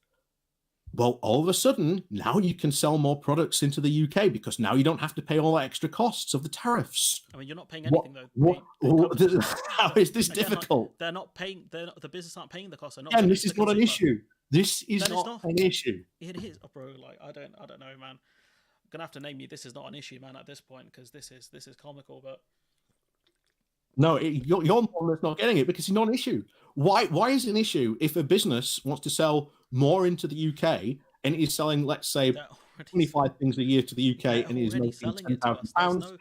well, all of a sudden, now you can sell more products into the UK because now you don't have to pay all the extra costs of the tariffs. I mean, you're not paying anything though. How is this difficult? Like, they're not paying. The business aren't paying the cost. And this is not an issue. This is not an issue. It is, bro. Like I don't know, man. I'm gonna have to name you. This is not an issue, man. At this point, because this is comical. But no, you're the one that's not getting it because it's not an issue. Why is it an issue if a business wants to sell more into the UK and it is selling, let's say, 25 things a year to the UK and it is making £10,000?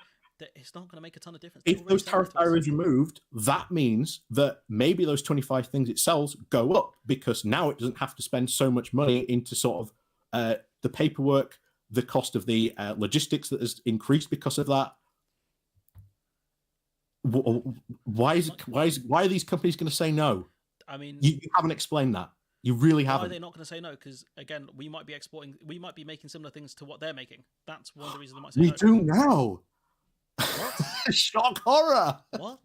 It's not going to make a ton of difference. If those tariff barriers are removed, that means that maybe those 25 things it sells go up because now it doesn't have to spend so much money into sort of the paperwork, the cost of the logistics that has increased because of that. Why are these companies going to say no? I mean, you haven't explained that. You really haven't. Why are they not going to say no? Because again, we might be exporting. We might be making similar things to what they're making. That's one of the reasons they might say no. We do now. What? Shock horror. What?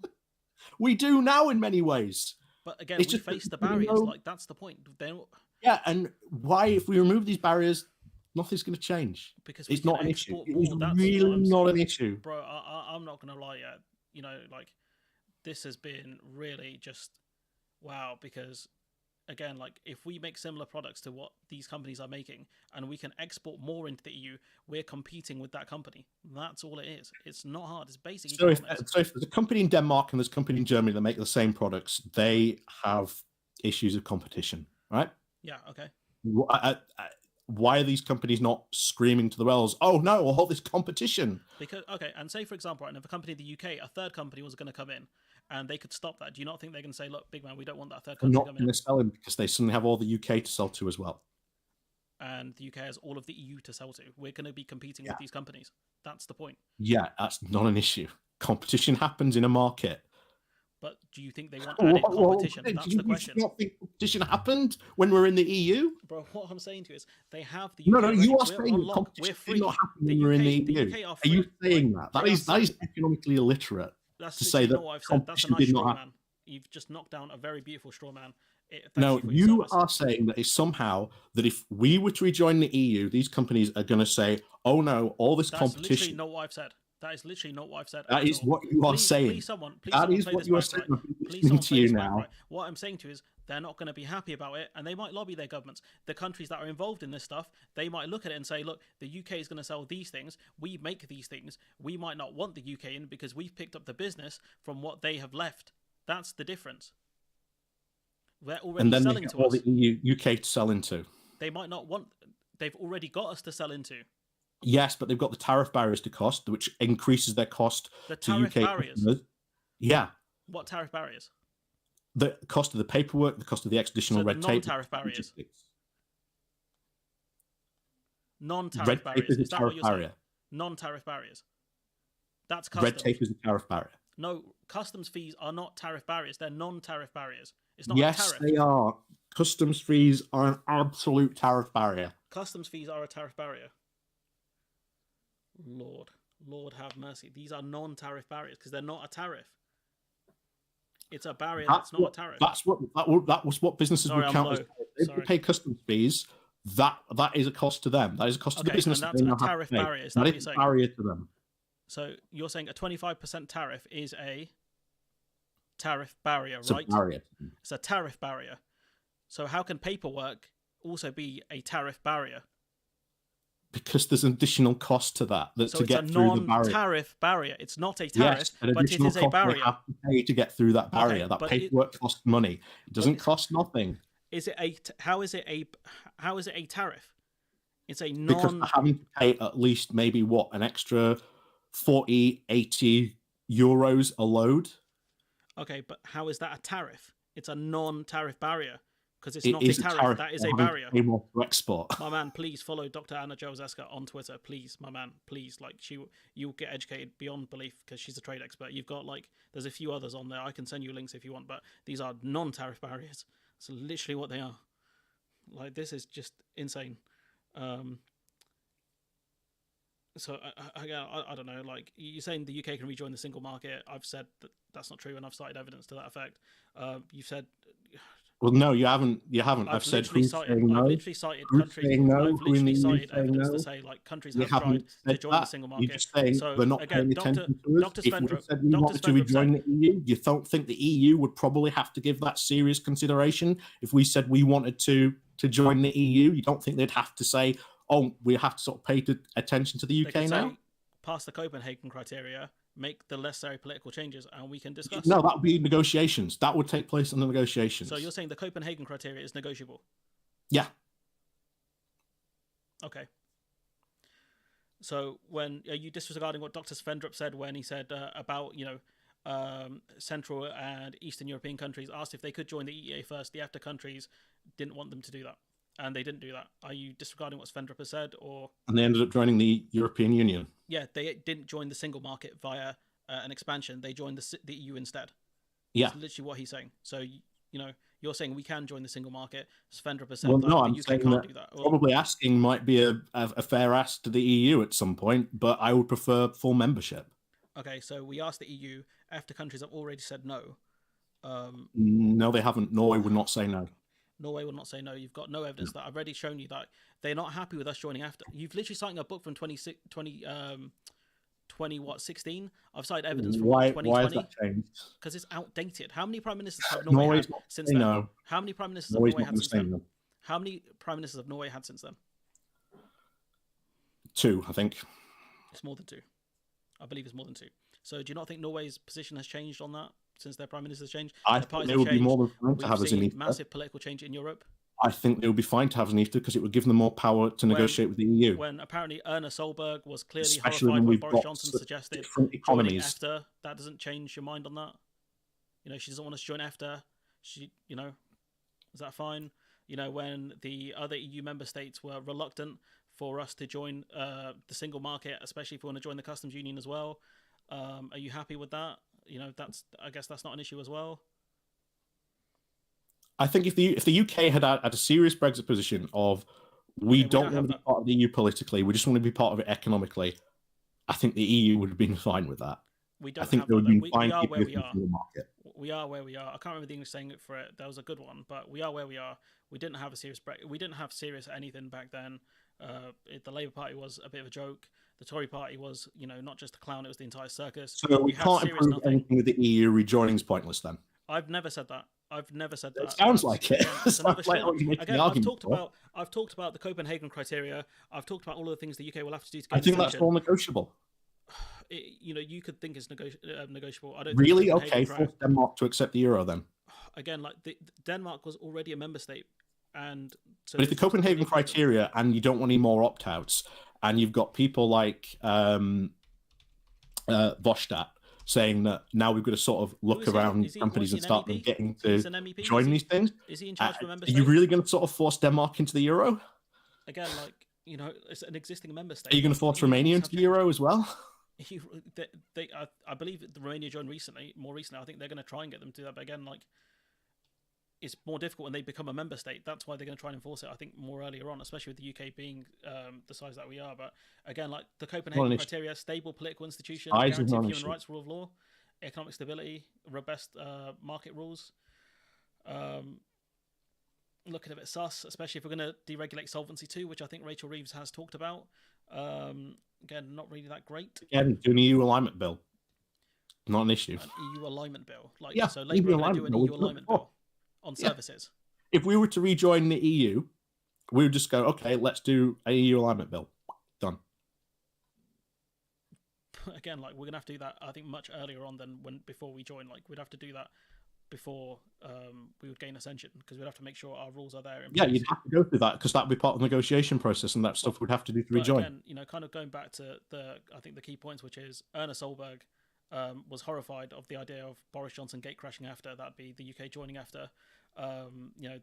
We do now in many ways. But again, we face the barriers. Like that's the point. Yeah, and why, if we remove these barriers, nothing's going to change? Because it's not an issue. It's That's really not an issue, bro. I'm not going to lie. Yeah, you know, like this has been really just wow. Because again, like if we make similar products to what these companies are making and we can export more into the EU, we're competing with that company. That's all it is. It's not hard. It's basically so if there's a company in Denmark and there's a company in Germany that make the same products, they have issues of competition, right? Yeah, okay. Why are these companies not screaming to the wells, oh no, all this competition? Because okay, and say for example, right, if a company in the UK, a third company was going to come in and they could stop that, do you not think they're going to say, look, big man, we don't want that third country coming in? They're not going to sell them because they suddenly have all the UK to sell to as well. And the UK has all of the EU to sell to. We're going to be competing with these companies. That's the point. Yeah, that's not an issue. Competition happens in a market. But do you think they want added competition? That's the question. Do you not think competition happened when we're in the EU? Bro, what I'm saying to you is they have the UK. No, you are saying competition did not happen when we're in the EU. Are you saying that? That is economically illiterate. That's to say that I've said. That's a nice straw man. You've just knocked down a very beautiful straw man. No, you are saying that it's somehow that if we were to rejoin the EU, these companies are going to say, oh no, all this competition. That's literally not what I've said. That is literally not what I've said. That is what you are saying. Please someone that is what you are saying. Please someone to you now. What I'm saying to you is they're not going to be happy about it, and they might lobby their governments. The countries that are involved in this stuff, they might look at it and say, look, the UK is going to sell these things. We make these things. We might not want the UK in because we've picked up the business from what they have left. That's the difference. We're already selling to us. All the EU, UK to sell into. They might not want. They've already got us to sell into. Yes, but they've got the tariff barriers to cost, which increases their cost the to tariff UK barriers. Customers. Yeah. What tariff barriers? The cost of the paperwork, the cost of the additional red tape. Non-tariff barriers. Non-tariff barriers. Is that what you're saying? Non-tariff barriers. That's customs. Red tape is a tariff barrier. No, customs fees are not tariff barriers. They're non-tariff barriers. It's not yes, a tariff. They are. Customs fees are an absolute tariff barrier. Customs fees are a tariff barrier. Lord have mercy. These are non-tariff barriers because they're not a tariff. It's a barrier that's not a tariff. That was what businesses would count as. If they pay customs fees, that is a cost to them. That is a cost to the business. And that's a tariff barrier. Is that what you're saying? A barrier to them. So you're saying a 25% tariff is a tariff barrier, it's right? A barrier. It's a tariff barrier. So how can paperwork also be a tariff barrier? Because there's an additional cost to that. So to get through the barrier. It's a non-tariff barrier. It's not a tariff, yes, but it is a barrier. You have to pay to get through that barrier. That paperwork costs money. It doesn't cost nothing. Is it how is it a tariff? It's a because they're having to pay at least maybe an extra 40, 80 euros a load. Okay, but how is that a tariff? It's a non-tariff barrier because it's It not a is a tariff. tariff. That is for a having to barrier. pay more to export. My man, please follow Dr. Anna Jozeska on Twitter, please. My man, please. Like you'll get educated beyond belief because she's a trade expert. You've got there's a few others on there. I can send you links if you want, but these are non-tariff barriers. It's literally what they are. Like, this is just insane. So I don't know. Like, you're saying the UK can rejoin the single market. I've said that's not true, and I've cited evidence to that effect. You've said. Well, no, you haven't. You haven't. I've said who's saying no. I've literally cited Who's countries. saying no? I've Who in the literally EU cited saying evidence no? to say countries You have tried haven't to said join the that. single You're market. just saying So they're not again, paying attention to us. Dr. If we Svendrup, said we Dr. wanted to Svendrup rejoin said, the EU, you don't think the EU would probably have to give that serious consideration if we said we wanted to join the EU? You don't think they'd have to say, "Oh, we have to sort of pay attention to the they UK could now"? say, pass the Copenhagen criteria, make the necessary political changes, and we can discuss. No, that would be negotiations. That would take place in the negotiations. So you're saying the Copenhagen criteria is negotiable? Yeah. Okay. So when are you disregarding what Dr. Svendrup said when he said about Central and Eastern European countries asked if they could join the EEA first? The EFTA countries didn't want them to do that, and they didn't do that. Are you disregarding what Svendrup has said, or? And they ended up joining the European Union. Yeah, they didn't join the single market via an expansion. They joined the EU instead. Yeah. That's literally what he's saying. So you're saying we can join the single market. Svendrup has said Well, that no, the I'm UK saying can't that do that. probably asking might be a fair ask to the EU at some point, but I would prefer full membership. Okay, so we asked the EU. EFTA countries have already said no. No, they haven't. Norway would not say no. Norway will not say no. You've got no evidence that. I've already shown you that they're not happy with us joining EFTA. You've literally cited a book from 2016. I've cited evidence from 2020. Why has that changed? Because it's outdated. How many prime ministers have Norway had since then? No. How many prime ministers have Norway had since then? No. How many prime ministers have Norway had since then? 2, I think. It's more than 2. I believe it's more than 2. So do you not think Norway's position has changed on that since their prime minister's changed? I think they would be more than fine to have us in EFTA. Massive political change in Europe. I think they would be fine to have an EFTA because it would give them more power to negotiate with the EU. When apparently Erna Solberg was clearly Especially horrified when when Boris Johnson suggested different economies. EFTA, that doesn't change your mind on that. She doesn't want us to join EFTA. Is that fine? When the other EU member states were reluctant for us to join the single market, especially if we want to join the customs union as well. Are you happy with that? I guess that's not an issue as well. I think if the UK had a serious Brexit position of we don't want to be part of the EU politically, we just want to be part of it economically, I think the EU would have been fine with that. I think they would be fine. We are where we are. We are where we are. I can't remember the English saying it for it. That was a good one, but we are where we are. We didn't have a serious Brexit. We didn't have serious anything back then. The Labour Party was a bit of a joke. The Tory Party was, not just a clown; it was the entire circus. So we can't improve anything with the EU. Rejoining is pointless then. I've never said that. It sounds like it. I've talked about the Copenhagen criteria. I've talked about all of the things the UK will have to do to get. I think that's all negotiable. You could think it's negotiable. I don't really. Okay, force Denmark to accept the euro then. Again, Denmark was already a member state, and so. But if the Copenhagen criteria and you don't want any more opt-outs, and you've got people like Vostad saying that now we've got to sort of look around companies and start them getting to join these things. Is he in charge of a member state? Are you really going to sort of force Denmark into the euro? Again, it's an existing member state. Are you going to force Romania into the euro as well? I believe the Romania joined more recently. I think they're going to try and get them to do that. But again, it's more difficult when they become a member state. That's why they're going to try and enforce it, I think, more earlier on, especially with the UK being the size that we are. But again, the Copenhagen criteria, stable political institutions, guarantee of human rights, rule of law, economic stability, robust market rules. Looking a bit sus, especially if we're going to deregulate Solvency II, which I think Rachel Reeves has talked about. Again, not really that great. Again, do an EU alignment bill. Not an issue. An EU alignment bill. So Labour are going to do an EU alignment bill on services. If we were to rejoin the EU, we would just go, okay, let's do an EU alignment bill. Done. Again, we're going to have to do that, I think, much earlier on than before we join. We'd have to do that before we would gain ascension, because we'd have to make sure our rules are there. Yeah, you'd have to go through that, because that would be part of the negotiation process, and that stuff we'd have to do to rejoin. Again, kind of going back to I think the key points, which is Erna Solberg was horrified of the idea of Boris Johnson gate crashing after. That'd be the UK joining after.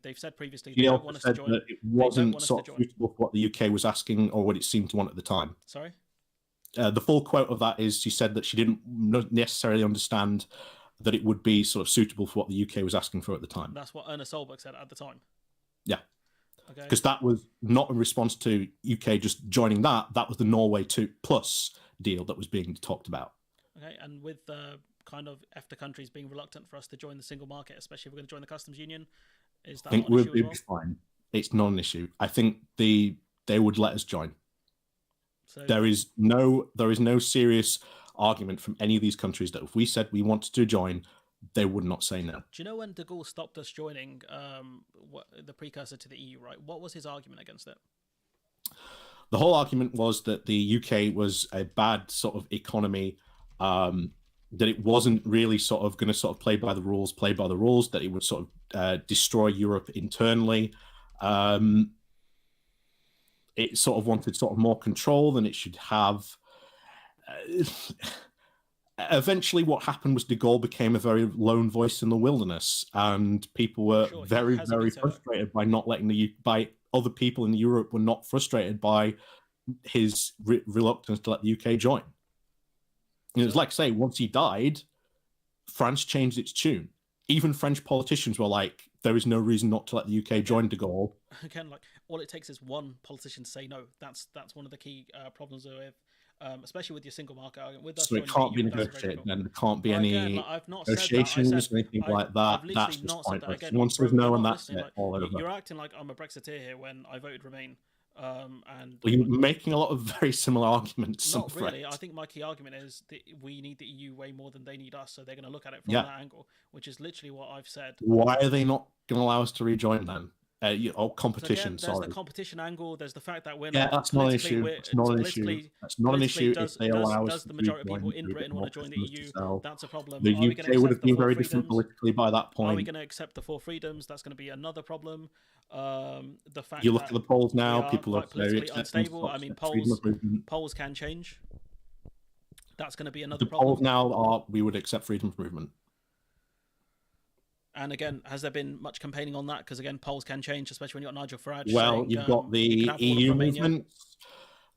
They've said previously She they don't also want us to said join. that it They don't wasn't want us to sort of join. suitable for what the UK was asking or what it seemed to want at the time. Sorry? The full quote of that is she said that she didn't necessarily understand that it would be sort of suitable for what the UK was asking for at the time. That's what Erna Solberg said at the time. Yeah. Okay. Because that was not in response to UK just joining that. That was the Norway 2 plus deal that was being talked about. Okay, and with kind of EFTA countries being reluctant for us to join the single market, especially if we're going to join the customs union, is that not an issue as well? It's fine. It's not an issue. I think they would let us join. So there is no serious argument from any of these countries that if we said we wanted to join, they would not say no. Do you know when de Gaulle stopped us joining the precursor to the EU, right? What was his argument against it? The whole argument was that the UK was a bad sort of economy, that it wasn't really sort of going to sort of play by the rules, that it would sort of destroy Europe internally. It sort of wanted sort of more control than it should have. Eventually, what happened was de Gaulle became a very lone voice in the wilderness, and people were very frustrated by not letting by other people in Europe were not frustrated by his reluctance to let the UK join. It was like, say, once he died, France changed its tune. Even French politicians were like, there is no reason not to let the UK join de Gaulle. Again, like, all it takes is one politician to say no. That's one of the key problems with, especially with your single market argument. With us, so it can't be negotiated, and there can't be any negotiations or anything like that. That's just pointless. Once there's no, and that's it. All over. You're acting like I'm a Brexiteer here when I voted Remain. And you're making a lot of very similar arguments. Not really. I think my key argument is that we need the EU way more than they need us, so they're going to look at it from that angle, which is literally what I've said. Why are they not going to allow us to rejoin then? Competition. So again, there's the competition angle. There's the fact that we're not. That's not an issue. It's not an issue. That's not an issue. If they allow us, does the majority of people in Britain want to join the EU? That's a problem. The UK would have been very different politically by that point. Are we going to accept the 4 freedoms? That's going to be another problem. The fact you look at the polls now, people are politically unstable. I mean, polls can change. That's going to be another problem. The polls now are we would accept freedom of movement. And again, has there been much campaigning on that? Because again, polls can change, especially when you've got Nigel Farage. Well, saying, you've got the EU movement.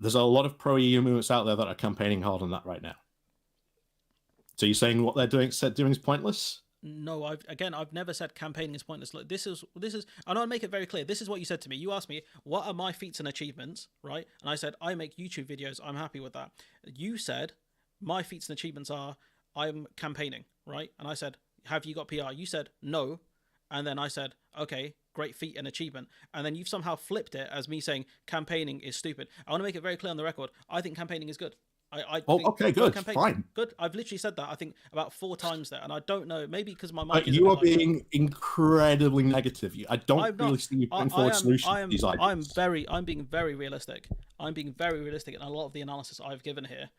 There's a lot of pro-EU movements out there that are campaigning hard on that right now. So you're saying what they're doing is pointless? No, I've never said campaigning is pointless. Look, this is, and I want to make it very clear. This is what you said to me. You asked me, what are my feats and achievements, right? And I said, I make YouTube videos. I'm happy with that. You said, my feats and achievements are, I'm campaigning, right? And I said, have you got PR? You said no, and then I said, okay, great feat and achievement, and then you've somehow flipped it as me saying campaigning is stupid. I want to make it very clear on the record. I think campaigning is good. Okay, good, fine. Good. I've literally said that, I think, about 4 times there, and I don't know, maybe because my mic is... You are being incredibly negative. I don't really see you putting forward solutions to these ideas. I'm being very realistic. I'm being very realistic in a lot of the analysis I've given here.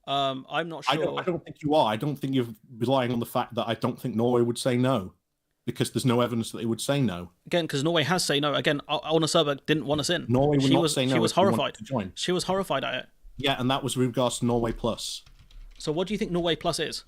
I'm not sure. I don't think you are. I don't think you're relying on the fact that I don't think Norway would say no, because there's no evidence that they would say no. Again, because Norway has said no. Again, Erna Solberg didn't want us in. Norway would not say no. She was horrified. She was horrified at it. Yeah, and that was with regards to Norway Plus. So what do you think Norway Plus is?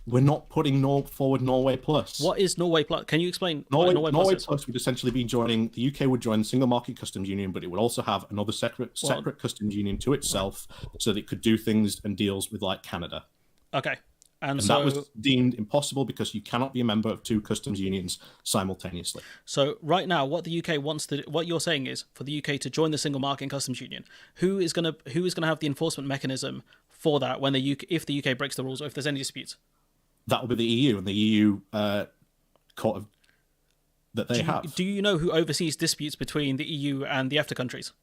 We're not putting forward Norway Plus. What is Norway Plus? Can you explain Norway Plus would essentially be joining, the UK would join the single market customs union, but it would also have another separate customs union to itself, so that it could do things and deals with like Canada. Okay. And so that was deemed impossible because you cannot be a member of 2 customs unions simultaneously. So right now, what the UK wants to, what you're saying is for the UK to join the single market and customs union, who is going to have the enforcement mechanism for that when if the UK breaks the rules or if there's any disputes? That will be the EU and the EU court that they have. Do you know who oversees disputes between the EU and the EFTA countries?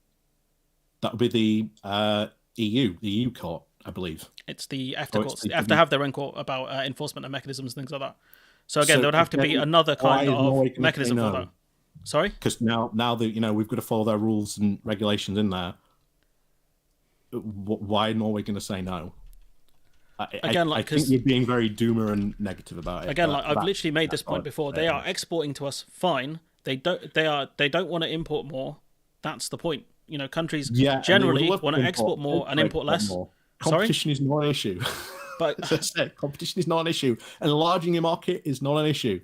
That would be the EU court, I believe. It's the EFTA courts. They have to have their own court about enforcement and mechanisms and things like that. So again, there would have to be another kind of mechanism for that. Sorry? Because now that we've got to follow their rules and regulations in there, why are Norway going to say no? I think you're being very doomer and negative about it. Again, I've literally made this point before. They are exporting to us fine. They don't want to import more. That's the point. Countries generally want to export more and import less. Competition is not an issue. But as I said, competition is not an issue. Enlarging your market is not an issue.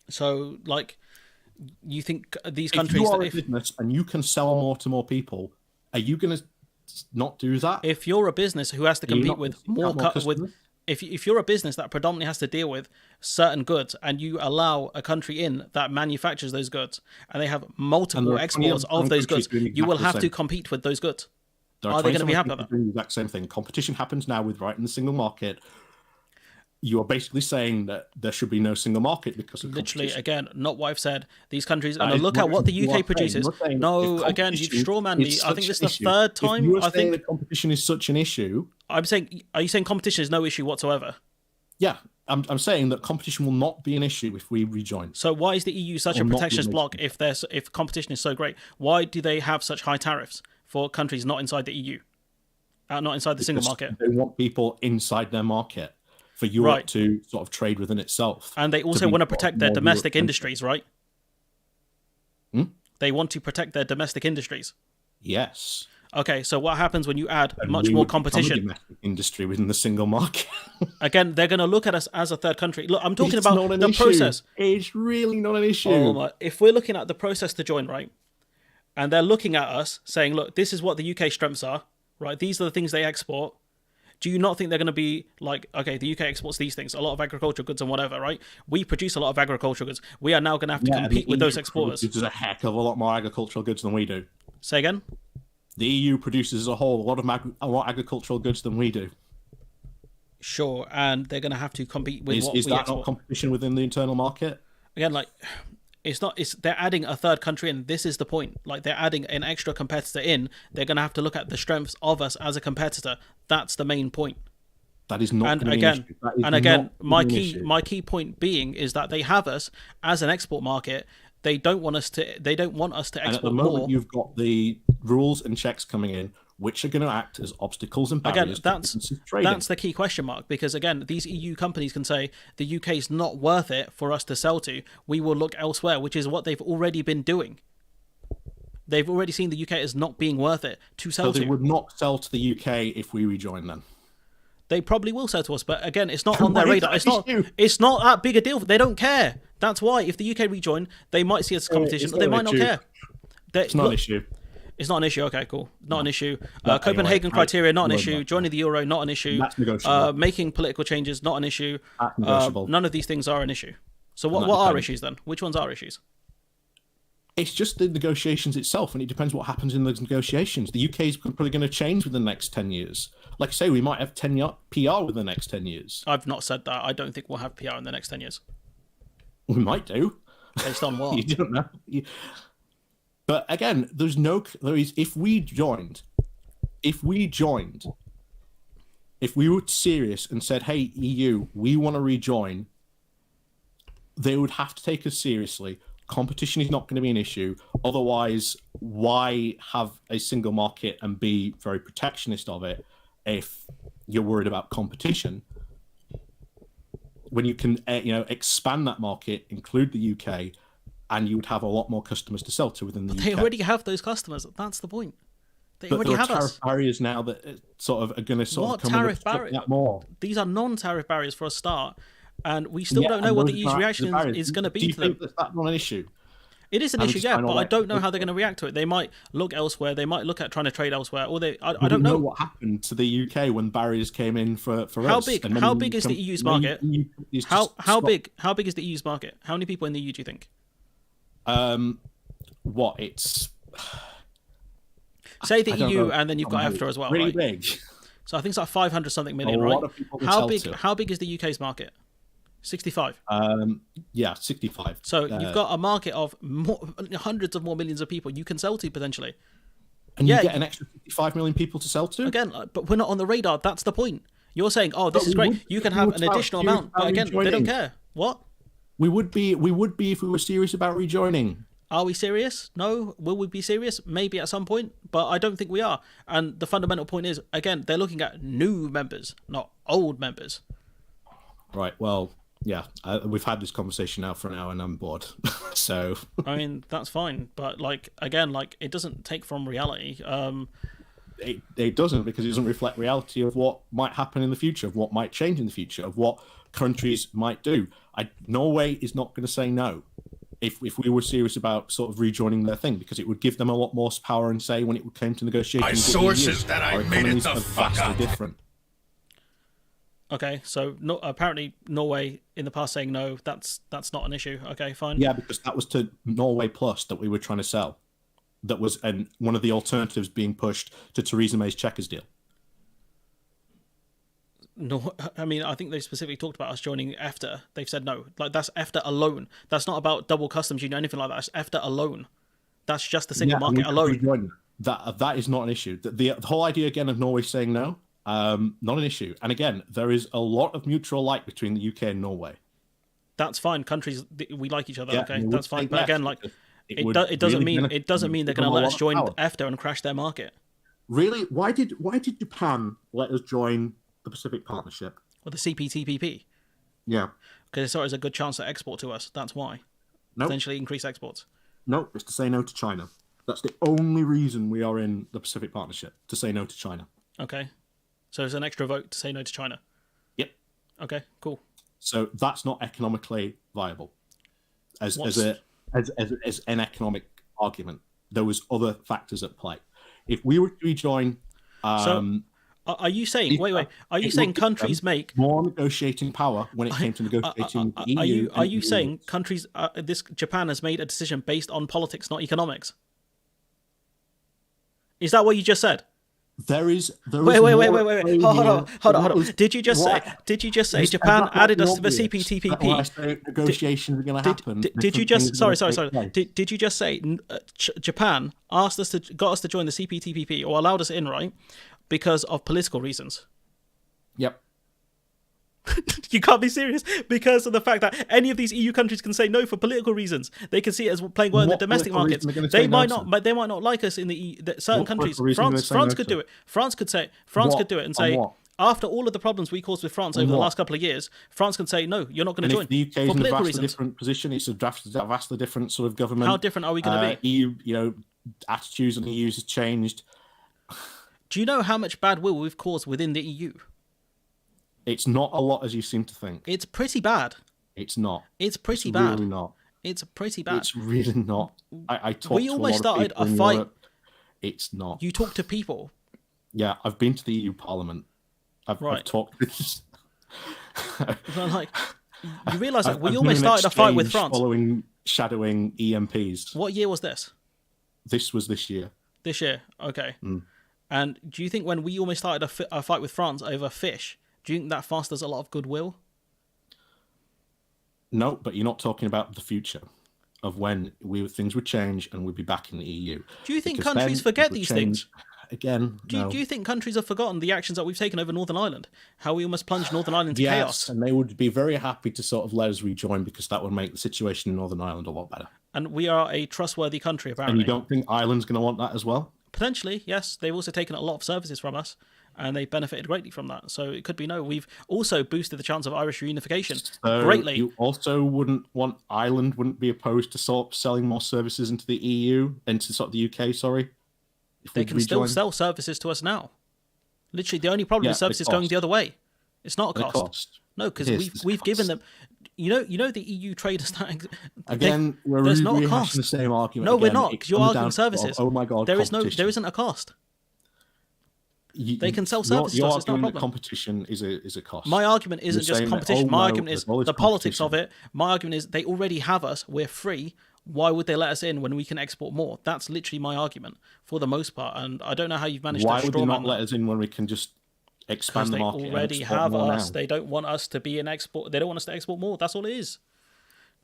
So, like, you think these If countries you are that a business and you can sell more to more people, are you going to not do that? if you're a business who has to Are you compete not going with to seek out more with customers? if you're a business that predominantly has to deal with certain goods and you allow a country in that manufactures those goods and they have And there multiple are exports 27 of those countries goods, doing you will exactly the have to same. compete with those goods. There are Are they going to be 27 happy about countries that? doing the exact same thing. Competition happens now with right in the single market. You are basically saying that there should be no single market because of Literally, competition. again, not what I've said. These countries are That going is to look at what the you are UK saying. produces. You're saying if No, again, you've competition strawmanned me. is I think such this is an the issue, third if time. you are I saying think that competition is such an issue, I'm saying. Are you saying competition is no issue whatsoever? yeah, I'm saying that competition will not be an issue if we rejoin. So why is the EU such Or a not be protectionist an bloc issue. if competition is so great? Why do they have such high tariffs for countries not inside the EU, not inside the single Because market? they want people inside their market for Europe Right. to sort of trade within itself. And they also want to protect their domestic industries, right? Hmm? They want to protect their domestic industries. Yes. Okay, so what happens when you add And much we more would become a competition? domestic industry within the single market. Again, they're going to look at us as a third country. Look, I'm talking It's about not an the issue. process. It's really not an issue. Oh my! If we're looking at the process to join, right, and they're looking at us saying, "Look, this is what the UK strengths are, right? These are the things they export." Do you not think they're going to be like, okay, the UK exports these things, a lot of agricultural goods and whatever, right? We produce a lot of agricultural goods. We are now going to have to compete with those exporters. Produces a heck of a lot more agricultural goods than we do. Say again? The EU produces as a whole a lot agricultural goods than we do. Sure, and they're going to have to compete with what Is we that export. not competition within the internal market? Again, like, it's not. It's they're adding a third country in. This is the point. Like, they're adding an extra competitor in. They're going to have to look at the strengths of us as a competitor. That's the main point. That is not. And again, my key point being is that they have us as an export market. They don't want us to. They don't want us to export and at the moment, more. you've got the rules and checks coming in, which are going to act as obstacles and barriers. Again, that's the key question mark, because again, these EU companies can say the UK is not worth it for us to sell to. We will look elsewhere, which is what they've already been doing. They've already seen the UK as not being worth it to sell to. So they would not sell to the UK if we rejoin them. They probably will sell to us, but again, it's not on their radar. It's not that big a deal. They don't care. That's why if the UK rejoin, they might see us as competition, or they might not care. It's not an issue. It's not an issue. Okay, cool. Not an issue. Copenhagen criteria, not an issue. Joining the euro, not an issue. That's negotiable. Making political changes, not an issue. That's negotiable. None of these things are an issue. So what are issues then? Which ones are issues? It's just the negotiations itself, and it depends what happens in those negotiations. The UK is probably going to change within the next 10 years. Like I say, we might have PR within the next 10 years. I've not said that. I don't think we'll have PR in the next 10 years. We might do. Based on what? You don't know. But again, if we were serious and said, hey, EU, we want to rejoin, they would have to take us seriously. Competition is not going to be an issue. Otherwise, why have a single market and be very protectionist of it if you're worried about competition? When you can, expand that market, include the UK, and you would have a lot more customers to sell to within the UK. They already have those customers. That's the point. They already have us. Tariff barriers now that are going to come tariff barriers? More. These are non-tariff barriers for a start, and we still don't know what the EU's reaction is going to be to them. Do you think that's not an issue? It is an issue, yeah, but I don't know how they're going to react to it. They might look elsewhere. They might look at trying to trade elsewhere, or I don't know what happened to the UK when barriers came in for us. How big is the EU's market? How big is the EU's market? How many people in the EU do you think? It's say the EU, and then you've got EFTA as well, really right? Big. So I think it's like 500 something million, right? How big is the UK's market? 65. Yeah, 65. So you've got a market of hundreds of more millions of people you can sell to potentially. And you get an extra 55 million people to sell to? Again, but we're not on the radar. That's the point. You're saying, oh, this is great. You can have an additional amount. But again, they don't care. What? We would be if we were serious about rejoining. Are we serious? No. Will we be serious? Maybe at some point, but I don't think we are. And the fundamental point is, again, they're looking at new members, not old members. Right. Well, yeah, we've had this conversation now for an hour and I'm bored. So I mean, that's fine, but it doesn't take from reality. It doesn't, because it doesn't reflect reality of what might happen in the future, of what might change in the future, of what countries might do. Norway is not going to say no if we were serious about sort of rejoining their thing, because it would give them a lot more power and say when it came to negotiating. My sources that I made it the fuck up. Different. Okay, so apparently Norway in the past saying no, that's not an issue. Okay, fine. Yeah, because that was to Norway Plus that we were trying to sell. That was one of the alternatives being pushed to Theresa May's Chequers deal. No, I mean, I think they specifically talked about us joining EFTA. They've said no. Like, that's EFTA alone. That's not about double customs union or anything like that. It's EFTA alone. That's just the single market alone. That is not an issue. The whole idea again of Norway saying no, not an issue. And again, there is a lot of mutual like between the UK and Norway. That's fine. Countries, we like each other. Yeah, okay, that's fine. But yes, again, like it doesn't mean they're going to let us join EFTA and crash their market. Really? Why did Japan let us join the Pacific Partnership? Or the CPTPP? Yeah. Because they saw it as a good chance to export to us. That's why. Nope. Potentially increase exports. No, it's to say no to China. That's the only reason we are in the Pacific Partnership, to say no to China. Okay. So it's an extra vote to say no to China. Yep. Okay, cool. So that's not economically viable as an economic argument. There was other factors at play. If we were to rejoin, are you saying? Wait. Are you saying countries make more negotiating power when it came to negotiating the EU? Are you saying countries? Japan has made a decision based on politics, not economics? Is that what you just said? Wait. Hold on. Did you just say Japan added us to the CPTPP? Negotiations are going to happen. Did you just sorry? Did you just say Japan got us to join the CPTPP or allowed us in, right? Because of political reasons. Yep. You can't be serious, because of the fact that any of these EU countries can say no for political reasons. They can see it as playing well in the domestic markets. They might not like us in the EU. Certain countries. France could do it. France could do it and say, after all of the problems we caused with France over the last couple of years, France can say no, you're not going to join. The UK is for in a political vastly reasons. different position. It's a vastly different sort of government. How different are we going to be? EU, attitudes on the EU has changed. Do you know how much bad will we've caused within the EU? It's not a lot as you seem to think. It's pretty bad. It's not. It's pretty bad. Really not. It's pretty bad. It's really not. I talked we to almost a lot of started a people in fight. Europe. It's not. You talk to people. Yeah, I've been to the EU Parliament. I've talked. Like, you realise that we almost started a fight with France. Shadowing EMPs. What year was this? This was this year. This year, okay. And do you think when we almost started a fight with France over fish, do you think that fosters a lot of goodwill? No, but you're not talking about the future of when things would change and we'd be back in the EU. Do you think countries forget these things? Again, do you think countries have forgotten the actions that we've taken over Northern Ireland? How we almost plunged Northern Ireland into chaos? And they would be very happy to sort of let us rejoin, because that would make the situation in Northern Ireland a lot better. And we are a trustworthy country, apparently. And you don't think Ireland's going to want that as well? Potentially, yes. They've also taken a lot of services from us, and they benefited greatly from that. So it could be no. We've also boosted the chance of Irish reunification greatly. You also wouldn't be opposed to sort of selling more services into the EU, into sort of the UK, sorry? They can still sell services to us now. Literally, the only problem is services going the other way. It's not a cost. No, because we've given them. You know the EU traders. Again, we're rehashing the same argument. No, we're not. Because you're arguing services. Oh my god! There isn't a cost. They can sell services to us. It's not a problem. Competition is a cost. My argument isn't just competition. My argument is the politics of it. My argument is they already have us. We're free. Why would they let us in when we can export more? That's literally my argument for the most part. And I don't know how you've managed to. Why would they not let us in when we can just expand the market? They already have us. They don't want us to be an export. They don't want us to export more. That's all it is.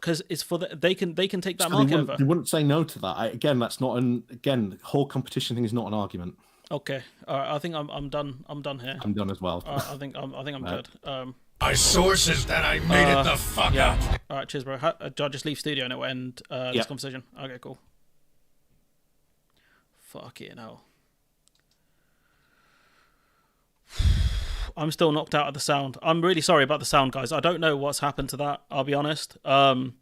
Because it's for they can take that market over. They wouldn't say no to that. That's not the whole competition thing is not an argument. Okay, all right. I think I'm done. I'm done here. I'm done as well. I think I'm good. My sources that I made it the fuck up. All right, cheers, bro. Do I just leave studio and it will end this conversation? Okay, cool. Fucking hell. I'm still knocked out of the sound. I'm really sorry about the sound, guys. I don't know what's happened to that. I'll be honest. It's a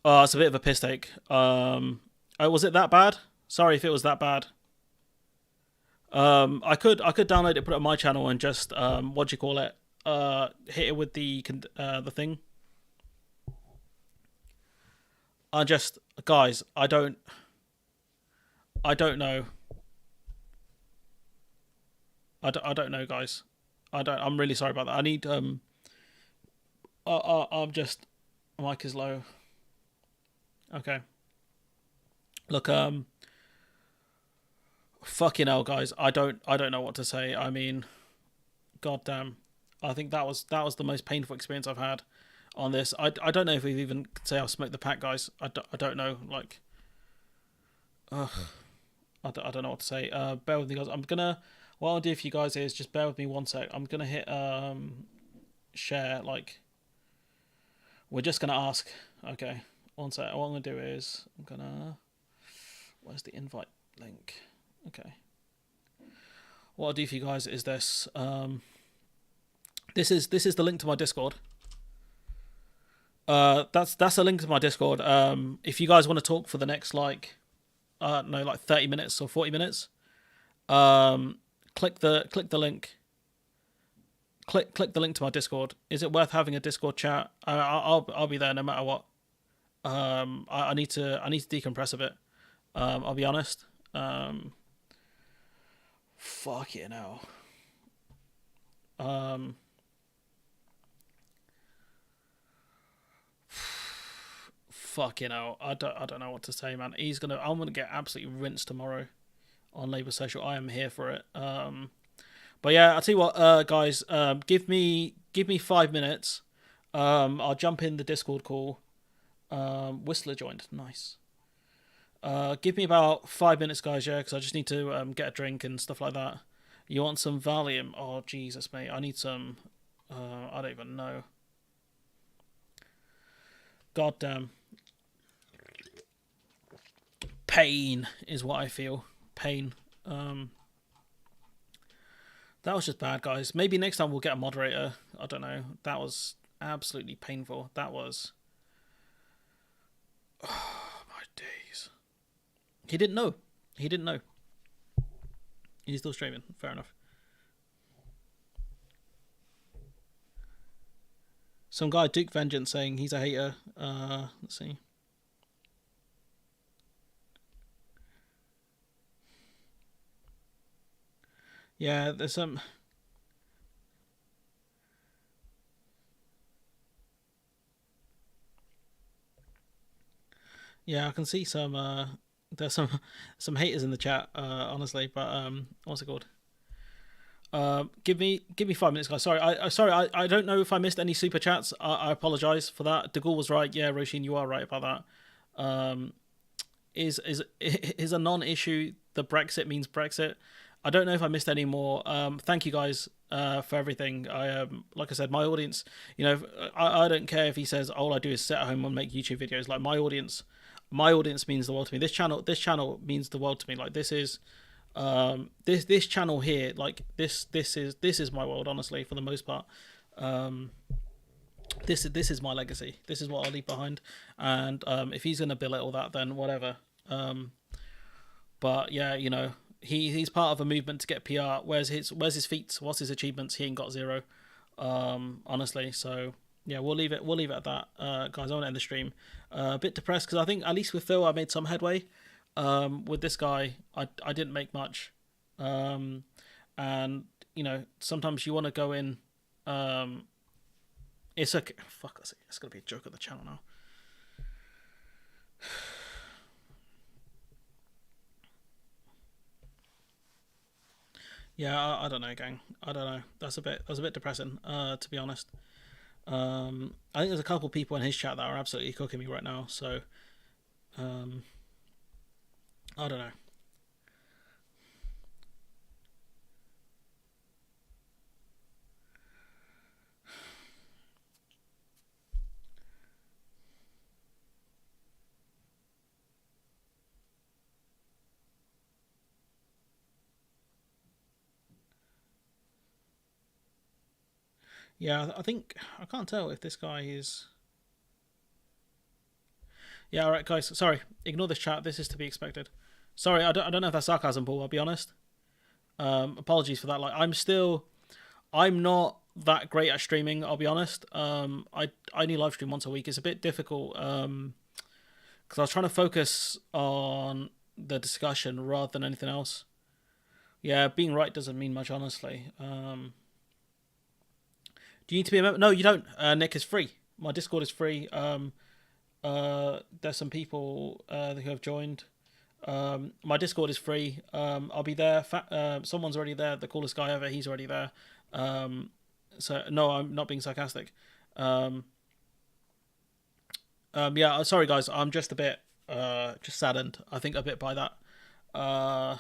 bit of a piss take. Was it that bad? Sorry if it was that bad. I could download it, put it on my channel, and just what do you call it? hit it with the thing. Guys, I don't know. I don't know, guys. I'm really sorry about that. I need I'm just, mic is low. Okay. Look, fucking hell, guys. I don't know what to say. I mean, goddamn. I think that was the most painful experience I've had on this. I don't know if we've even say I've smoked the pack, guys. I don't know. Like, I don't know what to say. Bear with me, guys. What I'll do for you guys is just bear with me 1 sec. I'm gonna hit share. Like, we're just gonna ask. Okay, 1 sec. What I'm gonna do is where's the invite link? Okay. What I'll do for you guys is this. This is the link to my Discord. That's a link to my Discord. If you guys want to talk for the next like 30 minutes or 40 minutes, click the link. Click the link to my Discord. Is it worth having a Discord chat? I'll be there no matter what. I need to decompress a bit. I'll be honest. Fuck it now. Fucking hell. I don't know what to say, man. I'm gonna get absolutely rinsed tomorrow on Labour Social. I am here for it. But yeah, I'll tell you what, guys. Give me 5 minutes. I'll jump in the Discord call. Whistler joined. Nice. Give me about 5 minutes, guys. Yeah, because I just need to get a drink and stuff like that. You want some Valium? Oh Jesus, mate. I need some. I don't even know. God damn. Pain is what I feel. Pain. That was just bad, guys. Maybe next time we'll get a moderator. I don't know. That was absolutely painful. That was... Oh, my days. He didn't know. He's still streaming. Fair enough. Some guy, Duke Vengeance, saying he's a hater. Let's see. Yeah, there's some... Yeah, I can see some... there's some haters in the chat, honestly, but what's it called? Give me 5 minutes, guys. Sorry, I don't know if I missed any super chats. I apologize for that. De Gaulle was right. Yeah, Roshin, you are right about that. Is a non-issue the Brexit means Brexit? I don't know if I missed any more. Thank you guys for everything. Like I said, my audience. You know, I don't care if he says all I do is sit at home and make YouTube videos. Like my audience means the world to me. This channel means the world to me. Like this is. This channel here, like this is my world, honestly, for the most part. This is my legacy. This is what I'll leave behind. And if he's gonna belittle that, then whatever. But yeah, you know, he's part of a movement to get PR. Where's his feats? What's his achievements? He ain't got zero. Honestly, so yeah, we'll leave it at that. Guys, I want to end the stream. A bit depressed because I think at least with Phil I made some headway. With this guy, I didn't make much. And you know, sometimes you want to go in. It's okay. Fuck, it's gonna be a joke at the channel now. Yeah, I don't know, gang. I don't know. That's a bit depressing, to be honest. I think there's a couple people in his chat that are absolutely cooking me right now. So, I don't know. Yeah, I think I can't tell if this guy is. Yeah, all right, guys. Sorry, ignore this chat. This is to be expected. Sorry, I don't know if that's sarcasm, Paul. I'll be honest. Apologies for that. Like, I'm not that great at streaming. I'll be honest. I only live stream once a week. It's a bit difficult. Because I was trying to focus on the discussion rather than anything else. Yeah, being right doesn't mean much, honestly. Do you need to be a member? No, you don't. Nick is free. My Discord is free. There's some people who have joined. My Discord is free. I'll be there. Someone's already there. The coolest guy ever. He's already there. So no, I'm not being sarcastic. Yeah, sorry guys. I'm just a bit just saddened. I think a bit by that. All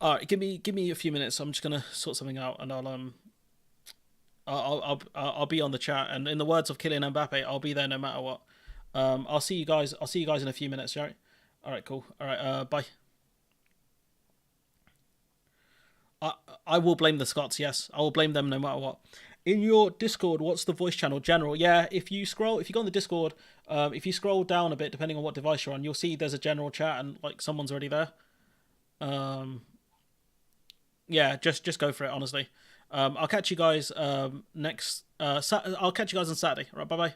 right, give me a few minutes. I'm just gonna sort something out, and I'll be on the chat. And in the words of Kylian Mbappe, I'll be there no matter what. I'll see you guys. I'll see you guys in a few minutes. All right. All right. Cool. All right. Bye. I will blame the Scots. Yes, I will blame them no matter what. In your Discord, what's the voice channel? General. Yeah. If you go on the Discord, if you scroll down a bit, depending on what device you're on, you'll see there's a general chat and like someone's already there. Yeah. Just go for it. Honestly. I'll catch you guys next. I'll catch you guys on Saturday. All right. Bye bye.